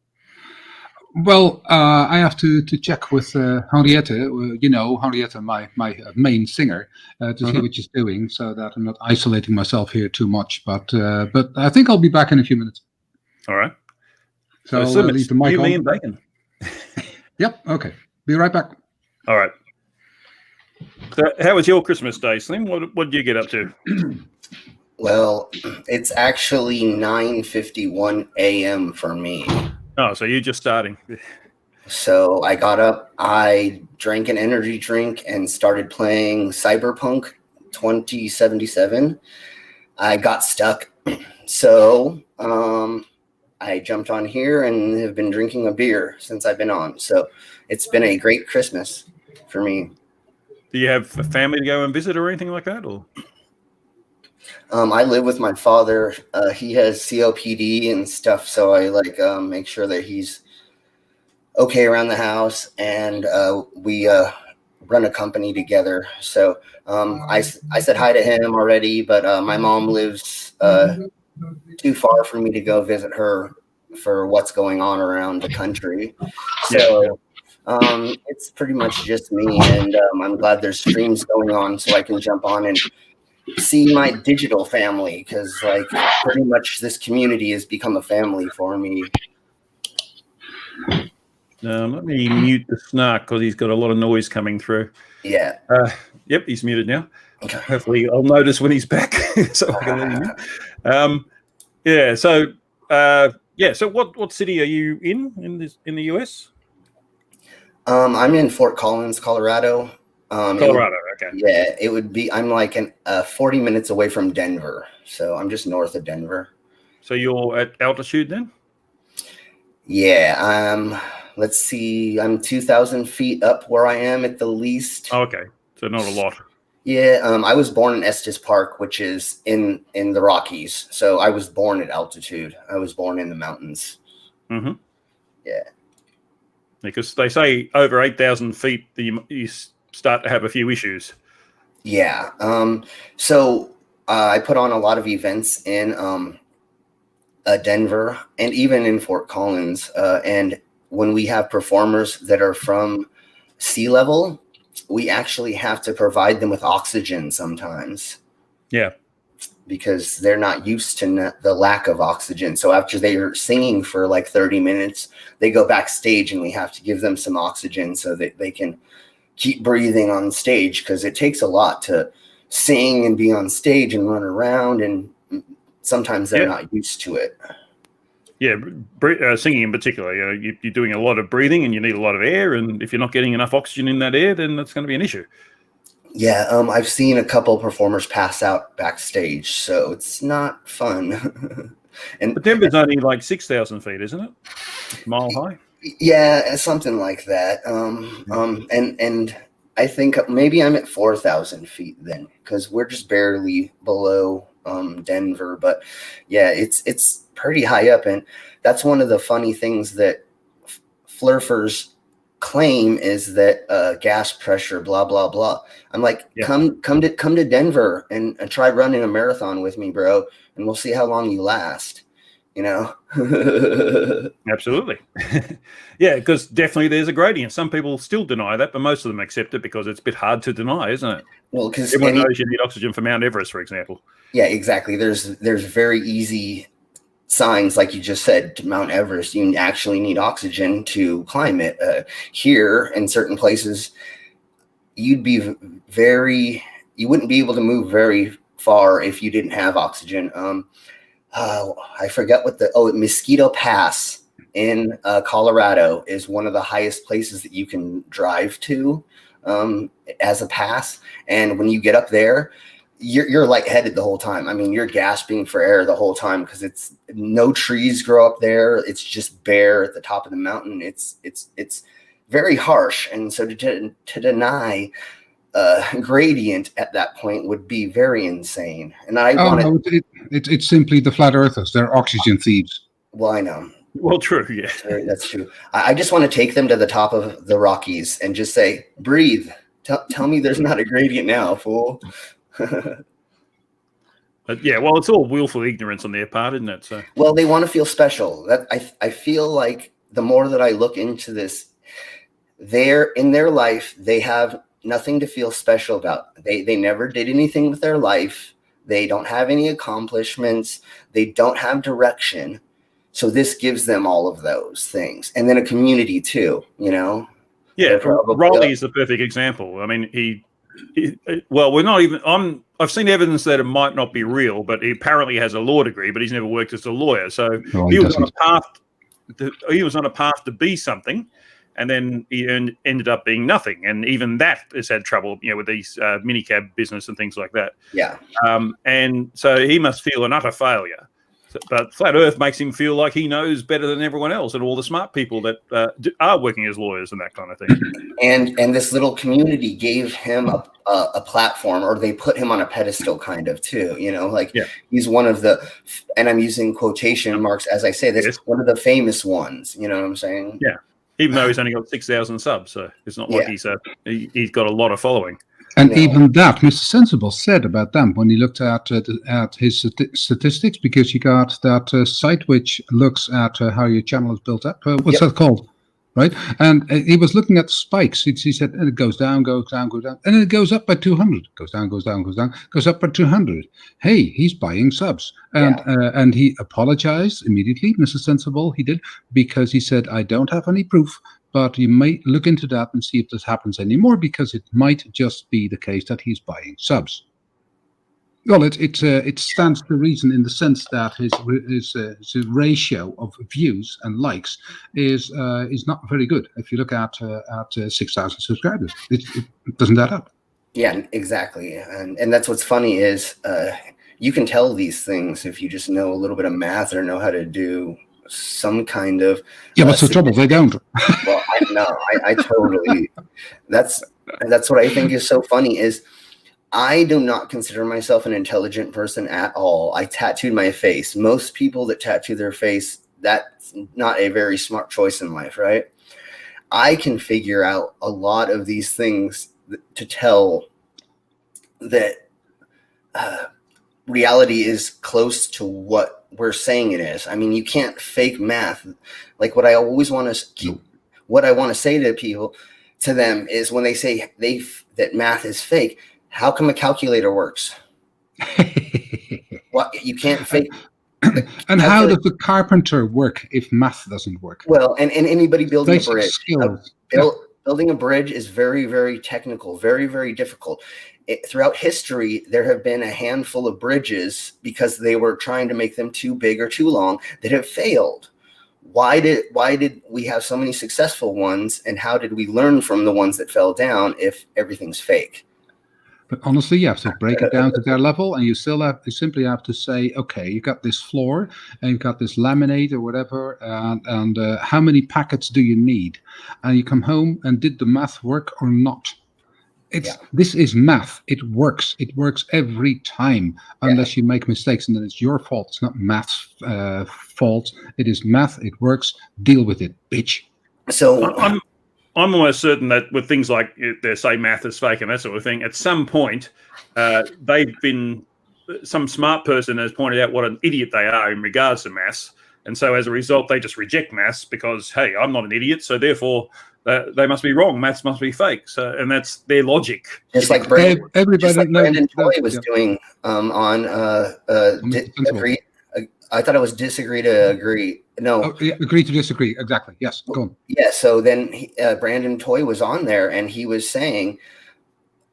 I: Well, I have to check with Henriette, Henriette, my main singer, to see what she's doing, so that I'm not isolating myself here too much. But I think I'll be back in a few minutes.
A: All right.
I: So I'll leave the mic on.
A: Me and Bacon.
I: Yep. Okay. Be right back.
A: All right. So how was your Christmas day, Slim? What did you get up to?
F: Well, it's actually 9:51 a.m. for me.
A: Oh, so you're just starting.
F: So I got up, I drank an energy drink and started playing Cyberpunk 2077. I got stuck. So I jumped on here and have been drinking a beer since I've been on. So it's been a great Christmas for me.
A: Do you have a family to go and visit or anything like that? Or
F: I live with my father. He has COPD and stuff, so I make sure that he's okay around the house, and we run a company together. So I said hi to him already, but my mom lives too far for me to go visit her for what's going on around the country. So it's pretty much just me, and I'm glad there's streams going on so I can jump on and see my digital family, because pretty much this community has become a family for me.
A: Let me mute the Snark because he's got a lot of noise coming through.
F: Yeah.
A: Yep, he's muted now.
F: Okay.
A: Hopefully I'll notice when he's back so I can let him in. So what city are you in the US?
F: I'm in Fort Collins, Colorado.
A: Colorado, okay.
F: Yeah, it would be. I'm 40 minutes away from Denver, so I'm just north of Denver.
A: So you're at altitude then?
F: Yeah. Let's see. I'm 2,000 feet up where I am at the least.
A: Oh, okay, so not a lot.
F: Yeah. I was born in Estes Park, which is in the Rockies. So I was born at altitude. I was born in the mountains.
A: Mm-hmm.
F: Yeah.
A: Because they say over 8,000 feet, you start to have a few issues.
F: Yeah. So I put on a lot of events in Denver and even in Fort Collins. And when we have performers that are from sea level, we actually have to provide them with oxygen sometimes.
A: Yeah.
F: Because they're not used to the lack of oxygen. So after they are singing for 30 minutes, they go backstage and we have to give them some oxygen so that they can keep breathing on stage, because it takes a lot to sing and be on stage and run around, and sometimes they're not used to it.
A: Yeah, singing in particular, you're doing a lot of breathing and you need a lot of air, and if you're not getting enough oxygen in that air, then that's going to be an issue.
F: Yeah, I've seen a couple performers pass out backstage, so it's not fun.
A: But Denver's only 6,000 feet, isn't it? Mile high?
F: Yeah, something like that. And I think maybe I'm at 4,000 feet then, because we're just barely below Denver. But yeah, it's pretty high up, and that's one of the funny things that flurfers claim is that gas pressure, blah blah blah. I'm like, come to Denver and try running a marathon with me, bro, and we'll see how long you last. You know.
A: Absolutely. Yeah, because definitely there's a gradient. Some people still deny that, but most of them accept it because it's a bit hard to deny, isn't it?
F: Well, because
A: everyone knows you need oxygen for Mount Everest, for example.
F: Yeah, exactly. There's very easy signs, like you just said, to Mount Everest. You actually need oxygen to climb it. Here, in certain places, you wouldn't be able to move very far if you didn't have oxygen. I forget what Mosquito Pass in Colorado is one of the highest places that you can drive to as a pass. And when you get up there, you're lightheaded the whole time. I mean, you're gasping for air the whole time because it's no trees grow up there. It's just bare at the top of the mountain. It's very harsh. And so to deny gradient at that point would be very insane. And
I: it's simply the flat earthers. They're oxygen thieves.
F: Well, I know.
A: Well, true. Yeah,
F: that's true. I just want to take them to the top of the Rockies and just say, breathe. Tell me there's not a gradient now, fool.
A: But yeah, well, it's all willful ignorance on their part, isn't it? So,
F: well, they want to feel special. That I feel like the more that I look into this, in their life, they have nothing to feel special about. They never did anything with their life. They don't have any accomplishments. They don't have direction. So this gives them all of those things. And then a community too, you know?
A: Yeah, Raleigh is the perfect example. I mean, well, we're not even, I've seen evidence that it might not be real, but he apparently has a law degree, but he's never worked as a lawyer. So he was on a path to be something. And then he ended up being nothing, and even that has had trouble, with these minicab business and things like that.
F: Yeah.
A: And so he must feel an utter failure. But Flat Earth makes him feel like he knows better than everyone else, and all the smart people that are working as lawyers and that kind of thing.
F: And this little community gave him a platform, or they put him on a pedestal, kind of too. He's one of the, and I'm using quotation marks as I say this, one of the famous ones. You know what I'm saying?
A: Yeah. Even though he's only got 6,000 subs, so it's not like he's got a lot of following.
I: And even that, Mr. Sensible said about them when he looked at his statistics, because you got that site which looks at how your channel is built up. What's that called? Right? And he was looking at the spikes. He said, and it goes down, goes down, goes down. And then it goes up by 200. Goes down, goes down, goes down, goes up by 200. Hey, he's buying subs. And he apologized immediately, Mr. Sensible, he did, because he said, I don't have any proof, but you might look into that and see if this happens anymore, because it might just be the case that he's buying subs. Well, it stands to reason in the sense that his ratio of views and likes is not very good. If you look at 6,000 subscribers, it doesn't add up.
F: Yeah, exactly. And that's what's funny is you can tell these things if you just know a little bit of math or know how to do some kind of.
I: Yeah, what's the trouble? They don't.
F: Well, I totally. That's what I think is so funny is. I do not consider myself an intelligent person at all. I tattooed my face. Most people that tattoo their face, that's not a very smart choice in life, right? I can figure out a lot of these things to tell that reality is close to what we're saying it is. I mean, you can't fake math. Like what I always want to what I want to say to people, to them, is when they say that math is fake, how come a calculator works? What, you can't fake.
I: And how does the carpenter work if math doesn't work?
F: Well, and anybody building
I: Basic
F: a bridge.
I: skills.
F: Building a bridge is very, very technical, very, very difficult. Throughout history, there have been a handful of bridges because they were trying to make them too big or too long that have failed. Why did we have so many successful ones, and how did we learn from the ones that fell down if everything's fake?
I: But honestly, you have to break it down to their level, and you simply have to say, okay, you got this floor, and you've got this laminate or whatever, and how many packets do you need? And you come home, and did the math work or not? This is math. It works. It works every time, unless you make mistakes, and then it's your fault. It's not math's fault. It is math. It works. Deal with it, bitch.
F: So
A: I'm almost certain that with things like they say math is fake and that sort of thing, at some point some smart person has pointed out what an idiot they are in regards to maths, and so as a result they just reject maths because, hey, I'm not an idiot, so therefore they must be wrong. Maths must be fake. So, and that's their logic.
F: Just like Brandon Toy was doing on agree. I thought it was disagree to agree. No,
I: agree to disagree. Exactly. Yes. Go on.
F: Yeah. So then Brandon Toy was on there, and he was saying,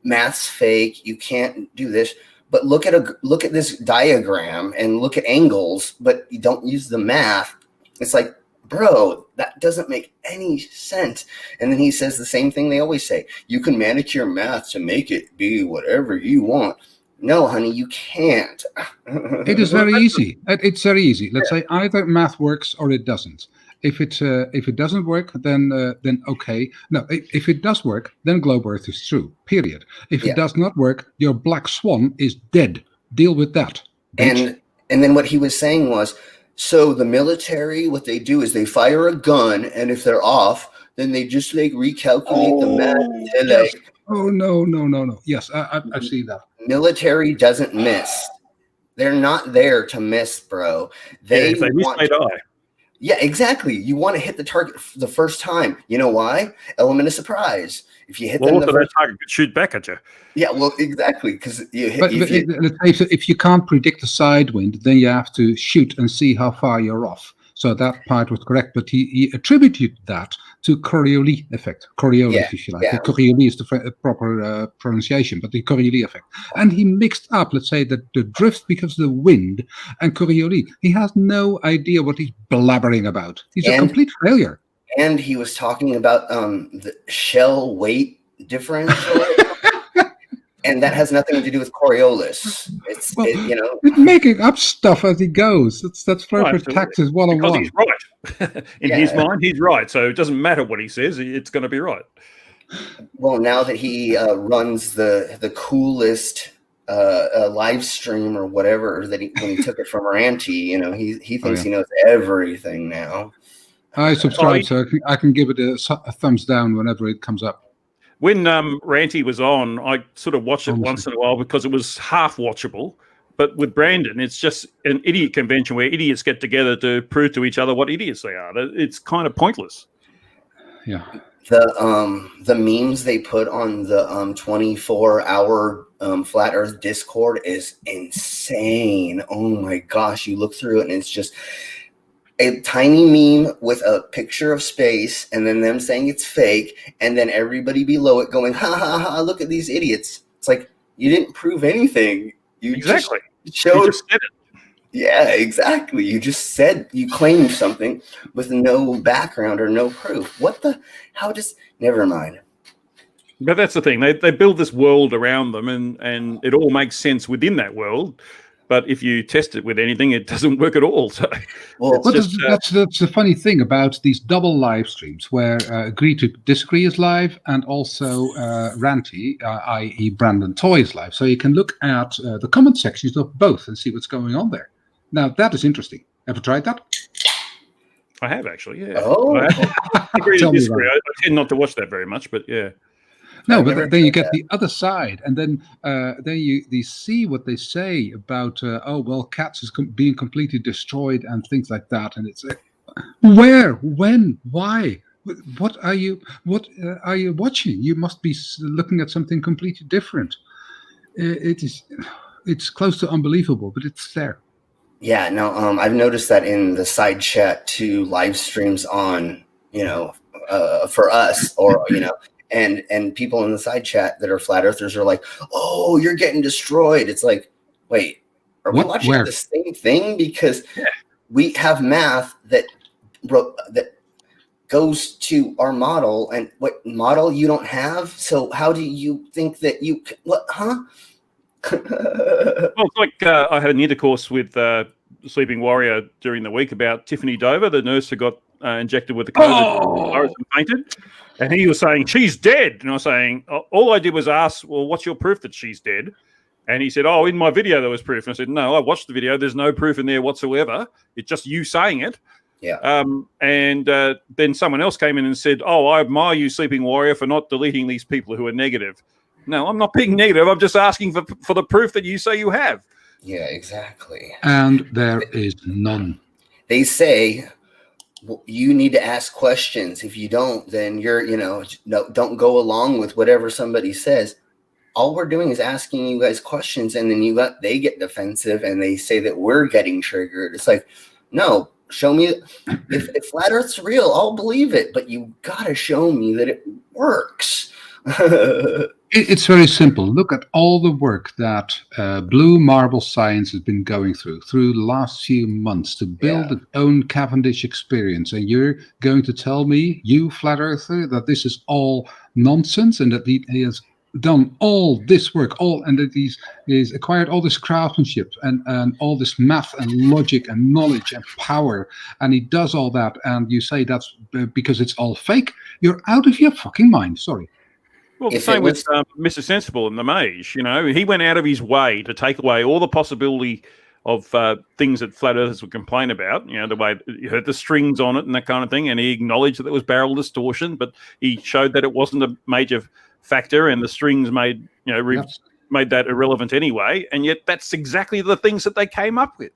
F: "Math's fake. You can't do this." But look at this diagram and look at angles, but you don't use the math. It's like, bro, that doesn't make any sense. And then he says the same thing they always say: you can manicure math to make it be whatever you want. No, honey, you can't.
I: It is very easy. It's very easy. Let's say either math works or it doesn't. If it doesn't work, then okay. No, if it does work, then globe Earth is true. Period. If it does not work, your black swan is dead. Deal with that.
F: Bitch. And then what he was saying was, so the military, what they do is they fire a gun, and if they're off, then they just like recalculate the math.
I: Yes. Oh no. Yes, I've seen that.
F: Military doesn't miss. They're not there to miss, bro.
A: If they miss, they die.
F: Yeah, exactly. You want to hit the target the first time. You know why? Element of surprise. If you hit them the first
A: target could shoot back at you.
F: Yeah, well, exactly, because
I: if you can't predict the side wind, then you have to shoot and see how far you're off. So that part was correct, but he attributed that to Coriolis effect. Coriolis, if you like. Yeah. Coriolis is the proper pronunciation, but the Coriolis effect. And he mixed up, let's say, the drift because of the wind and Coriolis. He has no idea what he's blabbering about. He's a complete failure.
F: And he was talking about the shell weight differential. And that has nothing to do with Coriolis. It's
I: he's making up stuff as he goes. That's for taxes 101.
A: Because he's right. In his mind, he's right. So it doesn't matter what he says; it's going to be right.
F: Well, now that he runs the coolest live stream or whatever when he took it from Ranty, he thinks he knows everything now.
I: I subscribe, so I can give it a thumbs down whenever it comes up.
A: When Ranty was on, I sort of watched it once in a while because it was half watchable. But with Brandon, it's just an idiot convention where idiots get together to prove to each other what idiots they are. It's kind of pointless.
I: Yeah.
F: The memes they put on the 24-hour Flat Earth Discord is insane. Oh my gosh, you look through it and it's just a tiny meme with a picture of space and then them saying it's fake and then everybody below it going, ha ha ha, look at these idiots. It's like, you didn't prove anything. You just showed.
A: You just said it.
F: Yeah, exactly. You claimed something with no background or no proof. Never mind.
A: But that's the thing. They build this world around them and it all makes sense within that world. But if you test it with anything, it doesn't work at all. So,
I: that's the funny thing about these double live streams, where Agree to Disagree is live, and also Ranty, i.e. Brandon Toy, is live. So you can look at the comment sections of both and see what's going on there. Now that is interesting. Ever tried that?
A: I have actually. Yeah.
F: Oh,
A: Agree to Disagree. I tend not to watch that very much, but yeah.
I: No, but then you get the other side, and then you see what they say about cats is being completely destroyed and things like that, and it's where, when, why, what are you watching? You must be looking at something completely different. It's close to unbelievable, but it's there.
F: Yeah, no, I've noticed that in the side chat to live streams on for us or And people in the side chat that are flat earthers are like, "Oh, you're getting destroyed." It's like, wait, are we watching the same thing? Because we have math that goes to our model, and what model you don't have. So how do you think that you? What? Huh?
A: Well, it's like I had an intercourse with Sleeping Warrior during the week about Tiffany Dover, the nurse who got injected with the COVID virus and fainted. And he was saying, she's dead. And I was saying, all I did was ask, well, what's your proof that she's dead? And he said, oh, in my video there was proof. And I said, no, I watched the video. There's no proof in there whatsoever. It's just you saying it.
F: Yeah.
A: And then someone else came in and said, "Oh, I admire you, Sleeping Warrior, for not deleting these people who are negative." No, I'm not being negative. I'm just asking for the proof that you say you have.
F: Yeah, exactly.
I: And there is none.
F: They say you need to ask questions. If you don't, then you're, don't go along with whatever somebody says. All we're doing is asking you guys questions, and then they get defensive and they say that we're getting triggered. It's like, no, show me if flat Earth's real, I'll believe it, but you gotta show me that it works.
I: It's very simple. Look at all the work that Blue Marble Science has been going through the last few months to build its own Cavendish experience. And you're going to tell me, you flat earther, that this is all nonsense and that he has done all this work, and that he's acquired all this craftsmanship and all this math and logic and knowledge and power, and he does all that, and you say that's because it's all fake? You're out of your fucking mind. Sorry.
A: Well, the same with Mr. Sensible and the Mage. He went out of his way to take away all the possibility of things that flat earthers would complain about. The way you heard the strings on it and that kind of thing, and he acknowledged that there was barrel distortion, but he showed that it wasn't a major factor, and the strings made made that irrelevant anyway. And yet, that's exactly the things that they came up with.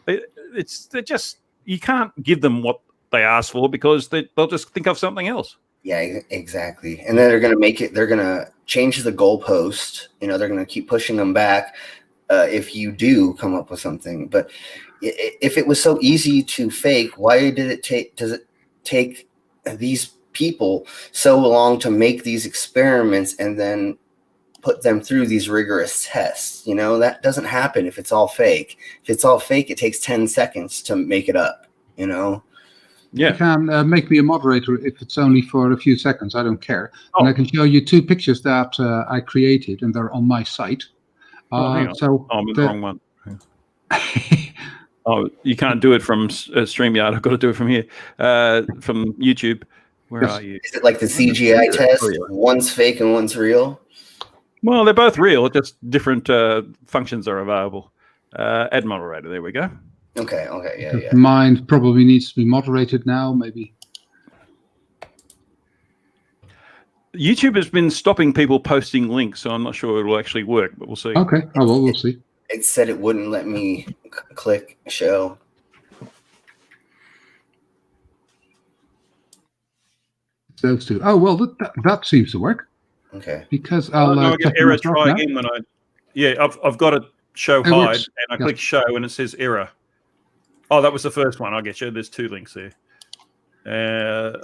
A: They're just, you can't give them what they asked for because they'll just think of something else.
F: Yeah, exactly. And then they're going to change the goalpost. They're going to keep pushing them back if you do come up with something. But if it was so easy to fake, why does it take these people so long to make these experiments and then put them through these rigorous tests? That doesn't happen if it's all fake. If it's all fake, it takes 10 seconds to make it up,
A: Yeah.
I: You can make me a moderator if it's only for a few seconds. I don't care. And I can show you 2 pictures that I created, and they're on my site.
A: Hang on.
I: So
A: I'm in the wrong one. Oh, you can't do it from StreamYard. I've got to do it from here, from YouTube. Where are you?
F: Is it like the CGI test? One's fake and one's real?
A: Well, they're both real. Just different functions are available. Add moderator. There we go.
F: Okay, yeah.
I: Mine probably needs to be moderated now, maybe.
A: YouTube has been stopping people posting links, so I'm not sure it will actually work, but we'll see.
I: Okay, we'll see.
F: It said it wouldn't let me click show.
I: Those 2. Oh, well, that seems to work.
F: Okay.
I: Because I'll
A: I get error. Try again when I've got it show hide, and I click show, and it says error. Oh, that was the first one. I get you. There's 2 links there.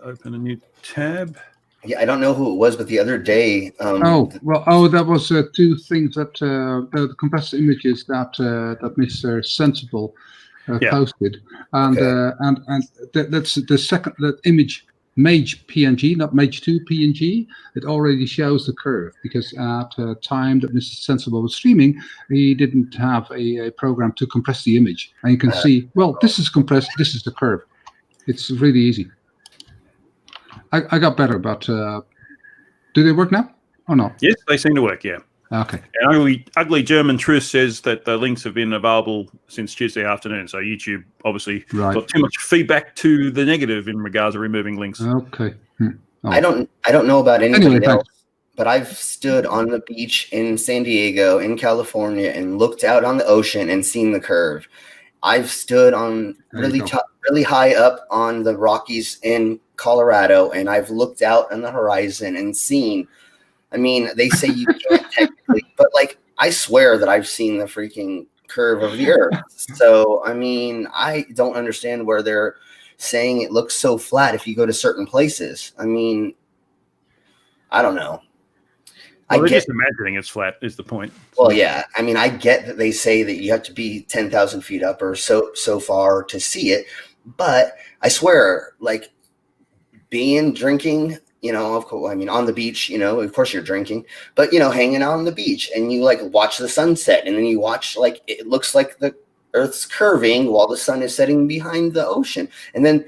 A: Open a new tab.
F: Yeah, I don't know who it was, but the other day.
I: That was 2 things that the compressed images that Mr. Sensible posted, and that's the second image. Mage PNG, not Mage 2 PNG. It already shows the curve because at the time that Mr. Sensible was streaming, he didn't have a program to compress the image. And you can see, well, this is compressed, this is the curve. It's really easy. I got better, but do they work now or not?
A: Yes, they seem to work, yeah.
I: Okay.
A: And Ugly German Truth says that the links have been available since Tuesday afternoon. So YouTube obviously got too much feedback to the negative in regards to removing links.
I: Okay.
F: I don't know about anybody else, but I've stood on the beach in San Diego, in California, and looked out on the ocean and seen the curve. I've stood on really high up on the Rockies in Colorado, and I've looked out on the horizon and seen. I mean, they say you can't technically, but I swear that I've seen the freaking curve of the Earth. So, I mean, I don't understand where they're saying it looks so flat if you go to certain places. I mean, I don't know.
A: Well, they're just imagining it's flat is the point.
F: Well, yeah. I mean, I get that they say that you have to be 10,000 feet up or so far to see it. But I swear, drinking, of course, I mean, on the beach, of course you're drinking, but, hanging out on the beach and you watch the sunset and then you watch, it looks like the Earth's curving while the sun is setting behind the ocean. And then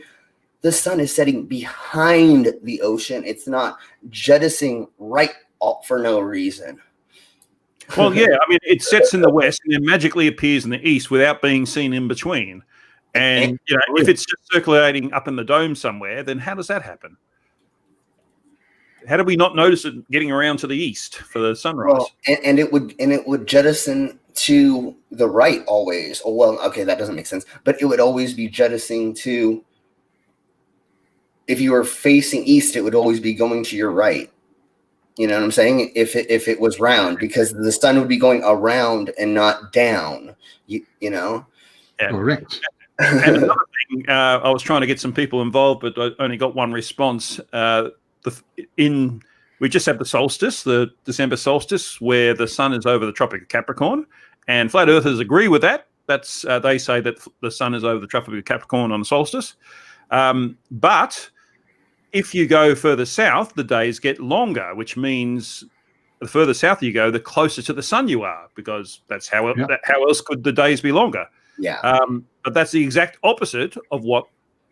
F: the sun is setting behind the ocean. It's not jettisoning right up for no reason.
A: Well, yeah, I mean, it sets in the west and then magically appears in the east without being seen in between. And you know, if it's just circulating up in the dome somewhere, then how does that happen? How do we not notice it getting around to the east for the sunrise?
F: Well, and it would jettison to the right always. Oh, well, okay, that doesn't make sense. But it would always be jettisoning to. If you were facing east, it would always be going to your right. You know what I'm saying? If it was round, because the sun would be going around and not down. You know.
A: Yeah.
I: Correct.
A: And another thing, I was trying to get some people involved, but I only got one response. We just had the solstice, the December solstice, where the sun is over the Tropic of Capricorn, and flat earthers agree with that. That's they say that the sun is over the Tropic of Capricorn on the solstice. But if you go further south, the days get longer, which means the further south you go, the closer to the sun you are, because that's how else could the days be longer?
F: Yeah.
A: But that's the exact opposite of what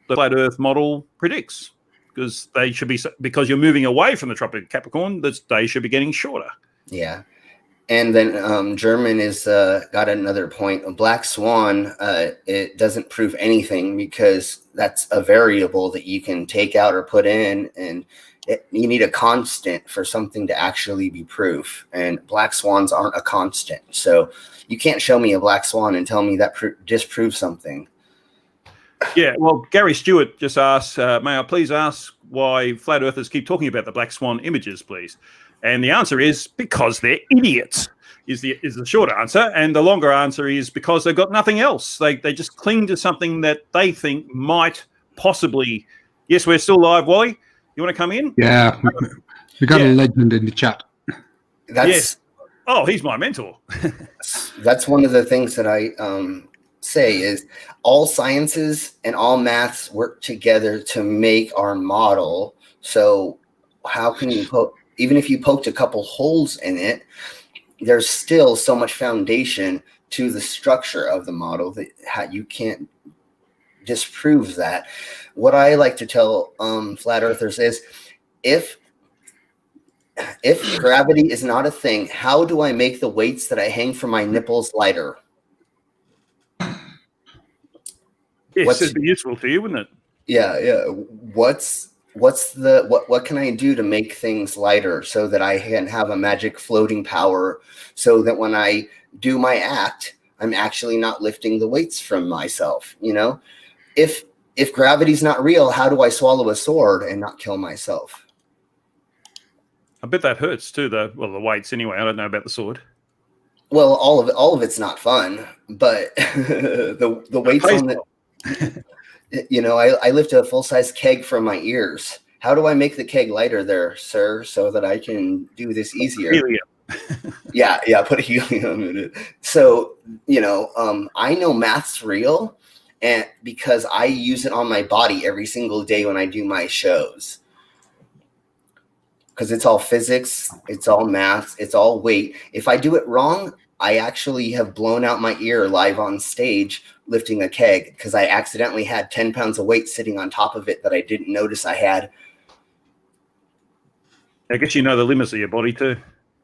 A: the flat Earth model predicts, because they should be, because you're moving away from the Tropic of Capricorn, the days should be getting shorter.
F: Yeah. And then German is got another point. A black swan, it doesn't prove anything because that's a variable that you can take out or put in, and you need a constant for something to actually be proof. And black swans aren't a constant. So you can't show me a black swan and tell me that disproves something.
A: Yeah, well, Gary Stewart just asked, may I please ask why flat earthers keep talking about the black swan images, please? And the answer is because they're idiots, is the short answer. And the longer answer is because they've got nothing else. They just cling to something that they think might possibly. Yes, we're still live, Wally. You want to come in?
I: Yeah, we got a legend in the chat.
A: Yes. Oh, he's my mentor.
F: That's one of the things that I say is all sciences and all maths work together to make our model. So how can you even if you poked a couple holes in it, there's still so much foundation to the structure of the model that you can't disprove that. What I like to tell flat earthers is if gravity is not a thing, how do I make the weights that I hang from my nipples lighter?
A: Yes, it'd be useful to you, wouldn't it?
F: Yeah. What can I do to make things lighter so that I can have a magic floating power so that when I do my act, I'm actually not lifting the weights from myself, you know? If gravity's not real, how do I swallow a sword and not kill myself?
A: I bet that hurts too, the weights anyway. I don't know about the sword.
F: Well, all of it's not fun, but the weights on the you know, I lift a full-size keg from my ears. How do I make the keg lighter there, sir, so that I can do this easier?
A: Helium.
F: yeah, put helium in it. So, you know, I know math's real, and because I use it on my body every single day when I do my shows. Because it's all physics, it's all math, it's all weight. If I do it wrong, I actually have blown out my ear live on stage lifting a keg because I accidentally had 10 pounds of weight sitting on top of it that I didn't notice I had.
A: I guess you know the limits of your body too.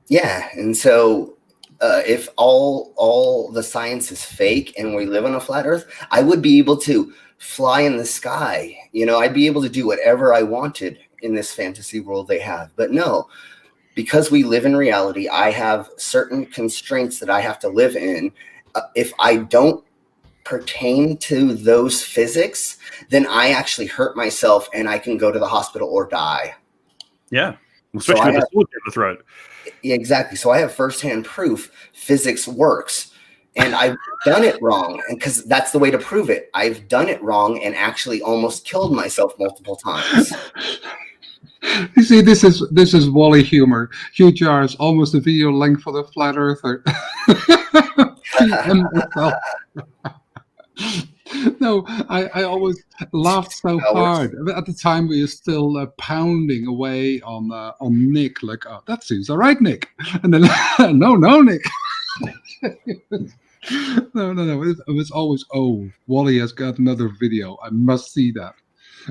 F: Yeah, and so if all the science is fake and we live on a flat earth, I would be able to fly in the sky. You know, I'd be able to do whatever I wanted in this fantasy world they have. But no, because we live in reality, I have certain constraints that I have to live in. If I don't pertain to those physics, then I actually hurt myself and I can go to the hospital or die.
A: Yeah, especially with a sword in the throat.
F: Yeah, exactly. So I have firsthand proof physics works. And I've done it wrong, and because that's the way to prove it. I've done it wrong and actually almost killed myself multiple times.
I: You see, this is Wally humor. HUGH JARSZ, almost a video length for the flat earther. No, I always laughed so hard. At the time, we were still pounding away on Nick, like, oh, that seems all right, Nick. And then, no, Nick. No. It was always, oh, Wally has got another video. I must see that.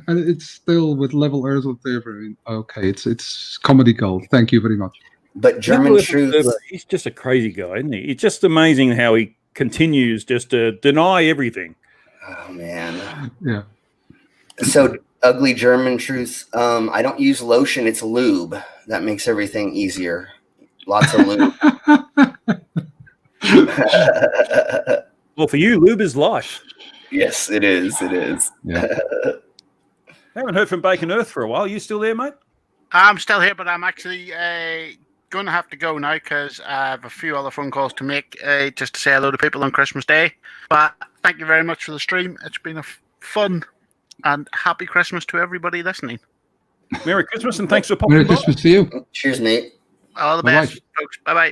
I: And it's still with level Earth there. Okay, it's comedy gold. Thank you very much.
F: But German truth.
A: He's just a crazy guy, isn't he? It's just amazing how he continues just to deny everything.
F: Oh man.
I: Yeah.
F: So ugly German truths. I don't use lotion. It's lube. That makes everything easier. Lots of lube.
A: Well, for you, lube is life.
F: Yes, it is. It is.
I: Yeah.
A: Haven't heard from Bacon Earth for a while. You still there, mate?
B: I'm still here, but I'm actually going to have to go now because I have a few other phone calls to make just to say hello to people on Christmas Day. But thank you very much for the stream. It's been a fun and happy Christmas to everybody listening.
A: Merry Christmas and thanks for popping
I: Merry
A: by.
I: Christmas to you.
F: Cheers, mate.
B: All the
I: Bye-bye.
B: best, folks. Bye-bye.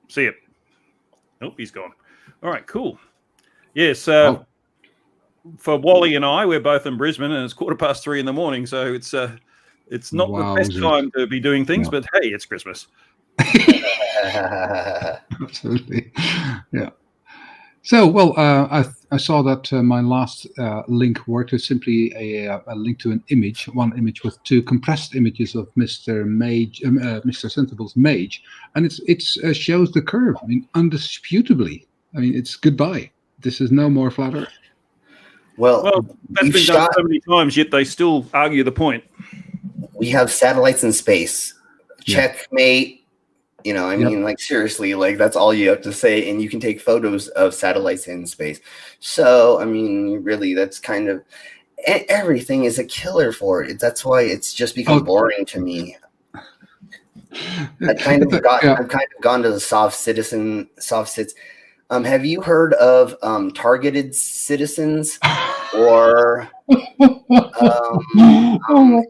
A: See you. Oh, he's gone. All right, cool. Yes, for Wally and I, we're both in Brisbane, and it's 3:15 in the morning, so it's not the best
I: Wowzers.
A: time to be doing things,
I: No.
A: but hey, it's Christmas.
I: Absolutely. Yeah. So, well, I saw that my last link worked. It's simply a link to an image, one image with two compressed images of Mr. Sensible's mage, and it shows the curve. I mean, undisputably. I mean, it's goodbye. This is no more flat Earth.
F: Well,
A: That's
F: we've
A: been done
F: shot-
A: so many times, yet they still argue the point.
F: we have satellites in space.
I: Yeah.
F: Checkmate. You know, I mean, like, seriously, like, that's all you have to say. And you can take photos of satellites in space. So, I mean, really, that's kind of everything is a killer for it. That's why it's just become boring to me. I've kind of gone to the soft sits. Have you heard of targeted citizens? Or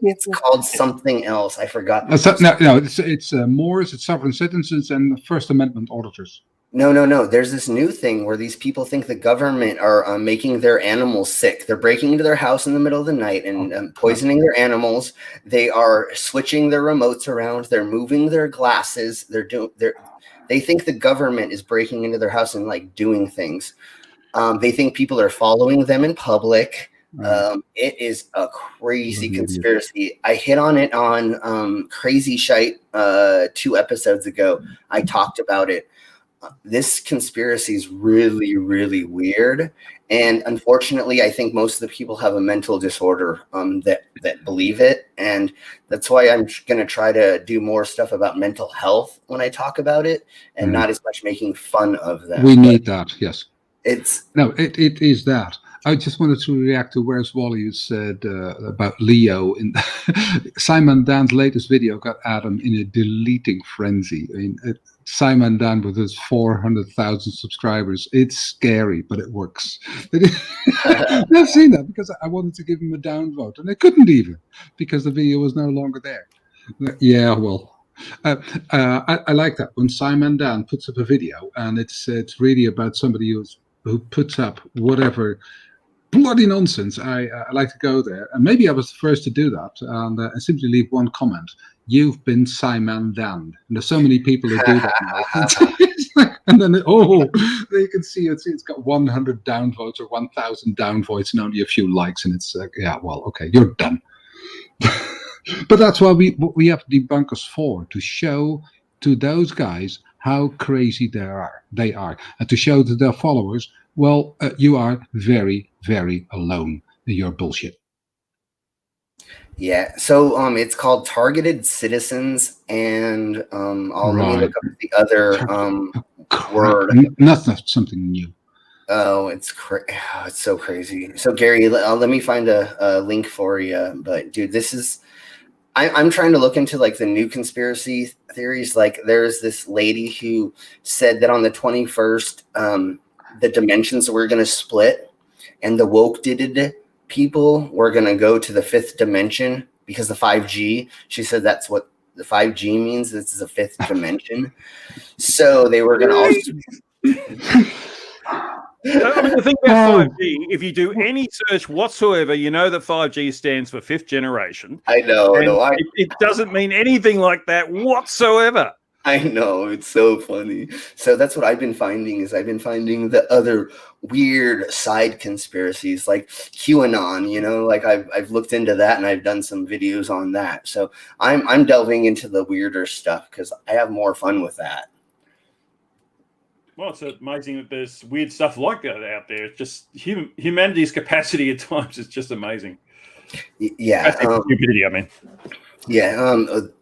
F: it's called something else. I forgot.
I: No, it's Moors, it's sovereign citizens, and First Amendment auditors.
F: No. There's this new thing where these people think the government are making their animals sick. They're breaking into their house in the middle of the night and poisoning their animals. They are switching their remotes around. They're moving their glasses. They think the government is breaking into their house and like doing things. They think people are following them in public. It is a crazy conspiracy. I hit on it on Crazy Shite 2 episodes ago. I talked about it. This conspiracy is really, really weird. And unfortunately, I think most of the people have a mental disorder that believe it. And that's why I'm going to try to do more stuff about mental health when I talk about it and not as much making fun of them.
I: We need that, yes.
F: It
I: is that. I just wanted to react to Where's Wally, you said about Leo. Simon Dan's latest video got Adam in a deleting frenzy. I mean, Simon Dan with his 400,000 subscribers. It's scary, but it works. I've seen that because I wanted to give him a downvote, and I couldn't even because the video was no longer there. Yeah, well. I like that when Simon Dan puts up a video and it's really about somebody who puts up whatever bloody nonsense. I like to go there, and maybe I was the first to do that, and simply leave one comment. You've been Simon Dan. And there's so many people who do that now. And then you can see it's got 100 downvotes or 1,000 downvotes and only a few likes, and it's yeah, well, okay, you're done. But that's why we have debunkers for, to show to those guys how crazy they are, and to show to their followers, well, you are very, very alone in your bullshit.
F: Yeah, so it's called Targeted Citizens, and let me look up the other word.
I: Not something new.
F: Oh, it's so crazy. So Gary, let me find a link for you. But dude, this is. I'm trying to look into like the new conspiracy theories. Like there's this lady who said that on the 21st, the dimensions were going to split, and the woke people were going to go to the 5th dimension because the 5G. She said that's what the 5G means. This is a 5th dimension. So they were going to also.
A: I mean, the thing about 5G, if you do any search whatsoever, you know that 5G stands for 5th generation.
F: I know.
A: It doesn't mean anything like that whatsoever.
F: I know, it's so funny. So that's what I've been finding the other weird side conspiracies like QAnon, you know, like I've looked into that and I've done some videos on that. So I'm delving into the weirder stuff because I have more fun with that.
A: Well, it's amazing that there's weird stuff like that out there. It's just humanity's capacity at times is just amazing.
F: Yeah.
A: Stupidity, I mean.
F: Yeah.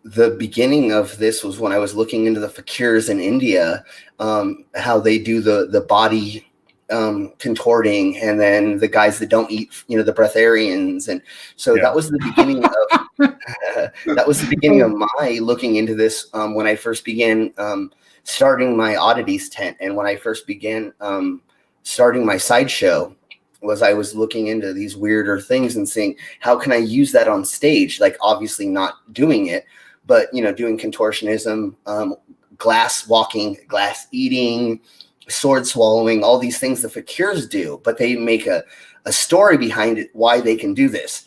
F: The beginning of this was when I was looking into the fakirs in India, how they do the body contorting, and then the guys that don't eat, the breatharians. And so that was the beginning of my looking into this when I first began starting my oddities tent, and when I first began starting my sideshow, I was looking into these weirder things and seeing how can I use that on stage, like obviously not doing it, but doing contortionism, glass walking, glass eating, sword swallowing, all these things the fakirs do, but they make a story behind it why they can do this.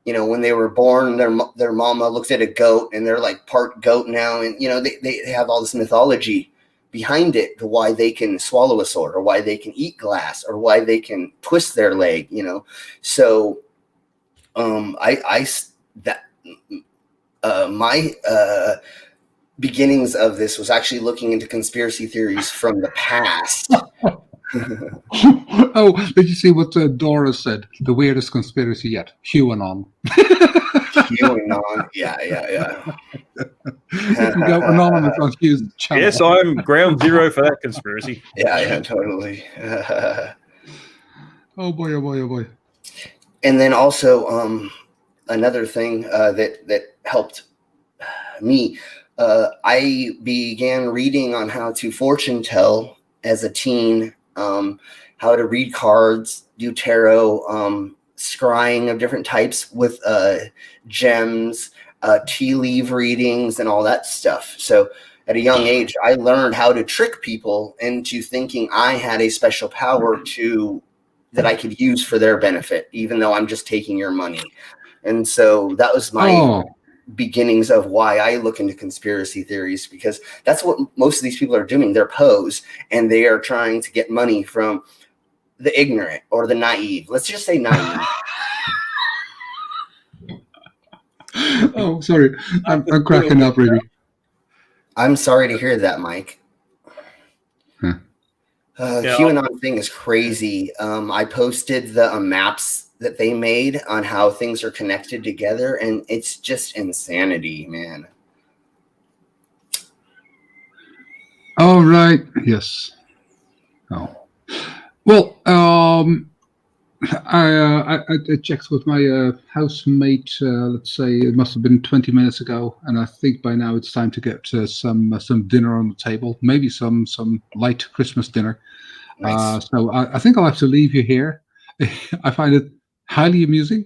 F: When they were born, their mama looked at a goat and they're like part goat now, and they have all this mythology behind it to why they can swallow a sword, or why they can eat glass, or why they can twist their leg. So my beginnings of this was actually looking into conspiracy theories from the past.
I: Oh, did you see what Dora said? The weirdest conspiracy yet. QAnon.
F: QAnon. Yeah.
I: You can go anonymous on Hugh's channel.
A: Yes, I'm ground zero for that conspiracy.
F: Yeah, totally.
I: Oh boy.
F: And then also another thing that helped me, I began reading on how to fortune tell as a teen, how to read cards, do tarot, scrying of different types with gems, tea leaf readings, and all that stuff. So at a young age, I learned how to trick people into thinking I had a special power that I could use for their benefit, even though I'm just taking your money. And so that was my beginnings of why I look into conspiracy theories, because that's what most of these people are doing. They're posed, and they are trying to get money from the ignorant or the naive. Let's just say naive.
I: Oh, sorry. I'm cracking up, really.
F: I'm sorry to hear that, Mike. QAnon thing is crazy. I posted the maps that they made on how things are connected together, and it's just insanity, man.
I: All right. Yes. Oh. Well, I checked with my housemate. Let's say it must have been 20 minutes ago, and I think by now it's time to get some dinner on the table. Maybe some light Christmas dinner.
F: Nice.
I: So I think I'll have to leave you here. I find it highly amusing.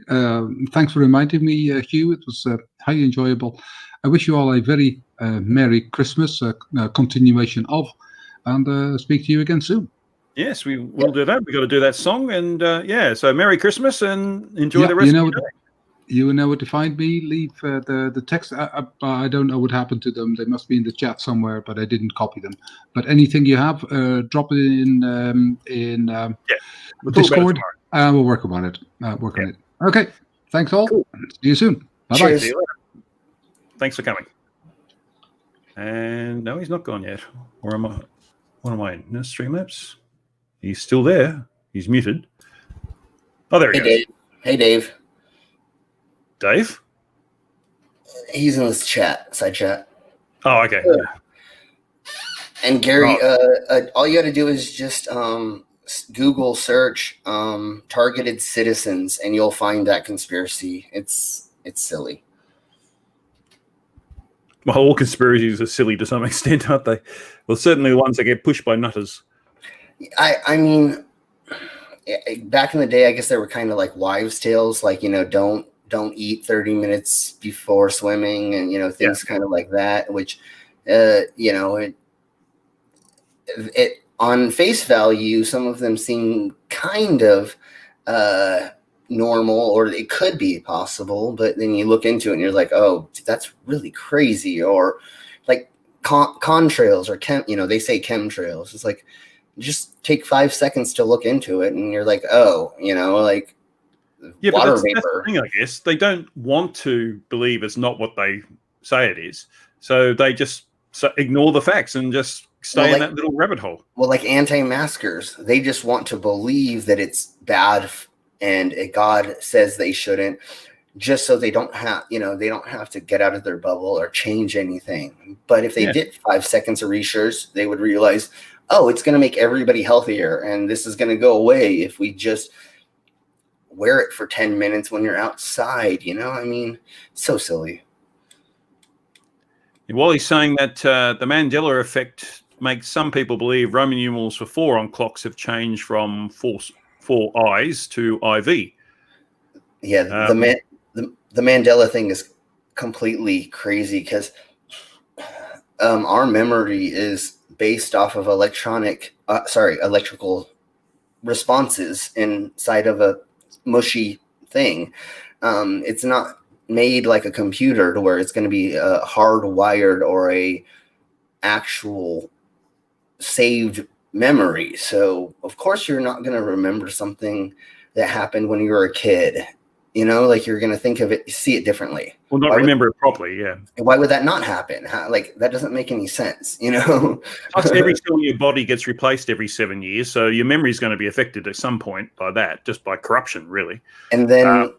I: Thanks for reminding me, Hugh. It was highly enjoyable. I wish you all a very Merry Christmas, continuation of, and speak to you again soon.
A: Yes, we will do that. We've got to do that song. And so Merry Christmas and enjoy the rest of your day.
I: You know where to find me. Leave the text. I don't know what happened to them. They must be in the chat somewhere, but I didn't copy them. But anything you have, drop it in
A: we'll
I: Discord. We'll work on it. On it. Okay. Thanks all. Cool. See you soon. Bye-bye.
A: See you later. Thanks for coming. And no, he's not gone yet. Or am I? What am I in? No, Streamlabs? He's still there. He's muted. Oh, there he goes.
F: Dave. Hey, Dave.
A: Dave?
F: He's in this chat, side chat.
A: Oh, okay.
F: And Gary, all you got to do is just Google search targeted citizens, and you'll find that conspiracy. It's silly.
A: Well, all conspiracies are silly to some extent, aren't they? Well, certainly the ones that get pushed by nutters.
F: I mean, back in the day, I guess they were kind of like wives' tales, like, don't eat 30 minutes before swimming, and things kind of like that, which it on face value, some of them seem kind of normal, or it could be possible, but then you look into it and you're like, oh, that's really crazy. Or like contrails, or they say chemtrails. It's like, just take 5 seconds to look into it, and you're like, oh, like water
A: but that's
F: vapor.
A: the thing, I guess. They don't want to believe it's not what they say it is, so they just ignore the facts and just stay in that little rabbit hole.
F: Well, like anti-maskers, they just want to believe that it's bad and God says they shouldn't, just so they don't have, they don't have to get out of their bubble or change anything. But if they did 5 seconds of research, they would realize, oh, it's going to make everybody healthier, and this is going to go away if we just wear it for 10 minutes when you're outside. I mean, so silly.
A: While he's saying that the Mandela effect makes some people believe Roman numerals for 4 on clocks have changed from 4 I's to IV.
F: Yeah, the Mandela thing is completely crazy because our memory is based off of electrical responses inside of a mushy thing. It's not made like a computer to where it's going to be hardwired or a actual saved memory. So of course you're not going to remember something that happened when you were a kid. Like you're going to think of it, see it differently.
A: Well, not remember it properly, yeah.
F: Why would that not happen? That doesn't make any sense,
A: Plus, every cell in your body gets replaced every 7 years, so your memory is going to be affected at some point by that, just by corruption, really.
F: And then...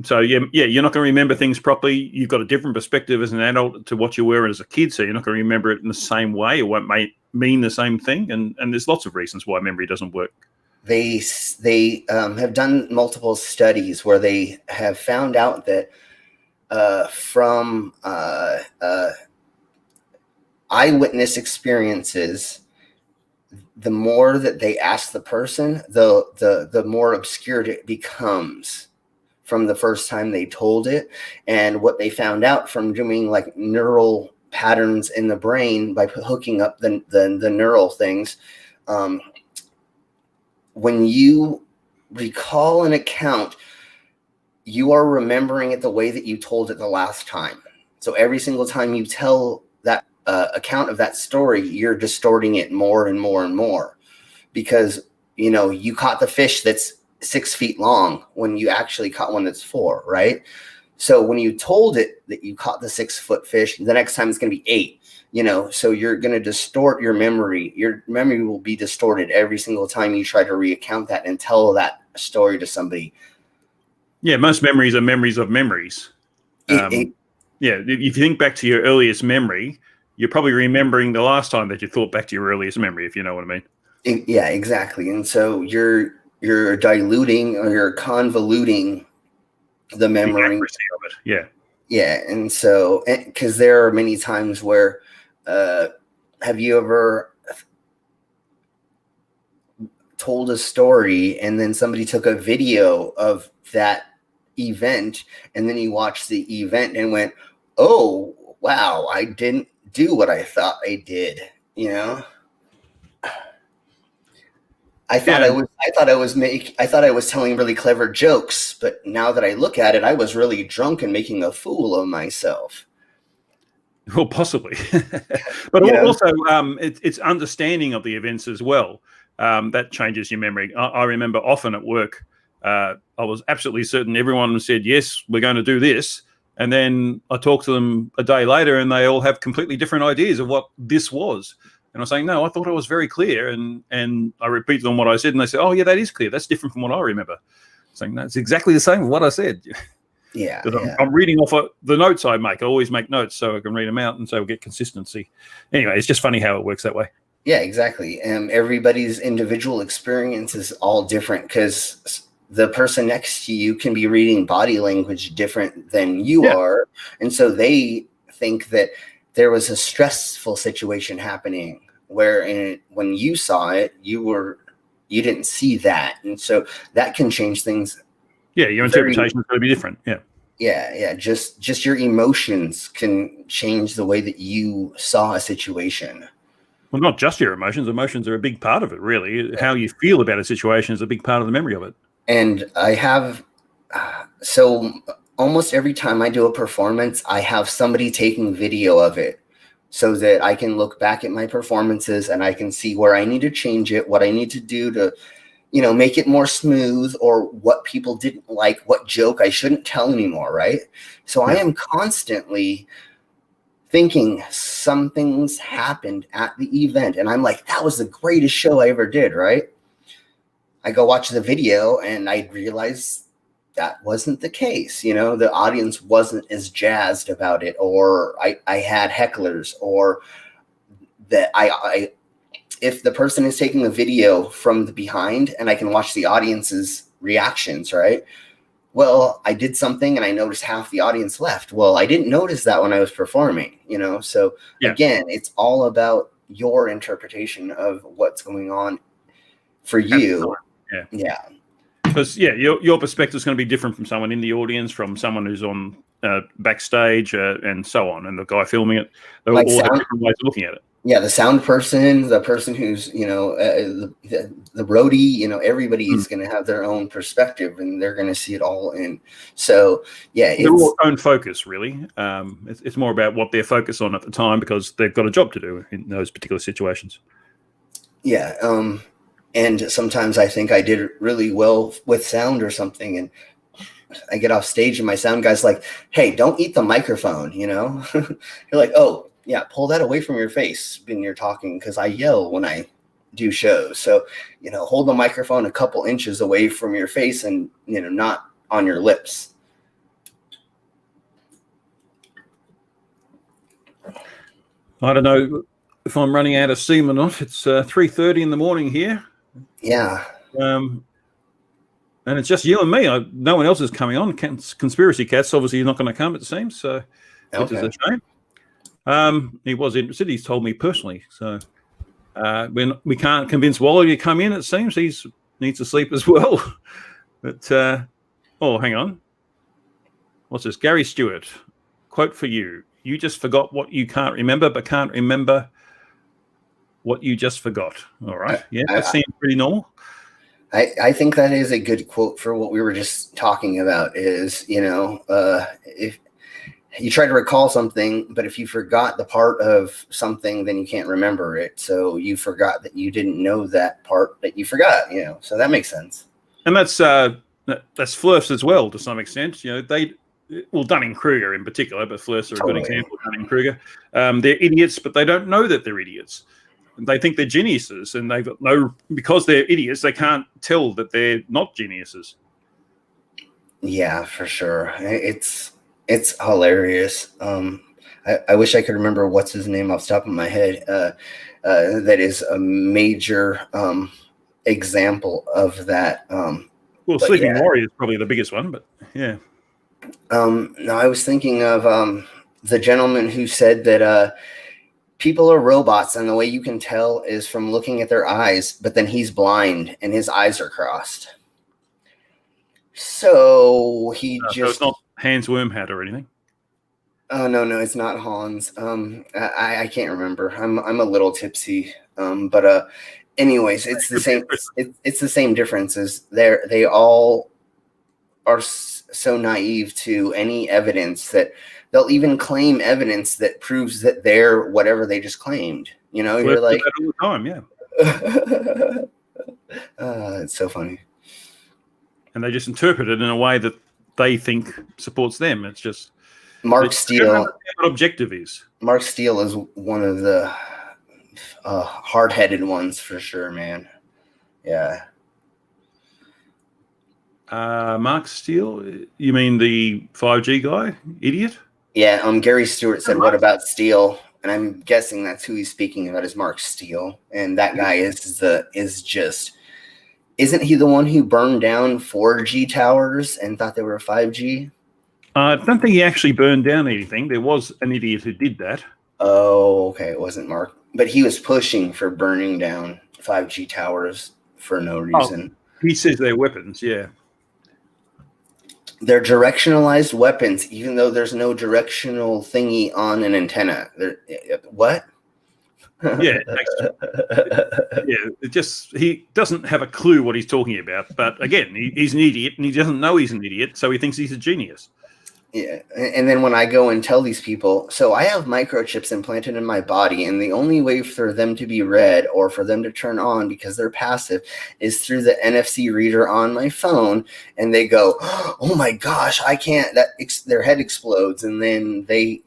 A: so, you're not going to remember things properly. You've got a different perspective as an adult to what you were as a kid, so you're not going to remember it in the same way. It won't mean the same thing, and there's lots of reasons why memory doesn't work. They
F: have done multiple studies where they have found out that from eyewitness experiences, the more that they ask the person, the more obscured it becomes from the first time they told it. And what they found out from doing like neural patterns in the brain by hooking up the neural things, when you recall an account, you are remembering it the way that you told it the last time. So every single time you tell that account of that story, you're distorting it more and more and more, because you caught the fish that's 6 feet long when you actually caught one that's 4, right? So when you told it that you caught the 6-foot fish, the next time it's going to be 8. So you're going to distort your memory. Your memory will be distorted every single time you try to recount that and tell that story to somebody.
A: Yeah, most memories are memories of memories. If you think back to your earliest memory, you're probably remembering the last time that you thought back to your earliest memory, if you know what I mean.
F: Yeah, exactly. And so you're diluting or you're convoluting the memory.
A: The accuracy of it, yeah.
F: Yeah, and so, because there are many times where, have you ever told a story and then somebody took a video of that event and then you watched the event and went, oh, wow, I didn't do what I thought I did, I thought I was telling really clever jokes, but now that I look at it, I was really drunk and making a fool of myself.
A: Well, possibly, but also it's understanding of the events as well that changes your memory. I remember often at work, I was absolutely certain everyone said yes, we're going to do this, and then I talked to them a day later, and they all have completely different ideas of what this was. And I was saying, no, I thought I was very clear. And I repeated on what I said, and they said, oh, yeah, that is clear. That's different from what I remember. Saying, no, it's exactly the same as what I said.
F: Yeah.
A: I'm reading off the notes I make. I always make notes so I can read them out, and so we'll get consistency. Anyway, it's just funny how it works that way.
F: Yeah, exactly. Everybody's individual experience is all different because the person next to you can be reading body language different than you are. And so they think that there was a stressful situation happening where when you saw it, you didn't see that. And so that can change things.
A: Yeah, your interpretation is going to be different. Yeah.
F: Yeah. Just your emotions can change the way that you saw a situation.
A: Well, not just your emotions. Emotions are a big part of it, really. How you feel about a situation is a big part of the memory of it.
F: And I have, so almost every time I do a performance, I have somebody taking video of it so that I can look back at my performances and I can see where I need to change it, what I need to do to, make it more smooth, or what people didn't like, what joke I shouldn't tell anymore, right? So I am constantly thinking something's happened at the event. And I'm like, that was the greatest show I ever did, right? I go watch the video and I realize that wasn't the case. You know, the audience wasn't as jazzed about it, or I had hecklers, or that I if the person is taking a video from the behind and I can watch the audience's reactions, right? Well, I did something and I noticed half the audience left. Well, I didn't notice that when I was performing, you know? So again, it's all about your interpretation of what's going on for you. Yeah.
A: Because your perspective is going to be different from someone in the audience, from someone who's on backstage, and so on, and the guy filming it. They're all have different ways of looking at it.
F: Yeah, the sound person, the person who's, you know, the roadie, you know, everybody is going to have their own perspective, and they're going to see it all in. So, yeah.
A: They're all own focus, really. It's more about what they're focused on at the time, because they've got a job to do in those particular situations.
F: Yeah. And sometimes I think I did really well with sound or something, and I get off stage and my sound guy's like, hey, don't eat the microphone, you know? You're like, oh, yeah, pull that away from your face when you're talking, because I yell when I do shows. So, you know, hold the microphone a couple inches away from your face and, you know, not on your lips.
A: I don't know if I'm running out of steam or not. It's 3:30 in the morning here.
F: Yeah.
A: And it's just you and me. No one else is coming on. Conspiracy Cat's obviously not going to come, it seems. So, which is a shame. He was interested. He's told me personally. So when we can't convince Waller to come in, it seems he needs to sleep as well. But hang on. What's this? Gary Stewart, quote for you: "You just forgot what you can't remember, but can't remember what you just forgot." All right. Yeah, that seems pretty normal.
F: I think that is a good quote for what we were just talking about. Is, you know, if you try to recall something, but if you forgot the part of something, then you can't remember it. So you forgot that you didn't know that part that you forgot, you know, so that makes sense.
A: And that's Flirfs as well, to some extent. You know, Dunning-Kruger in particular, but Flirfs are a good example of Dunning-Kruger. They're idiots, but they don't know that they're idiots. They think they're geniuses, and they've got because they're idiots, they can't tell that they're not geniuses. Yeah,
F: for sure. It's hilarious. I wish I could remember what's his name off the top of my head. That is a major example of that.
A: Sleeping Warrior is probably the biggest one, but yeah.
F: No, I was thinking of the gentleman who said that people are robots, and the way you can tell is from looking at their eyes, but then he's blind and his eyes are crossed. So so
A: it's not Hans Wormhat or anything.
F: Oh no, it's not Hans. I can't remember. I'm a little tipsy. But anyways, it's the same. It's the same differences. They all are so naive to any evidence that they'll even claim evidence that proves that they're whatever they just claimed. You know, you're like
A: all the time, yeah.
F: It's so funny.
A: And they just interpret it in a way that they think supports them. It's just
F: Mark Steele.
A: What objective is?
F: Mark Steele is one of the hard-headed ones for sure, man. Yeah.
A: Mark Steele? You mean the 5G guy? Idiot?
F: Yeah. Gary Stewart said, "What about Steele?" And I'm guessing that's who he's speaking about, is Mark Steele. And that guy is just. Isn't he the one who burned down 4G towers and thought they were 5G?
A: I don't think he actually burned down anything. There was an idiot who did that.
F: Oh, okay. It wasn't Mark. But he was pushing for burning down 5G towers for no reason.
A: He says they're weapons, yeah.
F: They're directionalized weapons, even though there's no directional thingy on an antenna. What?
A: Yeah, he doesn't have a clue what he's talking about. But again, he's an idiot, and he doesn't know he's an idiot, so he thinks he's a genius.
F: Yeah, and then when I go and tell these people, so I have microchips implanted in my body, and the only way for them to be read or for them to turn on because they're passive is through the NFC reader on my phone, and they go, "Oh my gosh, I can't!" Their head explodes, and then they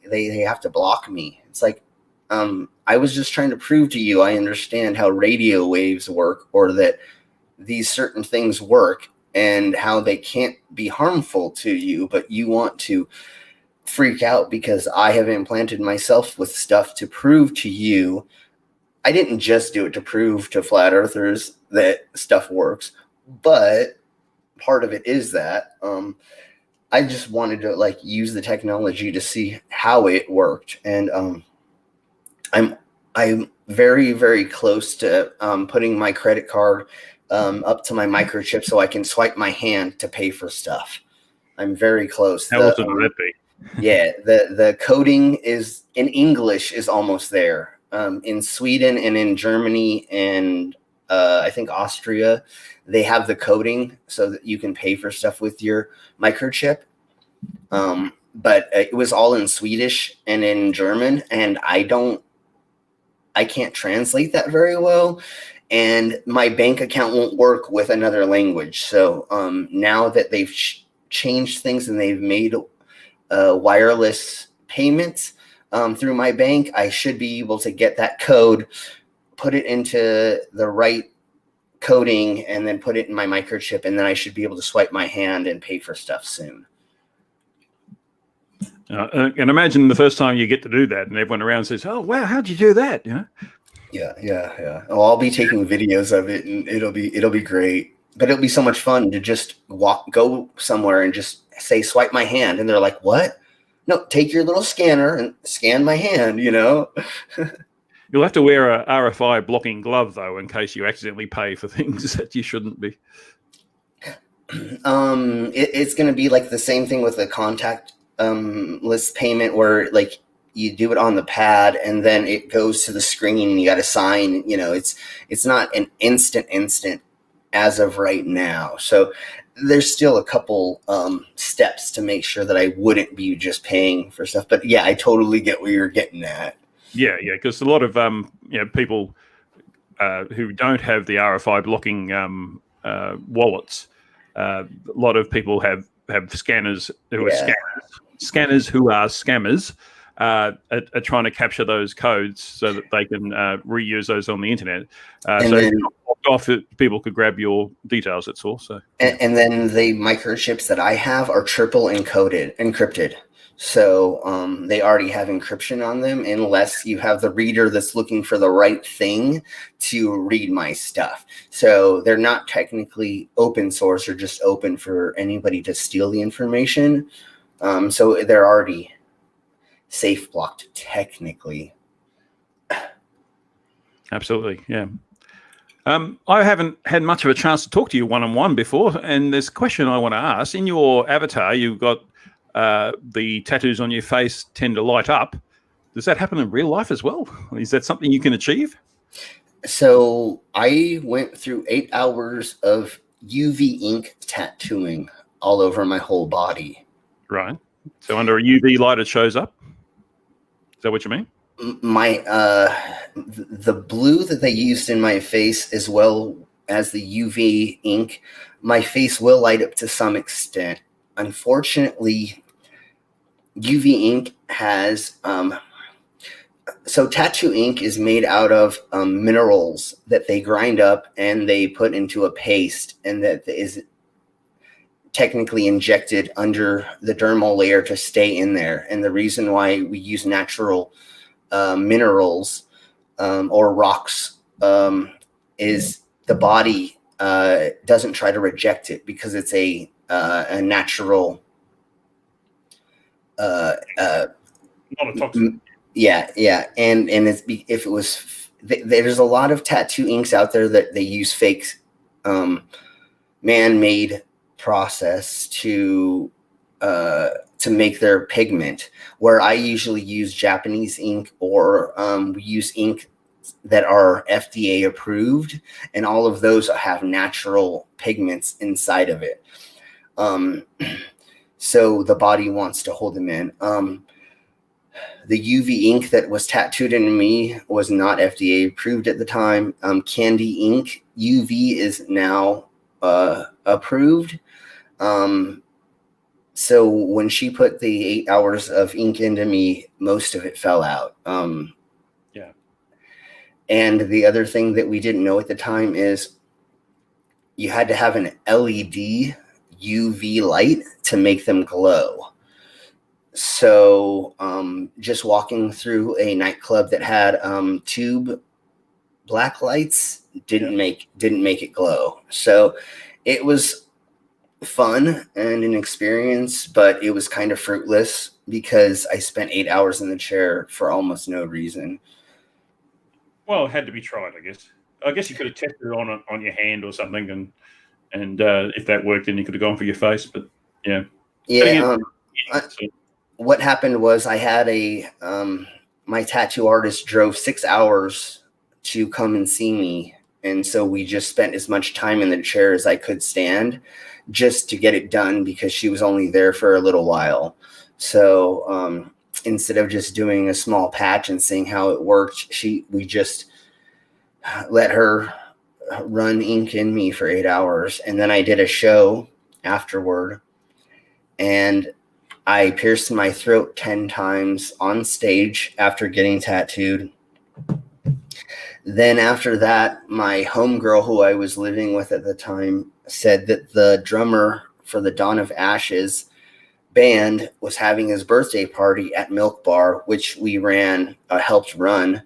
F: have to block me. It's like, I was just trying to prove to you I understand how radio waves work, or that these certain things work, and how they can't be harmful to you, but you want to freak out because I have implanted myself with stuff to prove to you. I didn't just do it to prove to flat earthers that stuff works, but part of it is that I just wanted to like use the technology to see how it worked. And I'm very, very close to putting my credit card up to my microchip so I can swipe my hand to pay for stuff. I'm very close.
A: How often would that be?
F: Yeah, the coding is in English is almost there. In Sweden and in Germany and I think Austria, they have the coding so that you can pay for stuff with your microchip. But it was all in Swedish and in German, and I can't translate that very well. And my bank account won't work with another language. So now that they've changed things and they've made wireless payments through my bank, I should be able to get that code, put it into the right coding, and then put it in my microchip, and then I should be able to swipe my hand and pay for stuff soon.
A: And imagine the first time you get to do that, and everyone around says, "Oh, wow, how'd you do that?" You know.
F: Yeah. Oh, I'll be taking videos of it, and it'll be great. But it'll be so much fun to just go somewhere and just say, "Swipe my hand," and they're like, "What?" No, take your little scanner and scan my hand. You know.
A: You'll have to wear a RFI blocking glove though, in case you accidentally pay for things that you shouldn't be.
F: It's going to be like the same thing with the contact list payment, where like you do it on the pad and then it goes to the screen and you got to sign. You know, it's not an instant as of right now. So there's still a couple steps to make sure that I wouldn't be just paying for stuff. But yeah, I totally get where you're getting at.
A: Yeah, because a lot of people who don't have the RFI blocking wallets, a lot of people have scanners who are scanners who are scammers. Are trying to capture those codes so that they can reuse those on the internet. So then, if you're not locked off, people could grab your details. That's all. So,
F: and then the microchips that I have are triple encrypted. So they already have encryption on them, unless you have the reader that's looking for the right thing to read my stuff. So they're not technically open source, or just open for anybody to steal the information. So they're already safe blocked technically.
A: Absolutely, yeah. I haven't had much of a chance to talk to you one-on-one before, and there's a question I want to ask. In your avatar, you've got the tattoos on your face tend to light up. Does that happen in real life as well? Is that something you can achieve?
F: So I went through 8 hours of UV ink tattooing all over my whole body.
A: Right. So under a UV light, it shows up? Is that what you mean?
F: My the blue that they used in my face, as well as the UV ink, my face will light up to some extent. Unfortunately, UV ink has so tattoo ink is made out of minerals that they grind up and they put into a paste, and that is technically injected under the dermal layer to stay in there. And the reason why we use natural minerals or rocks is the body doesn't try to reject it, because it's a natural
A: not a toxin.
F: Yeah, and it's if it was there's a lot of tattoo inks out there that they use fake man-made process to make their pigment, where I usually use Japanese ink, or we use ink that are FDA approved, and all of those have natural pigments inside of it. so the body wants to hold them in. The UV ink that was tattooed into me was not FDA approved at the time. Candy ink UV is now approved. So when she put the 8 hours of ink into me, most of it fell out.
A: Yeah.
F: And the other thing that we didn't know at the time is you had to have an LED UV light to make them glow. So just walking through a nightclub that had tube black lights didn't make it glow. So it was fun and an experience, but it was kind of fruitless because I spent 8 hours in the chair for almost no reason.
A: Well, it had to be tried, I guess. I guess you could have tested it on your hand or something, and if that worked, then you could have gone for your face. But yeah,
F: yeah. What happened was I had my tattoo artist drove 6 hours to come and see me, and so we just spent as much time in the chair as I could stand, just to get it done because she was only there for a little while. So instead of just doing a small patch and seeing how it worked, we just let her run ink in me for 8 hours. And then I did a show afterward, and I pierced my throat 10 times on stage after getting tattooed. Then after that, my homegirl who I was living with at the time said that the drummer for the Dawn of Ashes band was having his birthday party at Milk Bar, which we helped run.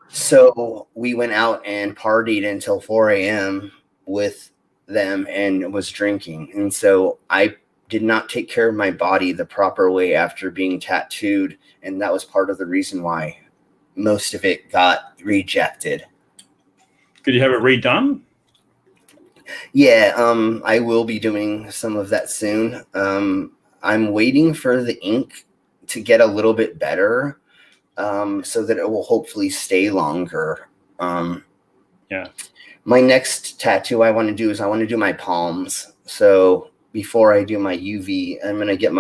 F: So we went out and partied until 4 a.m. with them and was drinking. And so I did not take care of my body the proper way after being tattooed. And that was part of the reason why most of it got rejected.
A: Could you have it redone?
F: Yeah, I will be doing some of that soon. I'm waiting for the ink to get a little bit better, so that it will hopefully stay longer.
A: Yeah.
F: My next tattoo I want to do is I want to do my palms. So before I do my UV, I'm going to get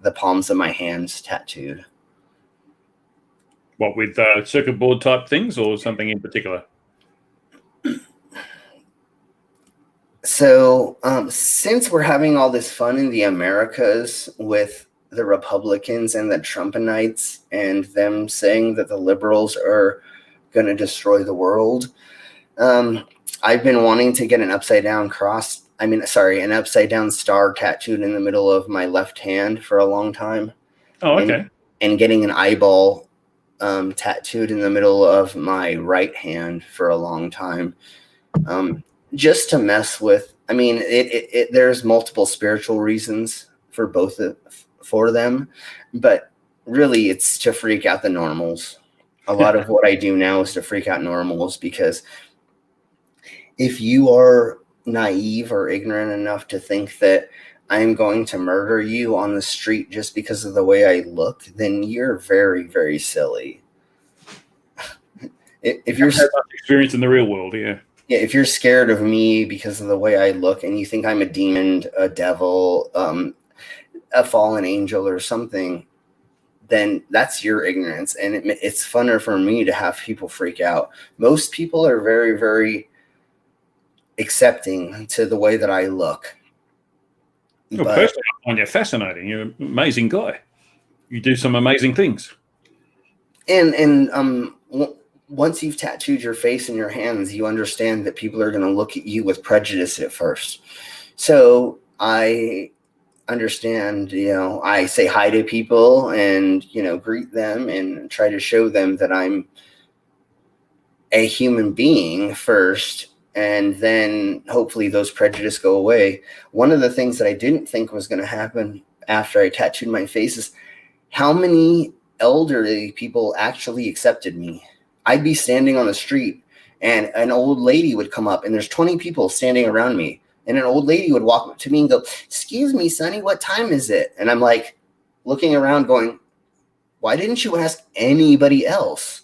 F: the palms of my hands tattooed.
A: What, with circuit board type things or something in particular?
F: So since we're having all this fun in the Americas with the Republicans and the Trumpenites and them saying that the liberals are going to destroy the world, I've been wanting to get an upside down star tattooed in the middle of my left hand for a long time.
A: Oh, okay.
F: And getting an eyeball tattooed in the middle of my right hand for a long time. Just to mess with, there's multiple spiritual reasons for for them, but really it's to freak out the normals. A lot of what I do now is to freak out normals, because if you are naive or ignorant enough to think that I'm going to murder you on the street just because of the way I look, then you're very, very silly. If you're
A: experience in the real world, yeah.
F: Yeah, if you're scared of me because of the way I look and you think I'm a demon, a devil, a fallen angel or something, then that's your ignorance. And it's funner for me to have people freak out. Most people are very, very accepting to the way that I look.
A: Well, personally, I find you fascinating. You're an amazing guy. You do some amazing things.
F: And once you've tattooed your face and your hands, you understand that people are going to look at you with prejudice at first. So I understand, I say hi to people and, greet them and try to show them that I'm a human being first. And then hopefully those prejudices go away. One of the things that I didn't think was going to happen after I tattooed my face is how many elderly people actually accepted me. I'd be standing on the street and an old lady would come up and there's 20 people standing around me. And an old lady would walk up to me and go, "Excuse me, Sonny, what time is it?" And I'm like looking around going, why didn't you ask anybody else?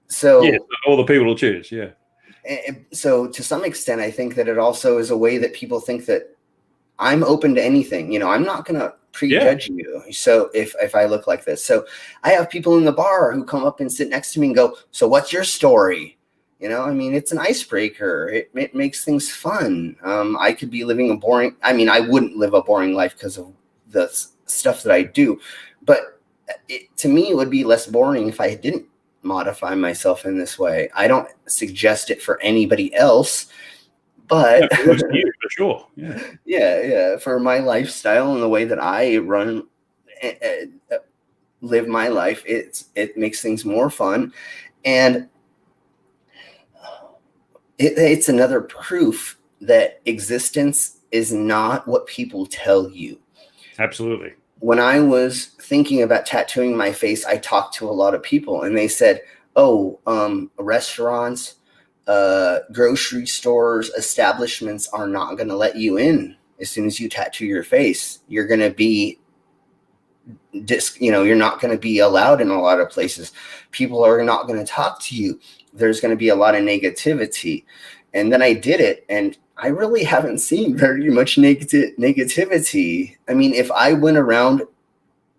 F: So
A: yeah, all the people will choose. Yeah.
F: So to some extent, I think that it also is a way that people think that I'm open to anything. You know, I'm not going to prejudge you. So if I look like this, so I have people in the bar who come up and sit next to me and go, so what's your story? You know, I mean, it's an icebreaker. It makes things fun. I could be living a boring, I mean, I wouldn't live a boring life because of the stuff that I do, but to me, it would be less boring if I didn't modify myself in this way. I don't suggest it for anybody else, but
A: it works for you, for sure.
F: Yeah, for my lifestyle and the way that I live my life, it makes things more fun, and it's another proof that existence is not what people tell you.
A: Absolutely.
F: When I was thinking about tattooing my face, I talked to a lot of people, and they said, restaurants, grocery stores, establishments are not going to let you in as soon as you tattoo your face. You're going to be you're not going to be allowed in a lot of places. People are not going to talk to you. There's going to be a lot of negativity. And then I did it, and I really haven't seen very much negativity. I mean, if I went around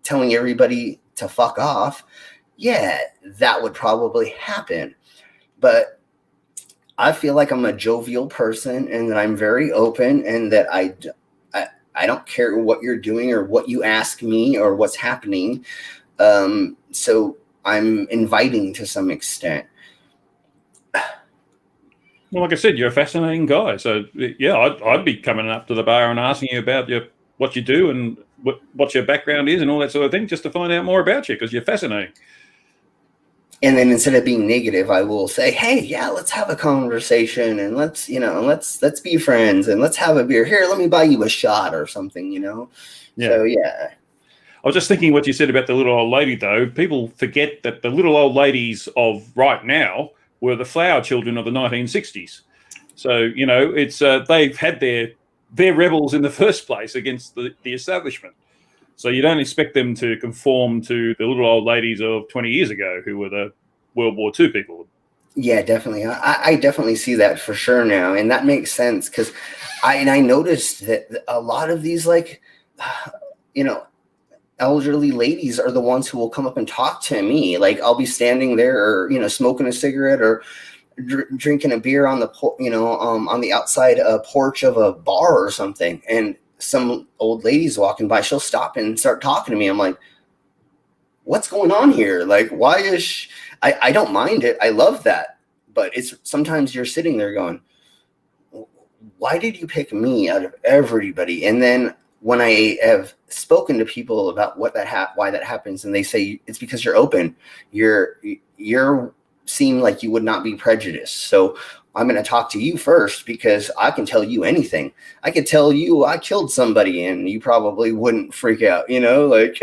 F: telling everybody to fuck off, yeah, that would probably happen. But I feel like I'm a jovial person, and that I'm very open, and that I don't care what you're doing or what you ask me or what's happening. So I'm inviting to some extent.
A: Well, like I said, you're a fascinating guy. So, yeah, I'd be coming up to the bar and asking you about what you do and what your background is and all that sort of thing, just to find out more about you, because you're fascinating.
F: And then instead of being negative, I will say, hey, yeah, let's have a conversation, and let's be friends, and let's have a beer. Here, let me buy you a shot or something, Yeah. So, yeah.
A: I was just thinking what you said about the little old lady, though. People forget that the little old ladies of right now were the flower children of the 1960s. So, it's they've had their rebels in the first place against the establishment. So you don't expect them to conform to the little old ladies of 20 years ago who were the World War II people.
F: Yeah, definitely. I definitely see that for sure now. And that makes sense, because I noticed that a lot of these, elderly ladies are the ones who will come up and talk to me. Like, I'll be standing there or, smoking a cigarette or drinking a beer on the, on the outside porch of a bar or something. And some old ladies walking by, she'll stop and start talking to me. I'm like, what's going on here? Like, why is I don't mind it. I love that. But it's sometimes you're sitting there going, why did you pick me out of everybody? And then when I have spoken to people about why that happens, and they say it's because you're open, you're seem like you would not be prejudiced. So I'm going to talk to you first, because I can tell you anything. I could tell you I killed somebody and you probably wouldn't freak out, like.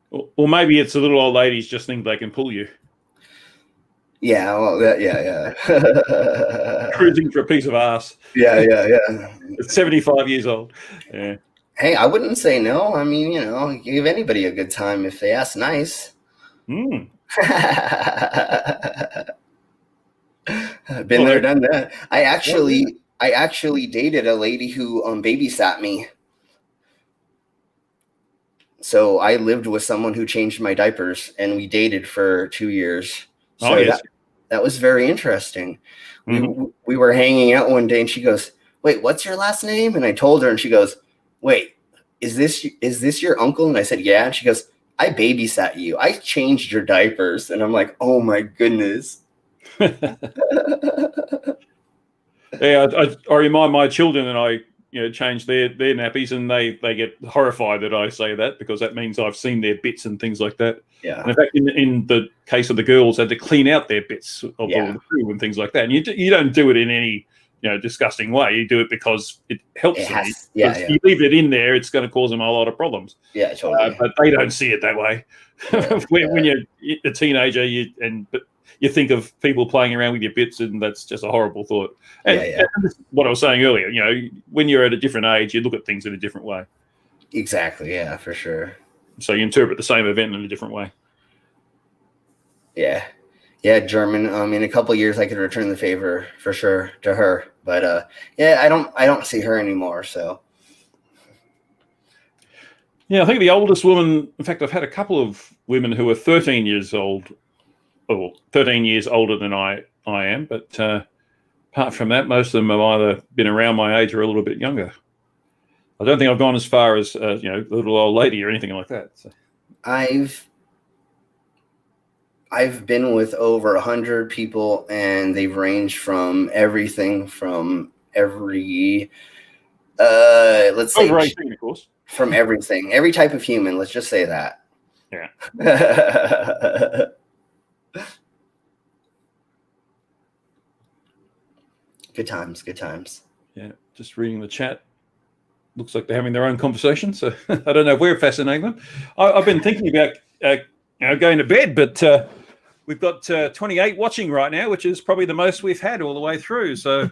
A: Or maybe it's the little old ladies just think they can pull you.
F: Yeah, well, yeah.
A: Cruising for a piece of ass.
F: Yeah.
A: It's 75 years old. Yeah.
F: Hey, I wouldn't say no. I mean, give anybody a good time if they ask nice. I've been there, done that. I actually dated a lady who babysat me. So I lived with someone who changed my diapers, and we dated for 2 years. So
A: yes.
F: that was very interesting.
A: Mm-hmm.
F: We were hanging out one day, and she goes, "Wait, what's your last name?" And I told her, and she goes, "Wait, is this your uncle?" And I said, "Yeah." And she goes, "I babysat you. I changed your diapers." And I'm like, "Oh my goodness."
A: Yeah, I remind my children, and I change their nappies, and they get horrified that I say that, because that means I've seen their bits and things like that.
F: Yeah.
A: And in fact, in the case of the girls, I had to clean out their bits of all the poo and things like that. And you don't do it in any disgusting way. You do it because it helps them.
F: Yeah.
A: If you leave it in there, it's going to cause them a lot of problems.
F: Yeah, totally.
A: But they don't see it that way. When you're a teenager, you think of people playing around with your bits, and that's just a horrible thought. And what I was saying earlier, when you're at a different age, you look at things in a different way.
F: Exactly. Yeah, for sure.
A: So you interpret the same event in a different way.
F: Yeah. Yeah, German. In a couple years, I could return the favor for sure to her. But yeah, I don't see her anymore. So
A: Yeah, I think the oldest woman. In fact, I've had a couple of women who are 13 years old, or 13 years older than I am. But apart from that, most of them have either been around my age or a little bit younger. I don't think I've gone as far as the little old lady or anything like that. So.
F: I've been with over 100 people, and they've ranged from everything from every let's say
A: over 18, of course.
F: From everything, every type of human. Let's just say that.
A: Yeah.
F: Good times. Good times.
A: Yeah. Just reading the chat. Looks like they're having their own conversation. So I don't know if we're fascinating them. I've been thinking about going to bed, but we've got 28 watching right now, which is probably the most we've had all the way through. So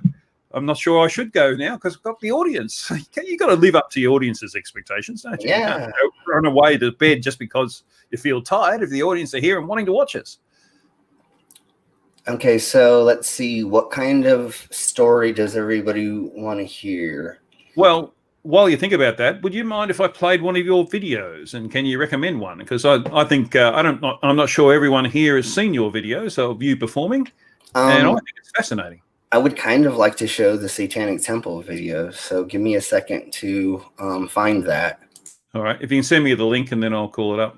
A: I'm not sure I should go now because I've got the audience. You've got to live up to your audience's expectations, don't you?
F: Yeah.
A: You can't run away to bed just because you feel tired if the audience are here and wanting to watch us.
F: Okay, so let's see. What kind of story does everybody want to hear?
A: Well, while you think about that, would you mind if I played one of your videos? And can you recommend one? Because I think I'm not sure everyone here has seen your videos of you performing, and I think it's fascinating.
F: I would kind of like to show the Satanic Temple video, so give me a second to find that.
A: All right, if you can send me the link, and then I'll call it up.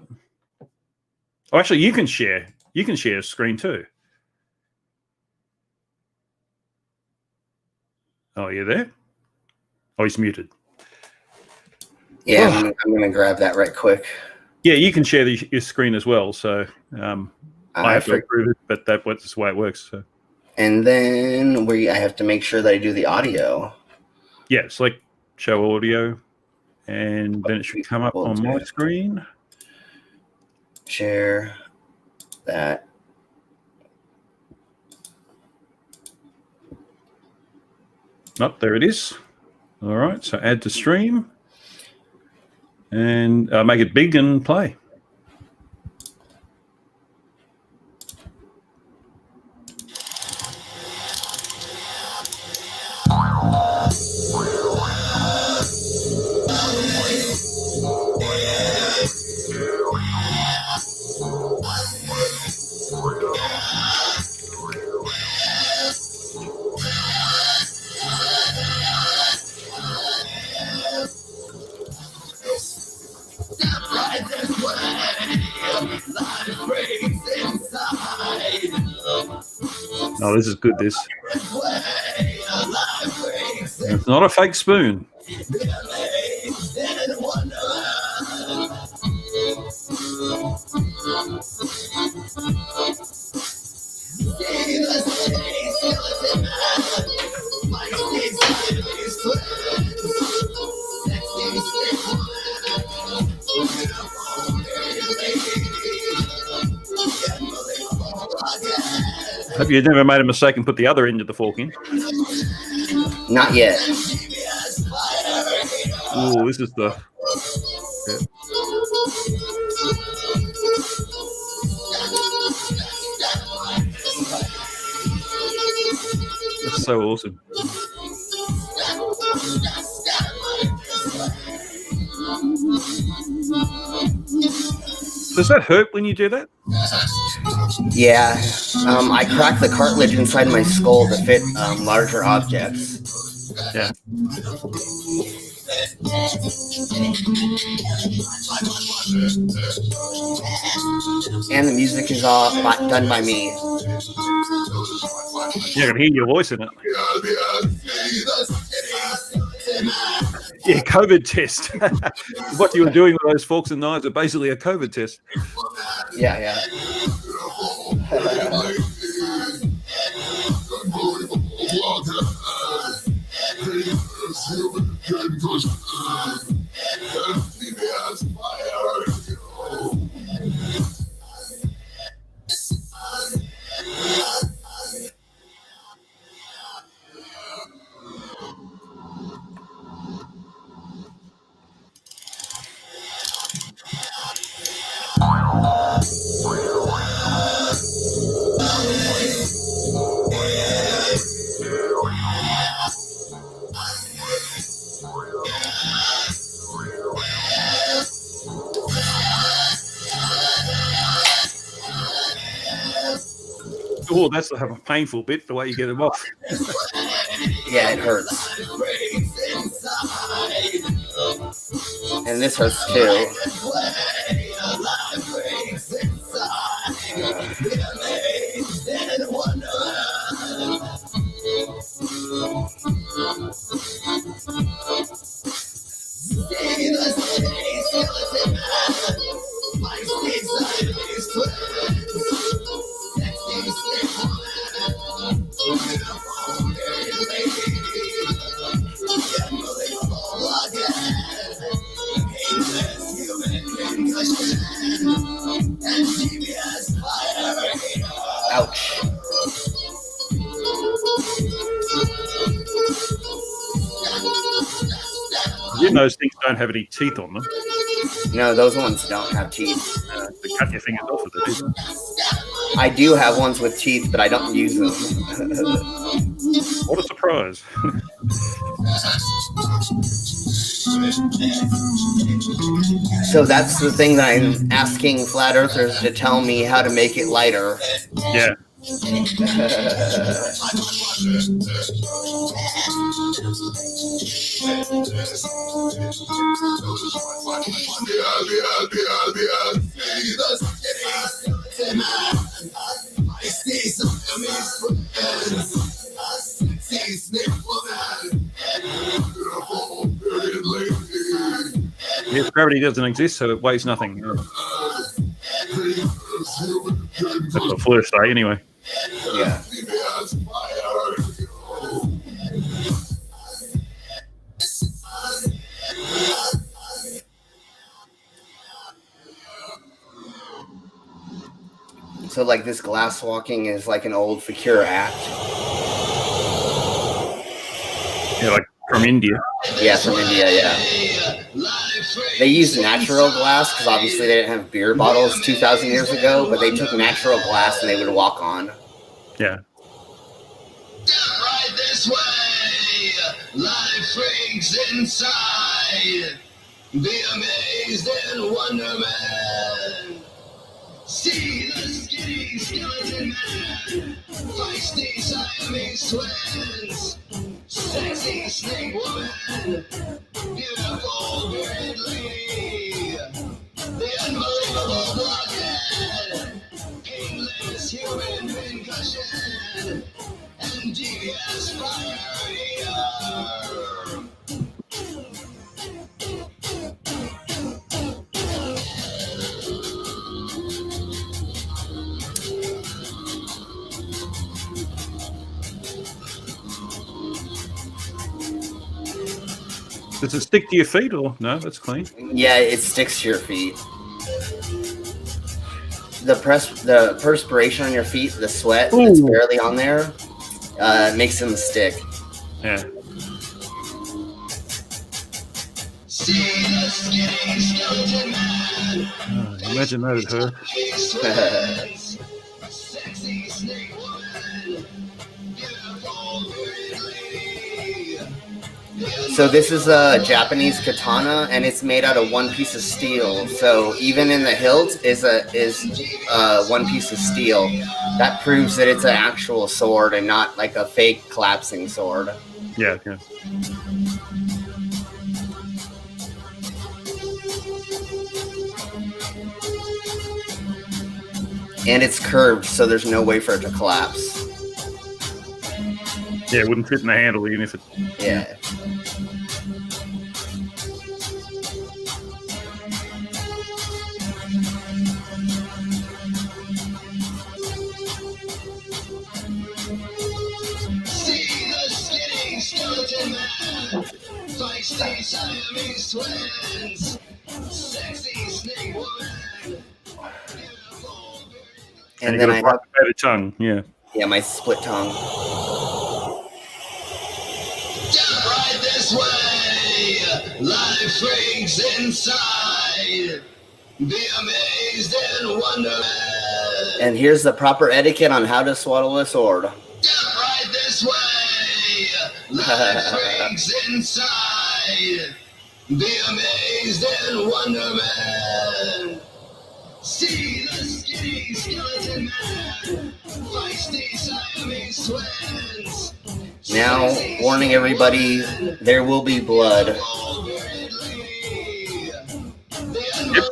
A: Oh, actually, you can share. You can share a screen too. Oh, you there? Oh, he's muted.
F: Yeah, I'm going to grab that right quick.
A: Yeah, you can share your screen as well. So I have to approve it, but that's the way it works. So.
F: And then I have to make sure that I do the audio.
A: Yeah, select show audio, and then it should come up on my screen.
F: Share that.
A: Oh, there it is. All right, so add to stream, and make it big and play. Oh, this is good, this. It's not a fake spoon. Have you never made a mistake and put the other end of the fork in?
F: Not yet.
A: Oh, this is the... Yeah. That's so awesome. Does that hurt when you do that?
F: Yeah. I cracked the cartilage inside my skull to fit larger objects.
A: Yeah.
F: And the music is all done by me.
A: Yeah, I can hear your voice in it. Yeah, COVID test. What you were doing with those forks and knives are basically a COVID test.
F: Yeah, yeah.
A: Oh, that's the painful bit, the way you get them off.
F: Yeah, it hurts. And this hurts too. Ouch.
A: You know, those things don't have any teeth on them.
F: No, those ones don't have teeth.
A: To cut your fingers off with it, isn't it?
F: I do have ones with teeth, but I don't use them.
A: What a surprise.
F: So that's the thing that I'm asking flat earthers to tell me how to make it lighter.
A: Yeah. Yes, gravity doesn't exist, so it weighs nothing. That's what Fleur say, anyway.
F: Yeah. So, like, this glass walking is like an old fakir act.
A: Yeah, like from India.
F: Yeah, from India, yeah. They used natural glass because obviously they didn't have beer bottles 2,000 years ago, but they took natural glass and they would walk on.
A: Yeah.
K: Right this way, life freaks inside. Be amazed and wonderment. See the skinny skeleton man, feisty Siamese twins, sexy snake woman, beautiful bearded lady, the unbelievable blockhead, painless human pincushion, and devious fire eater.
A: Does it stick to your feet or no? That's clean.
F: Yeah, it sticks to your feet. The perspiration on your feet, the sweat that's barely on there, makes them stick.
A: Yeah.
K: See the skinny skeleton man.
A: Oh, imagine that at her.
K: Sexy snake woman. Beautiful bearded lady.
F: So this is a Japanese katana, and it's made out of one piece of steel. So even in the hilt is one piece of steel. That proves that it's an actual sword and not like a fake collapsing sword.
A: Yeah, yeah.
F: And it's curved, so there's no way for it to collapse.
A: Yeah, it wouldn't fit in the handle even if it...
F: Yeah.
K: See the skinny skeleton man. Feisty Siamese twins. Sexy snake woman.
F: And then I have
A: a tongue, yeah.
F: Yeah, my split tongue.
K: Right this way, life freaks inside. Be amazed and wonderment.
F: And here's the proper etiquette on how to swaddle a sword.
K: Right this way, life freaks inside. Be amazed and wonderment. See the skinny skeleton man, feisty Siamese twins.
F: Now, warning everybody, there will be blood.
A: Yep,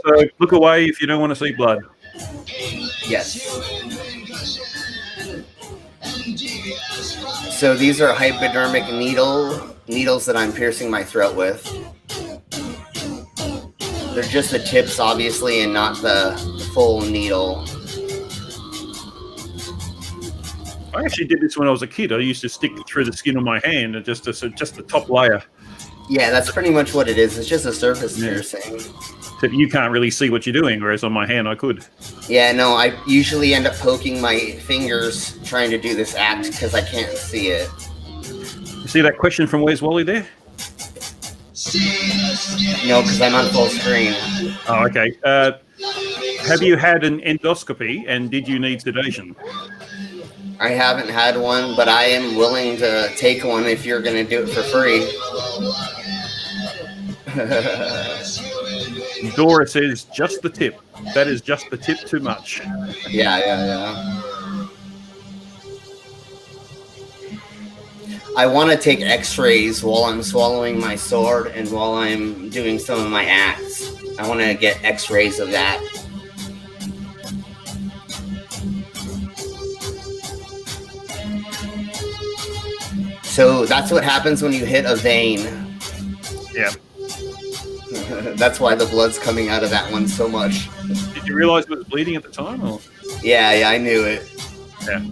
A: so look away if you don't want to see blood.
F: Yes. So these are hypodermic needles that I'm piercing my throat with. They're just the tips, obviously, and not the full needle.
A: I actually did this when I was a kid. I used to stick it through the skin of my hand and just the top layer.
F: Yeah, that's pretty much what it is. It's just a surface piercing.
A: So you can't really see what you're doing, whereas on my hand I could.
F: Yeah, no, I usually end up poking my fingers trying to do this act because I can't see it.
A: You see that question from Where's Wally there?
F: No, because I'm on full screen.
A: Oh, okay. Have you had an endoscopy and did you need sedation?
F: I haven't had one, but I am willing to take one if you're going to do it for free.
A: Dora says, just the tip. That is just the tip too much.
F: Yeah. I want to take x-rays while I'm swallowing my sword and while I'm doing some of my acts. I want to get x-rays of that. So that's what happens when you hit a vein.
A: Yeah.
F: That's why the blood's coming out of that one so much.
A: Did you realize it was bleeding at the time? Or?
F: Yeah, I knew it.
A: Yeah.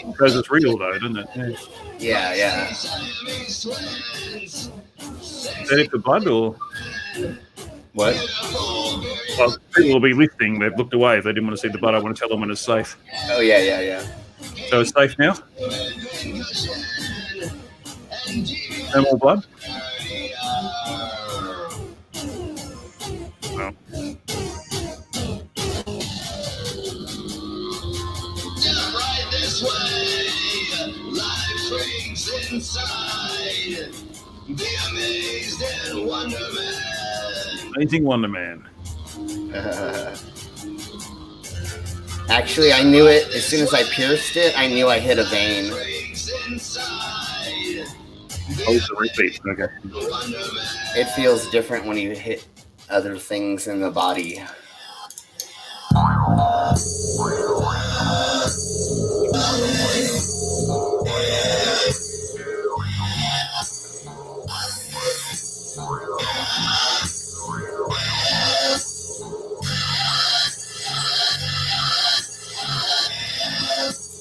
A: Because it's real, though, doesn't it?
F: Yeah.
A: Is that it for blood, or?
F: What?
A: Well, people will be listening. They've looked away. If they didn't want to see the blood, I want to tell them when it's safe.
F: Oh, yeah.
A: So it's safe now? No more blood? No.
K: Right this way, life rings inside. Be amazed and wonder man.
A: Amazing Wonder Man.
F: Actually, I knew it as soon as I pierced it. I knew I hit a vein.
A: Oh, it's a repeat. Okay.
F: It feels different when you hit other things in the body.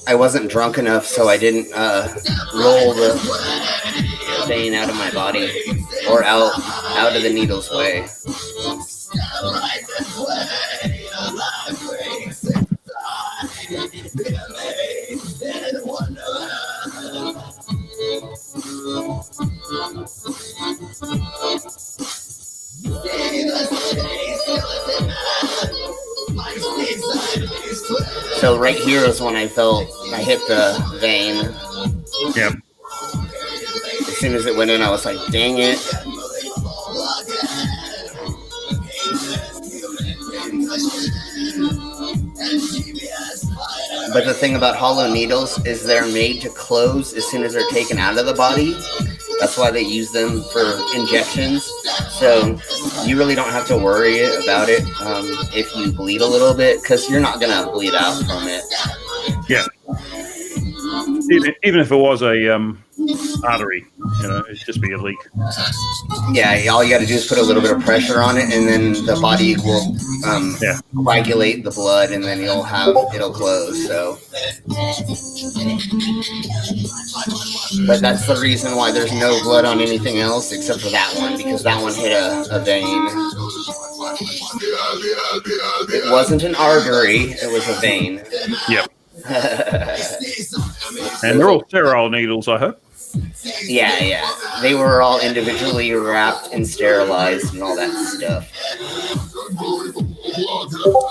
F: I wasn't drunk enough, so I didn't roll the vein out of my body or out of the needle's way. So right here is when I felt I hit the vein.
A: Yep.
F: As soon as it went in, I was like, dang it. But the thing about hollow needles is they're made to close as soon as they're taken out of the body. That's why they use them for injections. So you really don't have to worry about it if you bleed a little bit, because you're not going to bleed out from it.
A: Yeah. Even if it was a artery, it'd just be a leak.
F: Yeah, all you got to do is put a little bit of pressure on it, and then the body will coagulate the blood, and then it'll close. So, but that's the reason why there's no blood on anything else except for that one, because that one hit a vein. It wasn't an artery; it was a vein.
A: Yep. And they're all sterile needles, I hope.
F: Yeah. They were all individually wrapped and sterilized and all that stuff.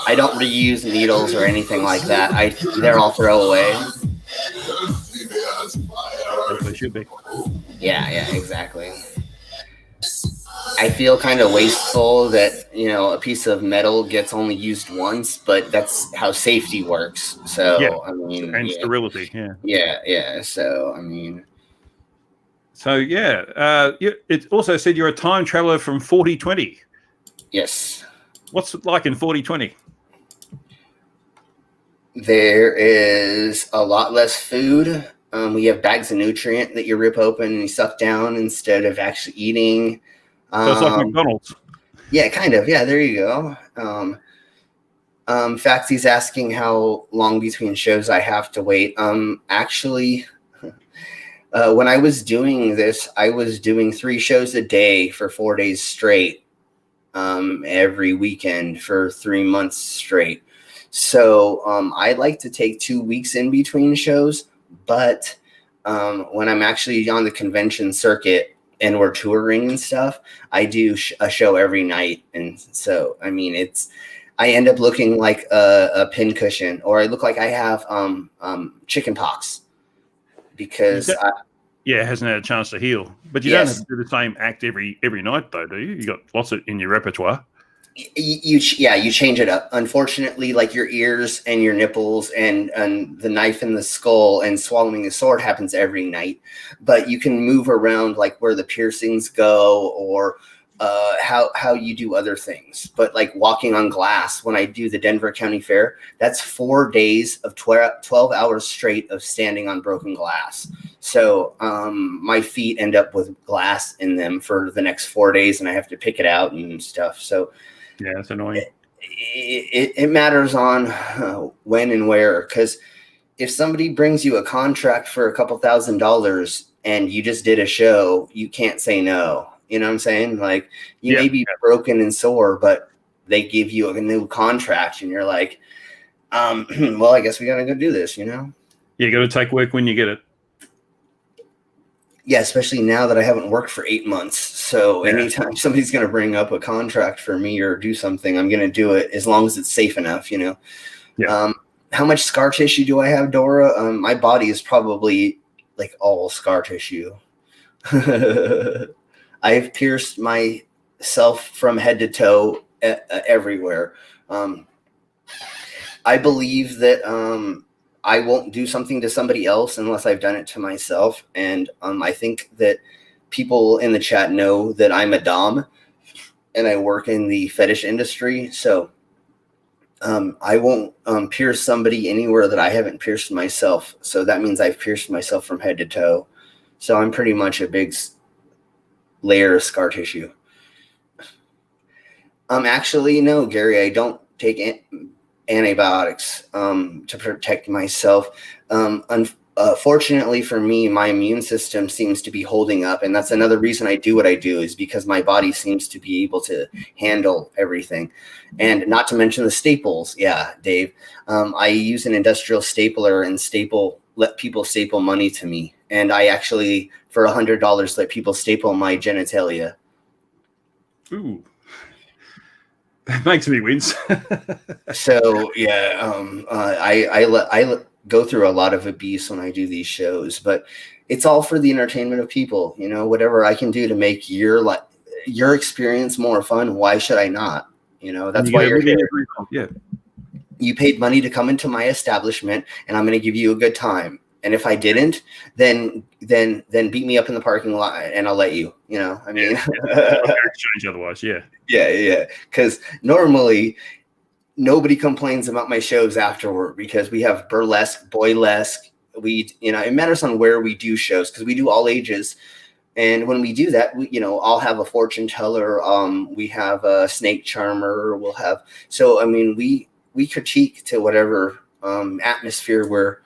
F: I don't reuse needles or anything like that. They're all throwaway.
A: They should be.
F: Yeah, exactly. I feel kind of wasteful that, you know, a piece of metal gets only used once, but that's how safety works. So,
A: Yeah.
F: I mean,
A: And
F: yeah,
A: sterility. Yeah.
F: yeah. So, I mean,
A: So yeah, it also said you're a time traveler from 4020.
F: yes.
A: What's it like in 4020?
F: There is a lot less food. We have bags of nutrient that you rip open and you suck down instead of actually eating.
A: So it's like McDonald's.
F: Yeah, kind of. Yeah, there you go. Faxy's asking how long between shows I have to wait. Actually, when I was doing this, I was doing 3 shows a day for 4 days straight, every weekend for 3 months straight. So I like to take 2 weeks in between shows, but when I'm actually on the convention circuit and we're touring and stuff, I do a show every night. And so, I mean, I end up looking like a pincushion, or I look like I have chicken pox because
B: it hasn't had a chance to heal. But you don't have to do the same act every night, though, do you? You got lots of in your repertoire.
F: You change it up. Unfortunately, like your ears and your nipples and the knife in the skull and swallowing a sword happens every night. But you can move around like where the piercings go or how you do other things. But like walking on glass, when I do the Denver County Fair, that's 4 days of 12 hours straight of standing on broken glass. So my feet end up with glass in them for the next 4 days, and I have to pick it out and stuff. So
B: yeah, that's annoying.
F: It matters on when and where, because if somebody brings you a contract for a couple $1,000s and you just did a show, you can't say no. You know what I'm saying? Like you may be broken and sore, but they give you a new contract and you're like, well, I guess we got to go do this, you know?
B: You got to take work when you get it.
F: Yeah, especially now that I haven't worked for 8 months. So anytime somebody's going to bring up a contract for me or do something, I'm going to do it as long as it's safe enough, you know?
B: Yeah.
F: How much scar tissue do I have, Dora? My body is probably like all scar tissue. I've pierced myself from head to toe everywhere. I believe that I won't do something to somebody else unless I've done it to myself. And I think that people in the chat know that I'm a dom and I work in the fetish industry. So I won't pierce somebody anywhere that I haven't pierced myself. So that means I've pierced myself from head to toe. So I'm pretty much a big layer of scar tissue. Actually, no, Gary, I don't take antibiotics to protect myself. Fortunately for me, my immune system seems to be holding up, and that's another reason I do what I do, is because my body seems to be able to handle everything. And not to mention the staples. Yeah, Dave, I use an industrial stapler and let people staple money to me. And I actually, for $100, let people staple my genitalia.
B: Ooh. That makes me wince.
F: So yeah, I go through a lot of abuse when I do these shows, but it's all for the entertainment of people. You know, whatever I can do to make your experience more fun, why should I not? You know, that's why you're here.
B: Yeah.
F: You paid money to come into my establishment, and I'm going to give you a good time. And if I didn't, then beat me up in the parking lot, and I'll let you. You know, I mean,
B: exchange otherwise, yeah.
F: Yeah. Because normally nobody complains about my shows afterward because we have burlesque, boylesque. It matters on where we do shows because we do all ages. And when we do that, I'll have a fortune teller. We have a snake charmer. So I mean, we critique to whatever atmosphere we're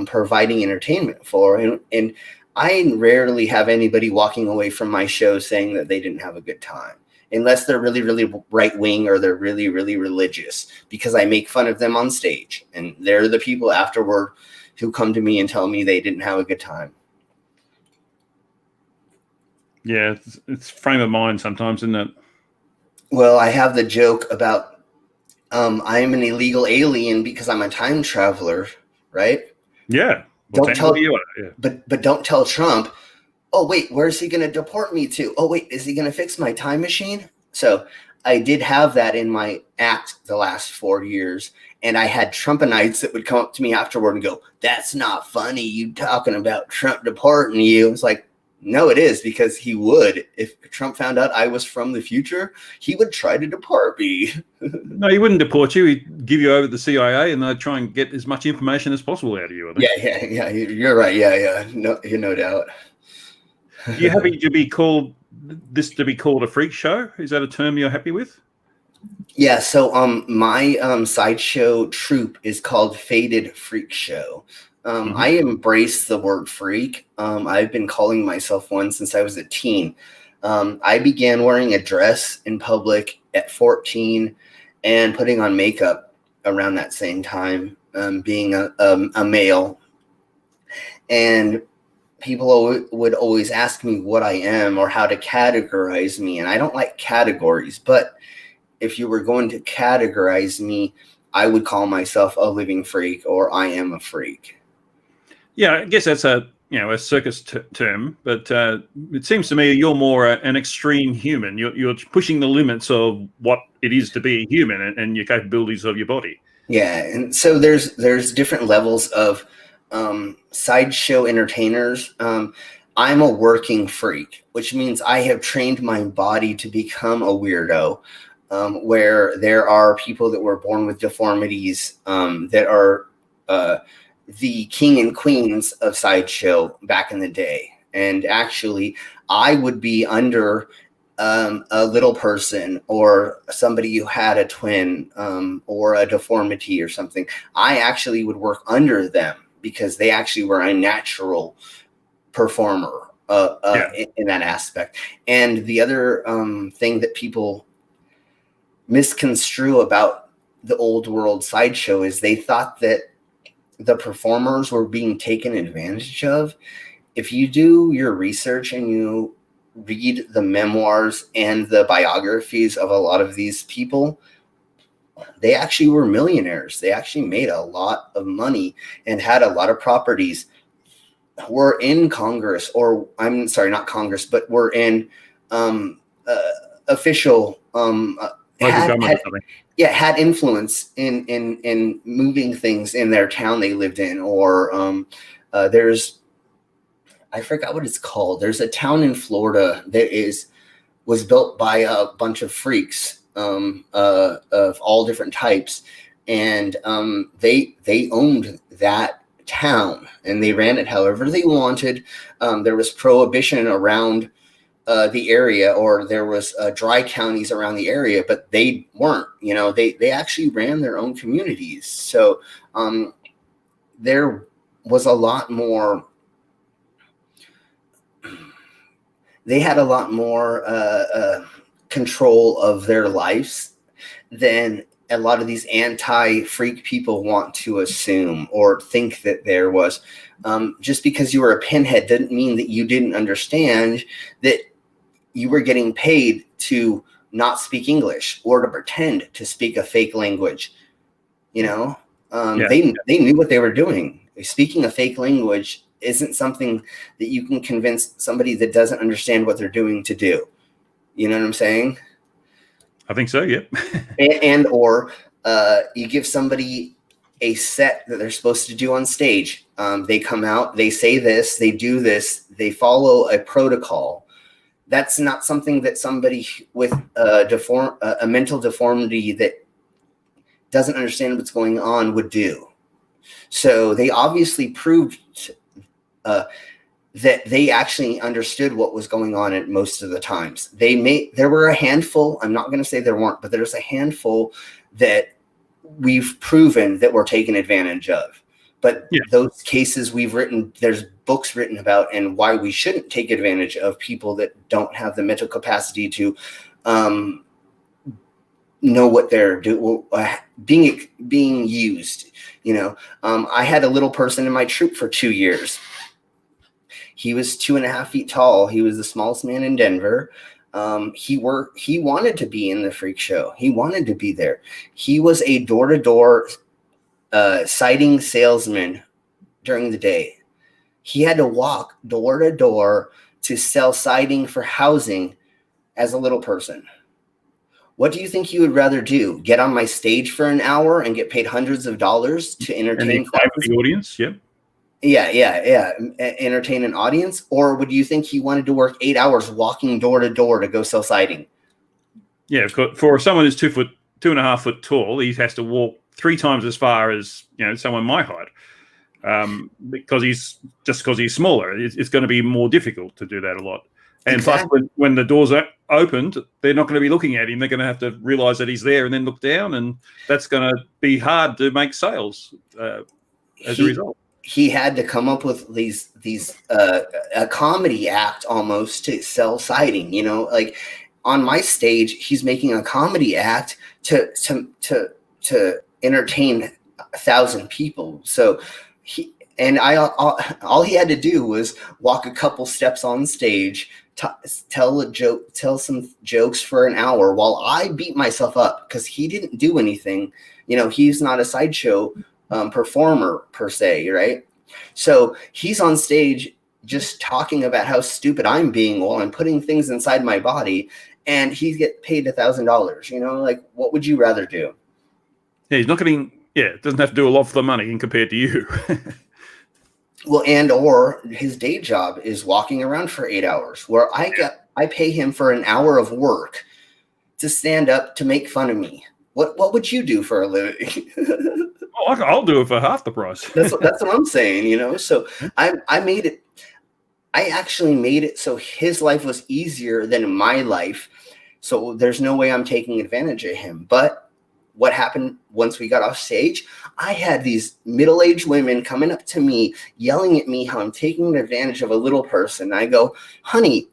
F: providing entertainment for. And I rarely have anybody walking away from my show saying that they didn't have a good time, unless they're really, really right wing or they're really, really religious, because I make fun of them on stage. And they're the people afterward who come to me and tell me they didn't have a good time.
B: Yeah, it's frame of mind sometimes, isn't it?
F: Well, I have the joke about I'm an illegal alien because I'm a time traveler, right?
B: Yeah.
F: Don't tell you are, yeah. But don't tell Trump oh wait, where's he going to deport me to? Oh wait, is he going to fix my time machine? So I did have that in my act the last 4 years. And I had Trumpanites that would come up to me afterward and go, that's not funny. You talking about Trump deporting you. It's like, no, it is, because he would. If Trump found out I was from the future, he would try to deport me.
A: No, he wouldn't deport you. He'd give you over to the CIA, and they'd try and get as much information as possible out of you. I think.
F: Yeah. You're right. Yeah. No doubt.
A: Are you happy to be called a freak show? Is that a term you're happy with?
F: Yeah, so my sideshow troupe is called Faded Freak Show. I embrace the word freak. I've been calling myself one since I was a teen. I began wearing a dress in public at 14 and putting on makeup around that same time, being a male. And people would always ask me what I am or how to categorize me. And I don't like categories, but if you were going to categorize me, I would call myself a living freak, or I am a freak.
A: Yeah, I guess that's a circus term, but it seems to me you're more an extreme human. You're pushing the limits of what it is to be a human and your capabilities of your body.
F: Yeah, and so there's different levels of sideshow entertainers. I'm a working freak, which means I have trained my body to become a weirdo. Where there are people that were born with deformities that are the king and queens of sideshow back in the day. And actually, I would be under a little person or somebody who had a twin or a deformity or something. I actually would work under them because they actually were a natural performer in that aspect. And the other thing that people misconstrue about the old world sideshow is they thought that the performers were being taken advantage of. If you do your research and you read the memoirs and the biographies of a lot of these people, they actually were millionaires. They actually made a lot of money and had a lot of properties. Were in Congress, or I'm sorry, not Congress, but were in official had influence in moving things in their town they lived in, or I forgot what it's called. There's a town in Florida that was built by a bunch of freaks of all different types, and they owned that town and they ran it however they wanted. There was prohibition around the area, or there was dry counties around the area, but they weren't, they actually ran their own communities. So there was a lot more, they had a lot more control of their lives than a lot of these anti-freak people want to assume or think that there was. Just because you were a pinhead didn't mean that you didn't understand that you were getting paid to not speak English or to pretend to speak a fake language. They knew what they were doing. Speaking a fake language isn't something that you can convince somebody that doesn't understand what they're doing to do. You know what I'm saying?
A: I think so, yeah.
F: or you give somebody a set that they're supposed to do on stage. They come out, they say this, they do this, they follow a protocol. That's not something that somebody with a mental deformity that doesn't understand what's going on would do. So they obviously proved that they actually understood what was going on at most of the times. There were a handful, I'm not going to say there weren't, but there's a handful that we've proven that were taken advantage of. But those cases there's books written about, and why we shouldn't take advantage of people that don't have the mental capacity to know what they're being used. I had a little person in my troop for 2 years. He was 2.5 feet tall. He was the smallest man in Denver. He wanted to be in the freak show. He wanted to be there. He was a door-to-door sighting salesman during the day. He had to walk door to door to sell siding for housing as a little person. What do you think you would rather do? Get on my stage for an hour and get paid hundreds of dollars to entertain
A: the audience? Yep.
F: Yeah. Entertain an audience? Or would you think he wanted to work 8 hours walking door to door to go sell siding?
A: Yeah, for someone who's 2.5 foot tall, he has to walk 3 times as far as someone my height. Because he's smaller, it's going to be more difficult to do that a lot. And
F: Exactly.
A: plus, when the doors are opened, they're not going to be looking at him. They're going to have to realize that he's there and then look down, and that's going to be hard to make sales as a result.
F: He had to come up with these a comedy act almost to sell siding. Like on my stage, he's making a comedy act to entertain 1,000 people. So all he had to do was walk a couple steps on stage, tell some jokes for an hour while I beat myself up because he didn't do anything. He's not a sideshow performer per se, right? So he's on stage just talking about how stupid I'm being while I'm putting things inside my body, and he get paid $1,000. Like, what would you rather do?
A: Yeah, he's not getting. Yeah, doesn't have to do a lot for the money in compared to you.
F: Well, or his day job is walking around for 8 hours, where I pay him for an hour of work to stand up to make fun of me. What would you do for a living?
A: I'll do it for half the price.
F: That's what I'm saying. So I actually made it so his life was easier than my life. So there's no way I'm taking advantage of him. But what happened once we got off stage? I had these middle-aged women coming up to me, yelling at me how I'm taking advantage of a little person. I go, honey,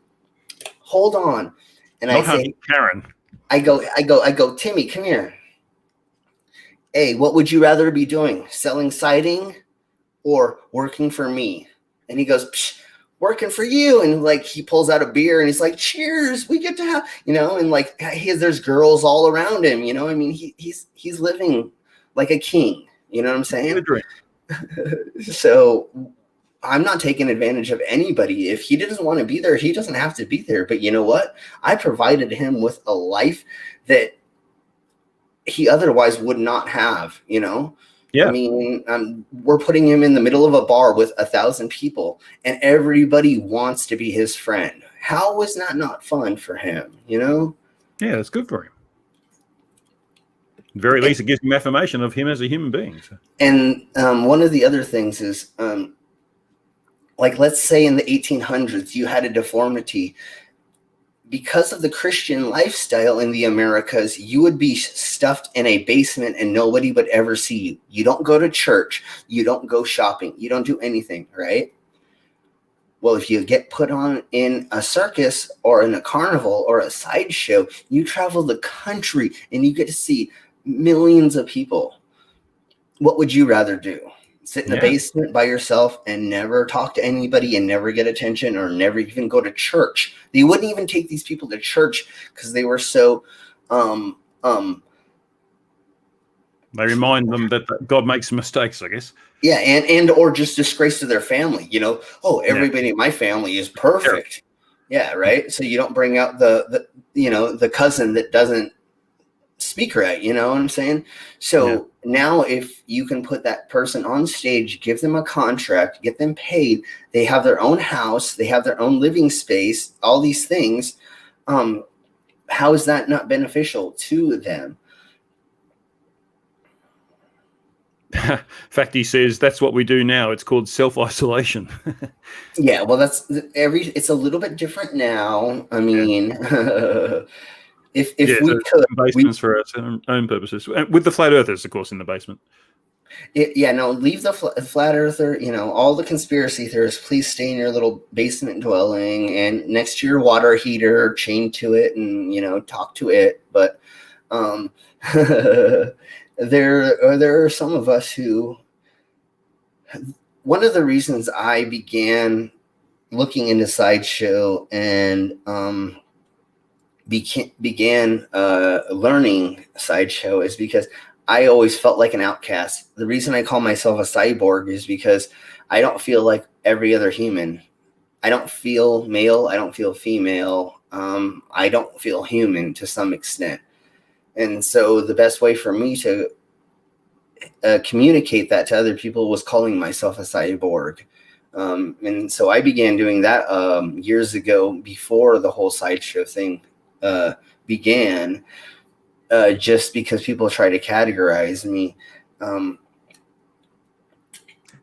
F: hold on. And I say,
A: Karen.
F: I go, Timmy, come here. Hey, what would you rather be doing? Selling siding or working for me? And he goes, psh, working for you. And like, he pulls out a beer and he's like, cheers, we get to have, and like, there's girls all around him, I mean, he's living like a king, you know what I'm saying? So I'm not taking advantage of anybody. If he doesn't want to be there, he doesn't have to be there. But you know what? I provided him with a life that he otherwise would not have, Yeah. I mean, we're putting him in the middle of a bar with 1,000 people, and everybody wants to be his friend. How was that not fun for him? Yeah,
A: that's good for him. At the very least, it gives him affirmation of him as a human being. So.
F: And one of the other things is, like, let's say in the 1800s, you had a deformity. Because of the Christian lifestyle in the Americas, you would be stuffed in a basement and nobody would ever see you. You don't go to church. You don't go shopping. You don't do anything, right? Well, if you get put on in a circus or in a carnival or a sideshow, you travel the country and you get to see millions of people. What would you rather do? Sit in a basement by yourself and never talk to anybody and never get attention or never even go to church? They wouldn't even take these people to church because they were so
A: they remind them that God makes mistakes, I guess.
F: Yeah, and or just disgrace to their family, everybody in my family is perfect. Yeah, right. So you don't bring out the cousin that doesn't speak right, you know what I'm saying? So now if you can put that person on stage, give them a contract, get them paid, they have their own house, they have their own living space, all these things, how is that not beneficial to them?
A: In fact, he says that's what we do now. It's called self-isolation.
F: Yeah, well, it's a little bit different now. I mean, if we could,
A: basements for our own purposes, with the flat earthers, of course, in the basement.
F: Leave the flat earther. All the conspiracy theorists, please stay in your little basement dwelling and next to your water heater, chained to it, and talk to it. But there are some of us who. One of the reasons I began looking into sideshow and began learning sideshow is because I always felt like an outcast. The reason I call myself a cyborg is because I don't feel like every other human. I don't feel male. I don't feel female. I don't feel human to some extent. And so the best way for me to communicate that to other people was calling myself a cyborg. And so I began doing that years ago, before the whole sideshow thing began, just because people try to categorize me.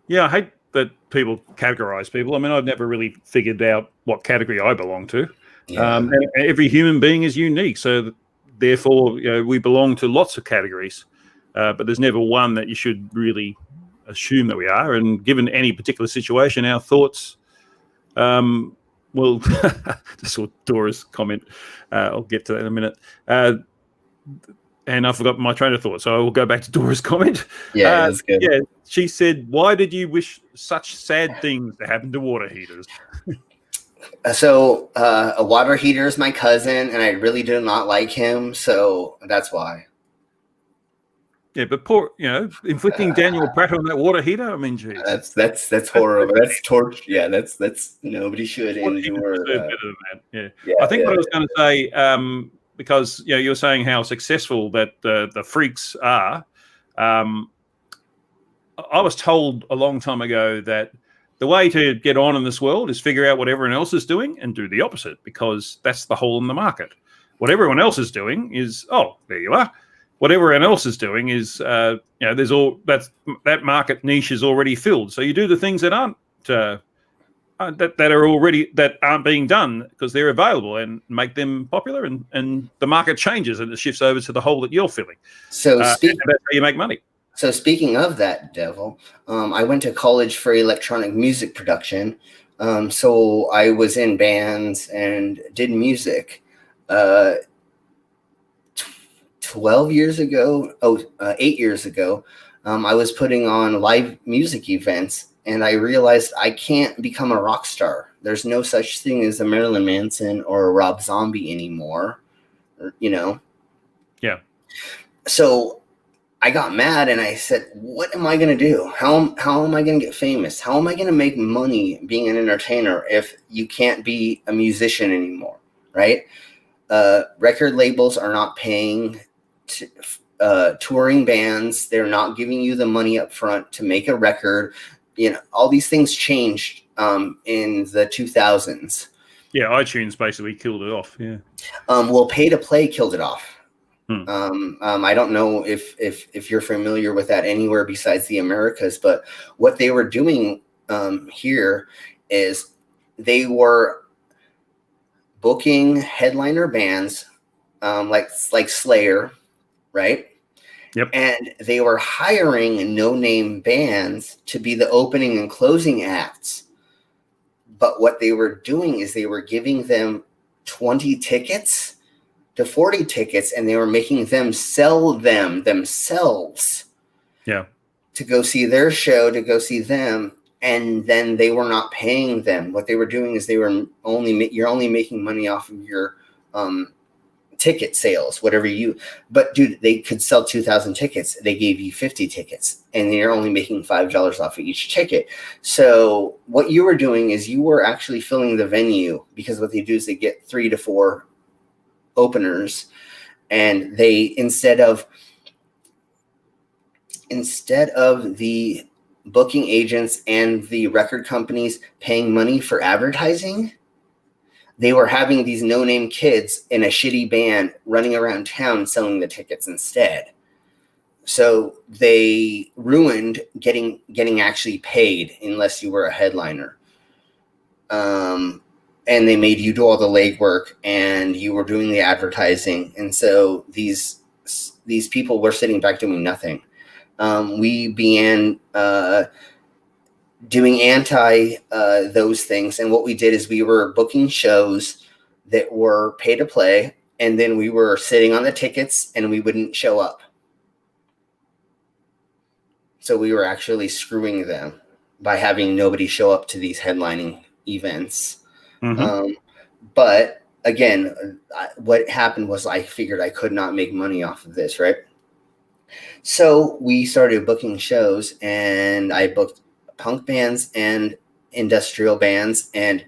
A: Yeah, I hate that people categorize people. I mean, I've never really figured out what category I belong to.
F: Yeah.
A: And every human being is unique, so therefore, we belong to lots of categories. But there's never one that you should really assume that we are. And given any particular situation, our thoughts, well, just saw Dora's comment. I'll get to that in a minute. And I forgot my train of thought, so I will go back to Dora's comment.
F: Yeah, that's good.
A: Yeah, she said, "Why did you wish such sad things to happen to water heaters?"
F: So a water heater is my cousin, and I really do not like him, so that's why.
A: Yeah, but poor, inflicting Daniel Pratt on that water heater. I mean, geez.
F: That's horrible. That's torture. Yeah, that's nobody should endure.
A: Better than that. Yeah. I think what I was going to say, because you're saying how successful that the freaks are. I was told a long time ago that the way to get on in this world is figure out what everyone else is doing and do the opposite, because that's the hole in the market. What everyone else is doing is, oh, there you are. What everyone else is doing is, there's that market niche is already filled. So you do the things that aren't that aren't being done because they're available, and make them popular, and the market changes and it shifts over to the hole that you're filling.
F: So
A: and that's how you make money.
F: So speaking of that, Devil, I went to college for electronic music production. So I was in bands and did music. 8 years ago, I was putting on live music events, and I realized I can't become a rock star. There's no such thing as a Marilyn Manson or a Rob Zombie anymore, Yeah. So I got mad and I said, what am I going to do? How am I going to get famous? How am I going to make money being an entertainer if you can't be a musician anymore, right? Record labels are not paying touring bands. They're not giving you the money up front to make a record. All these things changed in the 2000s.
A: Yeah, iTunes basically killed it off. Yeah.
F: Well, pay to play killed it off. I don't know if you're familiar with that anywhere besides the Americas, but what they were doing here is they were booking headliner bands like Slayer, right?
A: Yep.
F: And they were hiring no-name bands to be the opening and closing acts. But what they were doing is they were giving them 20 tickets to 40 tickets, and they were making them sell them themselves.
A: Yeah.
F: To go see their show, to go see them, and then they were not paying them. What they were doing is you're only making money off of your ticket sales, but dude, they could sell 2,000 tickets. They gave you 50 tickets, and you're only making $5 off of each ticket. So what you were doing is you were actually filling the venue, because what they do is they get 3 to 4 openers, and they instead of the booking agents and the record companies paying money for advertising, they were having these no-name kids in a shitty band running around town selling the tickets instead. So they ruined getting actually paid unless you were a headliner. And they made you do all the legwork, and you were doing the advertising. And so these people were sitting back doing nothing. We began doing those things. And what we did is we were booking shows that were pay to play, and then we were sitting on the tickets and we wouldn't show up. So we were actually screwing them by having nobody show up to these headlining events. Mm-hmm. But again, what happened was I figured I could not make money off of this, right? So we started booking shows, and I booked punk bands and industrial bands, and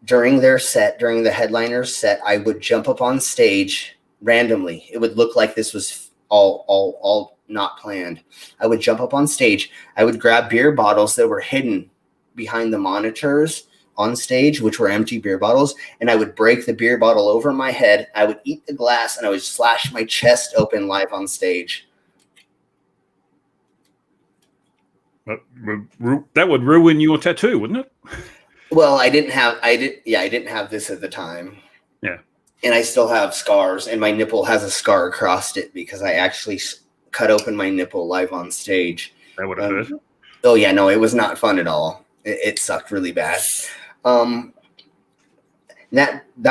F: during their set, during the headliner's set, I would jump up on stage randomly. It would look like this was all not planned. I would jump up on stage. I would grab beer bottles that were hidden behind the monitors on stage, which were empty beer bottles, and I would break the beer bottle over my head. I would eat the glass, and I would slash my chest open live on stage.
A: That would ruin your tattoo, wouldn't it?
F: Well, I didn't have this at the time.
A: Yeah.
F: And I still have scars, and my nipple has a scar across it because I actually cut open my nipple live on stage.
A: That would have hurt.
F: Oh yeah, no, it was not fun at all. It sucked really bad. That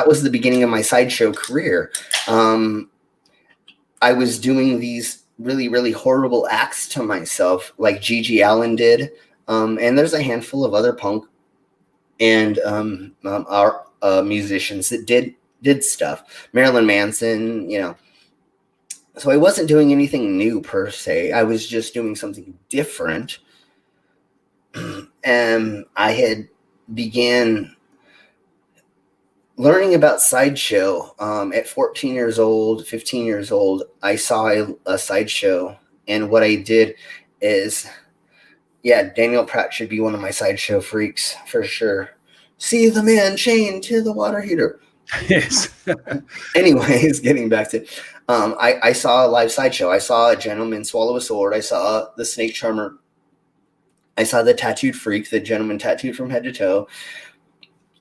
F: was the beginning of my sideshow career. I was doing these really, really horrible acts to myself, like Gigi Allen did. And there's a handful of other punk and our musicians that did stuff. Marilyn Manson, you know. So I wasn't doing anything new per se. I was just doing something different. And I had began learning about sideshow at 14 years old, 15 years old. I saw a sideshow, and what I did is, yeah, Daniel Pratt should be one of my sideshow freaks for sure. See the man chained to the water heater.
A: Yes.
F: Anyways, getting back to, I saw a live sideshow. I saw a gentleman swallow a sword. I saw the snake charmer. I saw the tattooed freak, the gentleman tattooed from head to toe.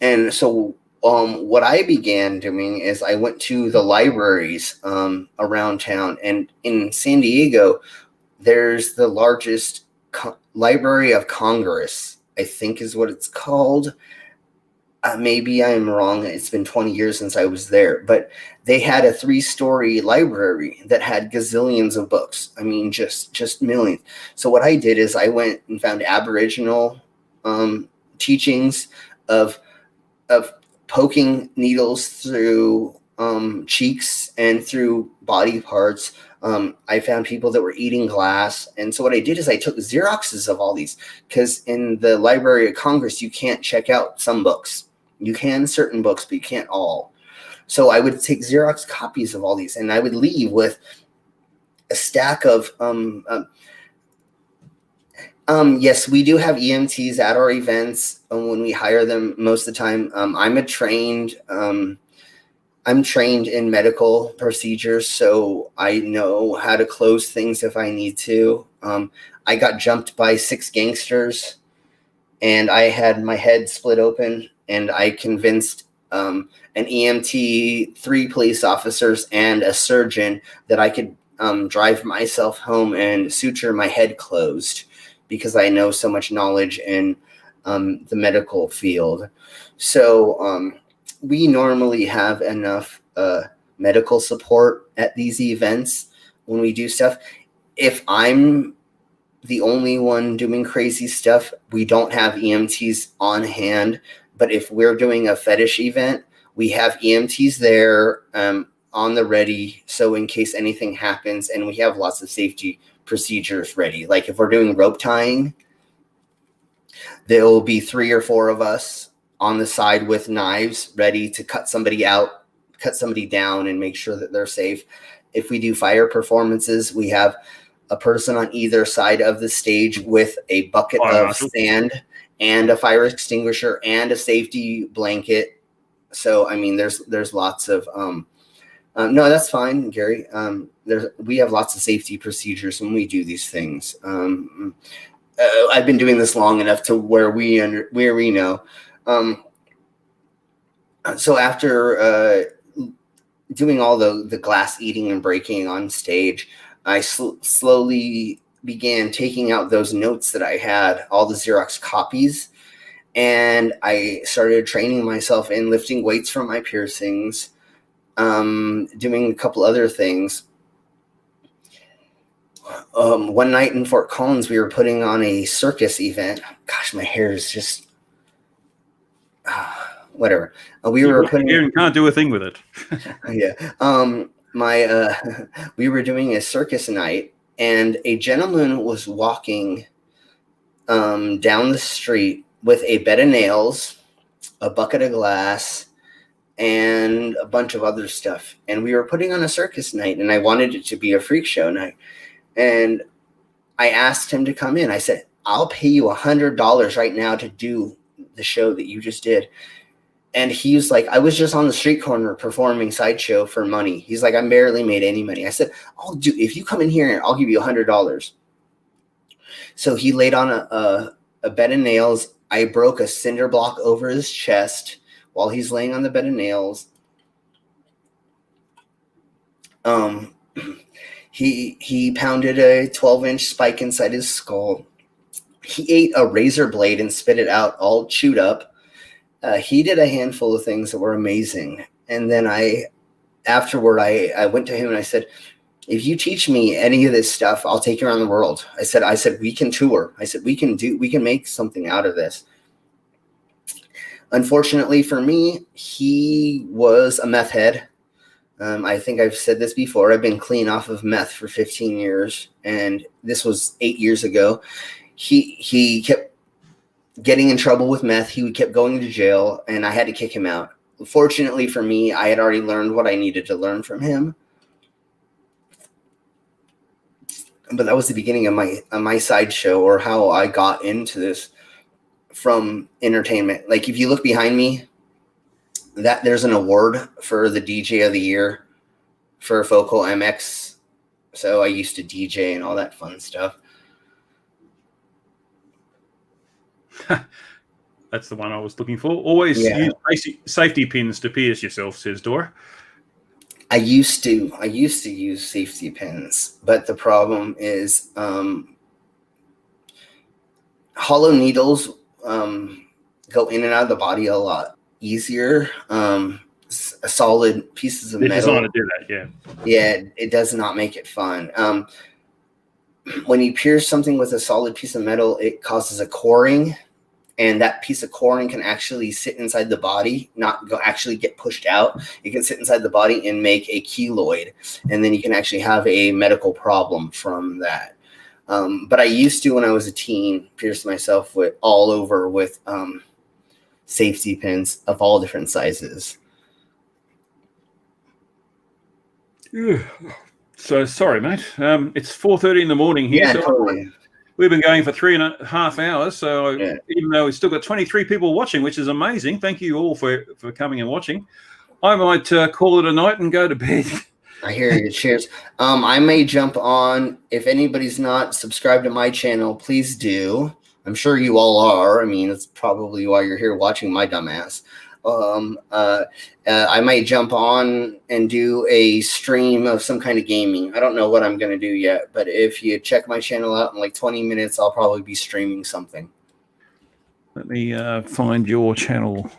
F: And so what I began doing is I went to the libraries around town. And in San Diego, there's the largest Library of Congress, I think is what it's called. Maybe I'm wrong. It's been 20 years since I was there. But they had a 3-story library that had gazillions of books. I mean, just millions. So what I did is I went and found Aboriginal teachings of poking needles through cheeks and through body parts. I found people that were eating glass. And so what I did is I took Xeroxes of all these, because in the Library of Congress, you can't check out some books. You can certain books, but you can't all. So I would take Xerox copies of all these, and I would leave with a stack of yes, we do have EMTs at our events when we hire them most of the time. I'm trained in medical procedures, so I know how to close things if I need to. I got jumped by 6 gangsters, and I had my head split open, and I convinced an EMT, 3 police officers, and a surgeon that I could drive myself home and suture my head closed, because I know so much knowledge in the medical field. So we normally have enough medical support at these events when we do stuff. If I'm the only one doing crazy stuff, we don't have EMTs on hand. But if we're doing a fetish event, we have EMTs there on the ready. So in case anything happens, and we have lots of safety procedures ready. Like if we're doing rope tying, there will be 3 or 4 of us on the side with knives ready to cut somebody out, cut somebody down, and make sure that they're safe. If we do fire performances, we have a person on either side of the stage with a bucket of sand and a fire extinguisher and a safety blanket. So, I mean, there's lots of, no, that's fine, Gary. We have lots of safety procedures when we do these things. I've been doing this long enough to where we know. So after doing all the glass eating and breaking on stage, I slowly began taking out those notes that I had, all the Xerox copies, and I started training myself in lifting weights from my piercings, doing a couple other things. One night in Fort Collins, we were putting on a circus event. Gosh, my hair is just whatever. We were putting.
A: You can't do a thing with it.
F: Yeah. We were doing a circus night, and a gentleman was walking down the street with a bed of nails, a bucket of glass, and a bunch of other stuff. And we were putting on a circus night, and I wanted it to be a freak show night. And I asked him to come in. I said, I'll pay you $100 right now to do the show that you just did. And he was like, I was just on the street corner performing sideshow for money. He's like, I barely made any money. I said, if you come in here, I'll give you $100. So he laid on a bed of nails. I broke a cinder block over his chest while he's laying on the bed of nails. He pounded a 12-inch spike inside his skull. He ate a razor blade and spit it out all chewed up. He did a handful of things that were amazing. And then afterward, I went to him and I said, if you teach me any of this stuff, I'll take you around the world. I said, we can tour. I said, we can make something out of this. Unfortunately for me, he was a meth head. I think I've said this before. I've been clean off of meth for 15 years. And this was 8 years ago. He kept getting in trouble with meth. He kept going to jail, and I had to kick him out. Fortunately for me, I had already learned what I needed to learn from him. But that was the beginning of my sideshow, or how I got into this from entertainment. Like, if you look behind me, there's an award for the DJ of the year for Focal MX. So I used to DJ and all that fun stuff.
A: That's the one I was looking for. Always use safety pins to pierce yourself, says Dora.
F: I used to use safety pins, but the problem is hollow needles go in and out of the body a lot easier. Solid pieces of metal.
A: They're designed to do that, yeah.
F: Yeah, it does not make it fun. When you pierce something with a solid piece of metal, it causes a coring. And that piece of coring can actually sit inside the body, not actually get pushed out. It can sit inside the body and make a keloid. And then you can actually have a medical problem from that. But I used to, when I was a teen, pierce myself all over with safety pins of all different sizes.
A: So sorry, mate. It's 4:30 in the morning here.
F: Yeah,
A: so
F: totally.
A: We've been going for 3.5 hours, so even though we've still got 23 people watching, which is amazing, thank you all for coming and watching. I might call it a night and go to bed.
F: I hear you. Cheers. I may jump on. If anybody's not subscribed to my channel, please do. I'm sure you all are. I mean, that's probably why you're here watching my dumbass. I might jump on and do a stream of some kind of gaming. I don't know what I'm going to do yet, but if you check my channel out in like 20 minutes, I'll probably be streaming something.
A: Let me find your channel.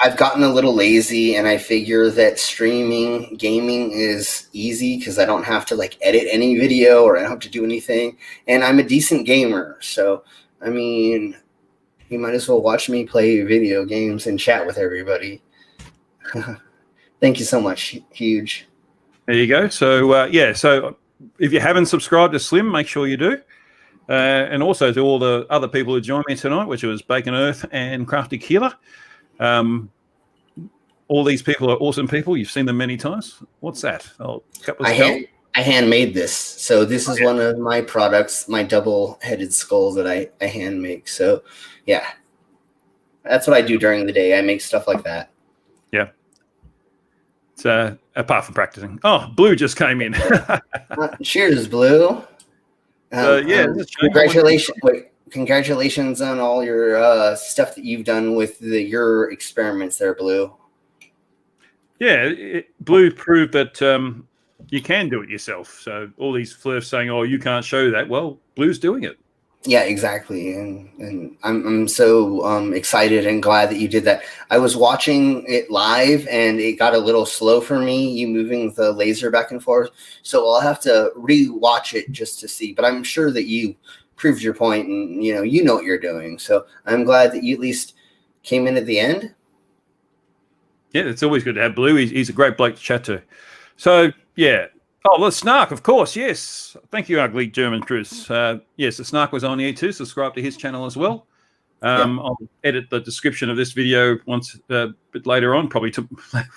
F: I've gotten a little lazy, and I figure that streaming gaming is easy because I don't have to like edit any video, or I don't have to do anything. And I'm a decent gamer. So, I mean, you might as well watch me play video games and chat with everybody. Thank you so much, Huge.
A: There you go. So, so if you haven't subscribed to Slim, make sure you do. And also to all the other people who joined me tonight, which was Bacon Earth and Crafty Keeler. All these people are awesome people. You've seen them many times. What's that?
F: I handmade this. So this is one of my products, my double-headed skull that I hand make. So, yeah. That's what I do during the day. I make stuff like that.
A: Yeah. It's apart from practicing. Oh, Blue just came in.
F: Cheers, Blue. Congratulations on all your stuff that you've done with your experiments there, Blue.
A: Yeah, Blue proved that you can do it yourself. So all these flirts saying, "Oh, you can't show that." Well, Blue's doing it.
F: Yeah, exactly, and I'm so excited and glad that you did that. I was watching it live, and it got a little slow for me. You moving the laser back and forth, so I'll have to re-watch it just to see. But I'm sure that you proved your point, and you know what you're doing. So I'm glad that you at least came in at the end.
A: Yeah, it's always good to have Blue. He's a great bloke to chat to. So yeah, Oh, the Snark, of course, yes. Thank you, Ugly German Cruise. Yes, the Snark was on here too. Subscribe to his channel as well. I'll edit the description of this video once a bit later on, probably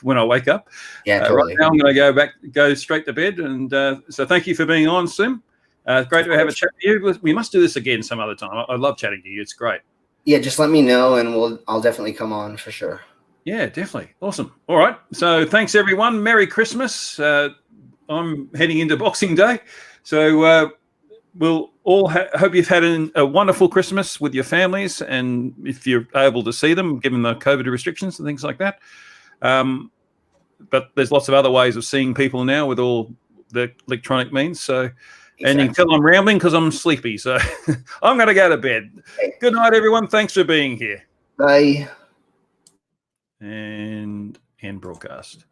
A: when I wake up.
F: Yeah, totally.
A: Right now, I'm going to go straight to bed. And so thank you for being on, Sim. Great to have a chat with you. We must do this again some other time. I love chatting to you. It's great.
F: Yeah, just let me know, and I'll definitely come on for sure.
A: Yeah, definitely. Awesome. All right. So thanks, everyone. Merry Christmas. I'm heading into Boxing Day. So we'll all hope you've had a wonderful Christmas with your families, and if you're able to see them, given the COVID restrictions and things like that. But there's lots of other ways of seeing people now with all the electronic means. So, and you can tell I'm rambling because I'm sleepy. So I'm going to go to bed. Good night, everyone. Thanks for being here.
F: Bye.
A: And end broadcast.